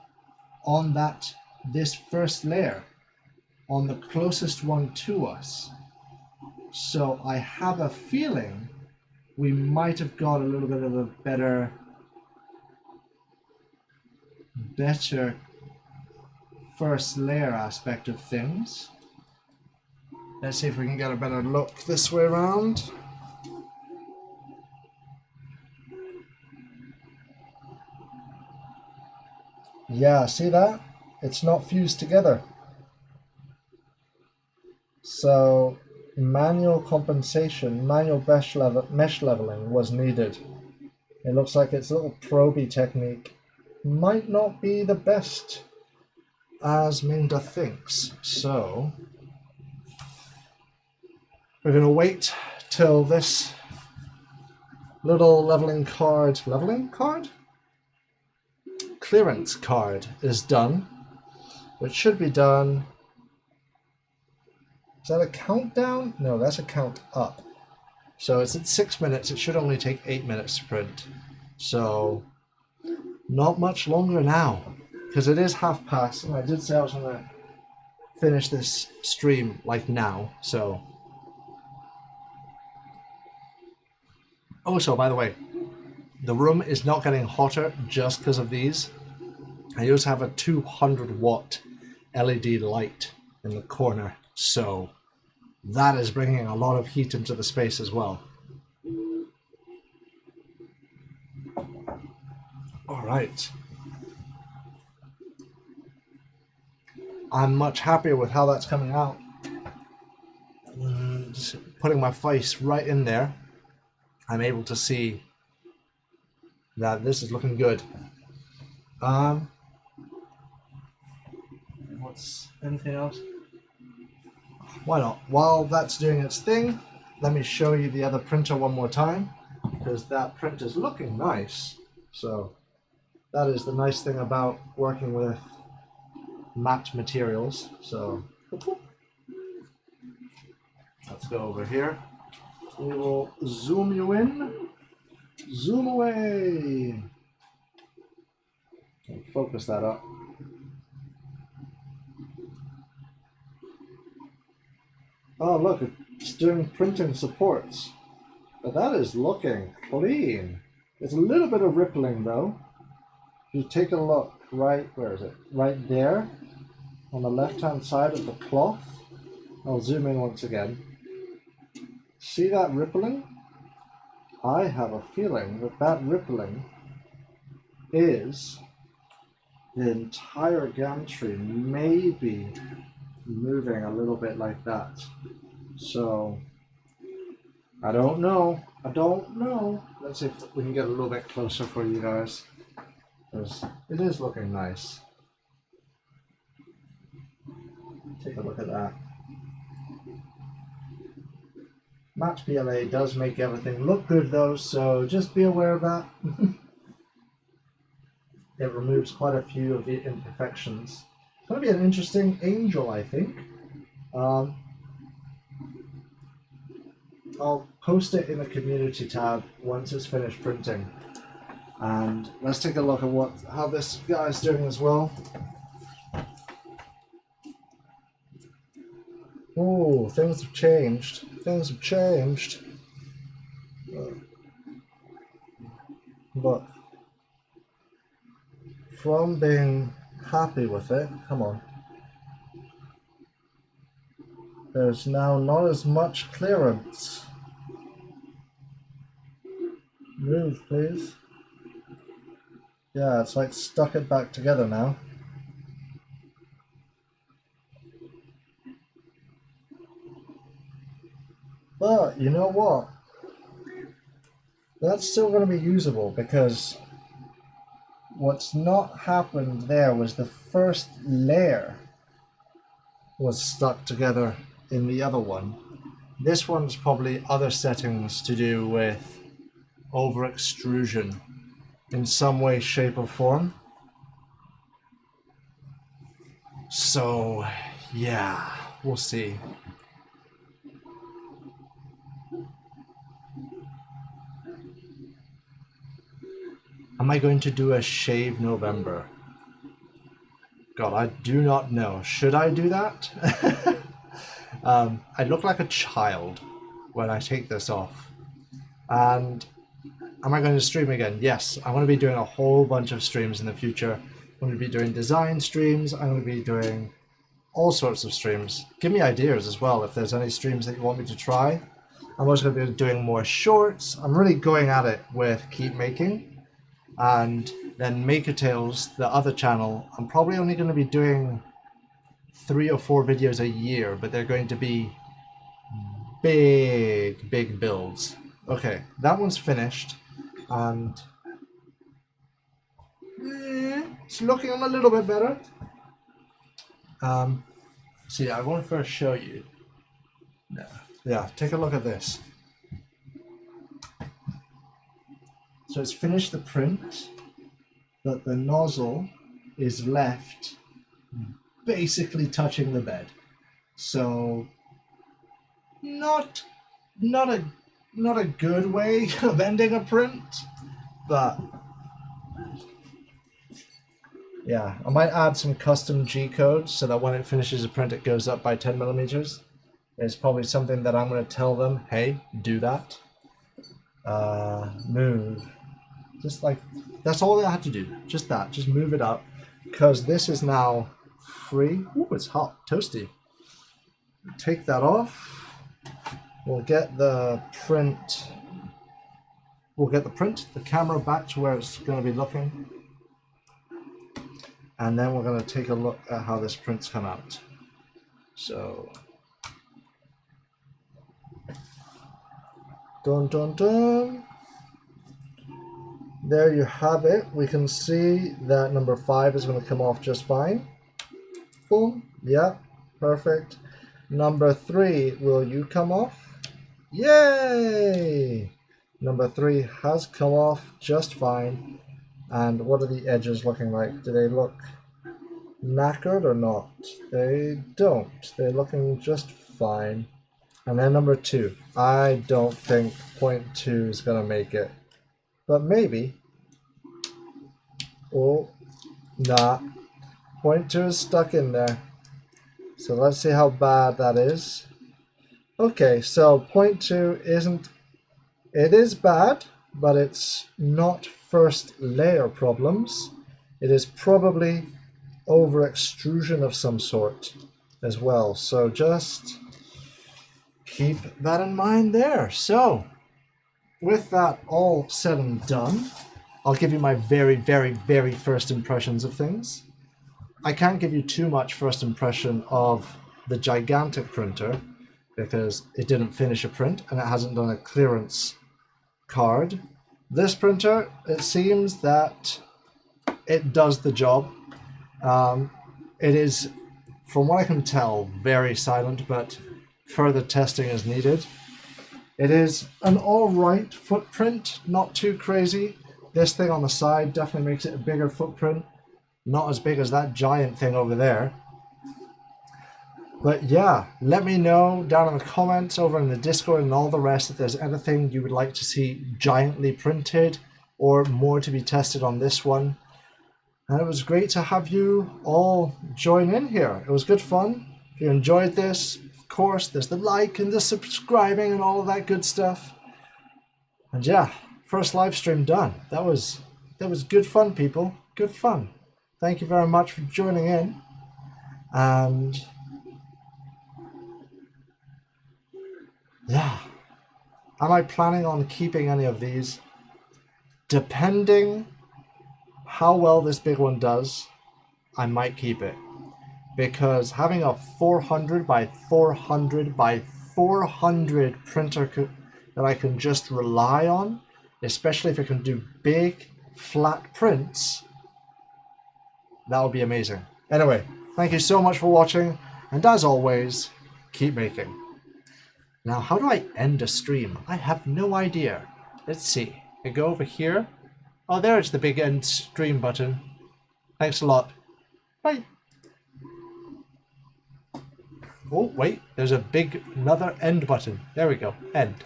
on this first layer, on the closest one to us. So I have a feeling we might have got a little bit of a better first layer aspect of things. Let's see if we can get a better look this way around. Yeah, see that? It's not fused together. So manual compensation, manual mesh leveling was needed. It looks like its little proby technique might not be the best as MINGDA thinks. So we're going to wait till this little clearance card is done, which should be done. Is that a countdown? No, that's a count up. So it's at 6 minutes. It should only take 8 minutes to print. So not much longer now, because it is past, and I did say I was going to finish this stream like now. So also, by the way, the room is not getting hotter just because of these. I also have a 200-watt LED light in the corner, so that is bringing a lot of heat into the space as well. All right. I'm much happier with how that's coming out. Just putting my face right in there, I'm able to see that this is looking good. What's anything else? Why not? While that's doing its thing, let me show you the other printer one more time, because that print is looking nice. So that is the nice thing about working with matte materials. So let's go over here. We will zoom you in, zoom away. Focus that up. Oh look, it's doing printing supports. But that is looking clean. There's a little bit of rippling though. If you take a look right, where is it? Right there on the left hand side of the cloth. I'll zoom in once again. See that rippling? I have a feeling that that rippling is the entire gantry maybe moving a little bit like that. So I don't know. I don't know. Let's see if we can get a little bit closer for you guys, because it is looking nice. Take a look at that. Matte PLA does make everything look good though, so just be aware of that. It removes quite a few of the imperfections. It's going to be an interesting angel, I think. I'll post it in the community tab once it's finished printing. And let's take a look at how this guy's doing as well. Oh, things have changed. Things have changed. Look. From being happy with it, come on. There's now not as much clearance. Move, please. Yeah, it's like stuck it back together now. But you know what? That's still going to be usable, because what's not happened there was the first layer was stuck together in the other one. This one's probably other settings to do with over extrusion in some way, shape or form. So yeah, we'll see. Am I going to do a shave November? God, I do not know. Should I do that? I look like a child when I take this off. And am I going to stream again? Yes, I'm going to be doing a whole bunch of streams in the future. I'm going to be doing design streams. I'm going to be doing all sorts of streams. Give me ideas as well if there's any streams that you want me to try. I'm also going to be doing more shorts. I'm really going at it with keep making. And then Maker Tales, the other channel, I'm probably only going to be doing 3 or 4 videos a year, but they're going to be big builds. Okay, that one's finished, and it's looking a little bit better. So yeah, I want to first show you. Yeah, take a look at this. So it's finished the print, but the nozzle is left basically touching the bed. So not a good way of ending a print, but yeah, I might add some custom G codes so that when it finishes a print it goes up by 10 millimeters. It's probably something that I'm going to tell them, hey, do that. Move. Just like, that's all I had to do. Just that. Just move it up. Because this is now free. Ooh, it's hot. Toasty. Take that off. We'll get the print. The camera back to where it's going to be looking. And then we're going to take a look at how this print's come out. So. Dun dun dun. There you have it. We can see that number 5 is going to come off just fine. Boom. Yeah, perfect. Number 3, will you come off? Yay! Number 3 has come off just fine. And what are the edges looking like? Do they look knackered or not? They don't. They're looking just fine. And then number 2. I don't think 0.2 is going to make it. But maybe. Oh, Nah, 0.2 is stuck in there. So let's see how bad that is. Okay, so 0.2 isn't, it is bad, but it's not first layer problems. It is probably over extrusion of some sort as well. So just keep that in mind there. So with that all said and done, I'll give you my very, very, very first impressions of things. I can't give you too much first impression of the gigantic printer because it didn't finish a print and it hasn't done a clearance card. This printer, it seems that it does the job. It is, from what I can tell, very silent, but further testing is needed. It is an alright footprint, not too crazy. This thing on the side definitely makes it a bigger footprint. Not as big as that giant thing over there. But yeah, let me know down in the comments over in the Discord and all the rest if there's anything you would like to see giantly printed or more to be tested on this one. And it was great to have you all join in here. It was good fun. If you enjoyed this, of course, there's the like and the subscribing and all of that good stuff. And yeah, first live stream done. That was good fun, people. Good fun. Thank you very much for joining in. And yeah, am I planning on keeping any of these? Depending how well this big one does, I might keep it. Because having a 400 by 400 by 400 printer that I can just rely on, especially if it can do big flat prints, that would be amazing. Anyway, thank you so much for watching, and as always, keep making. Now, how do I end a stream? I have no idea. Let's see. I go over here. Oh, there's the big end stream button. Thanks a lot. Bye. Oh, wait. There's a big another end button. There we go. End.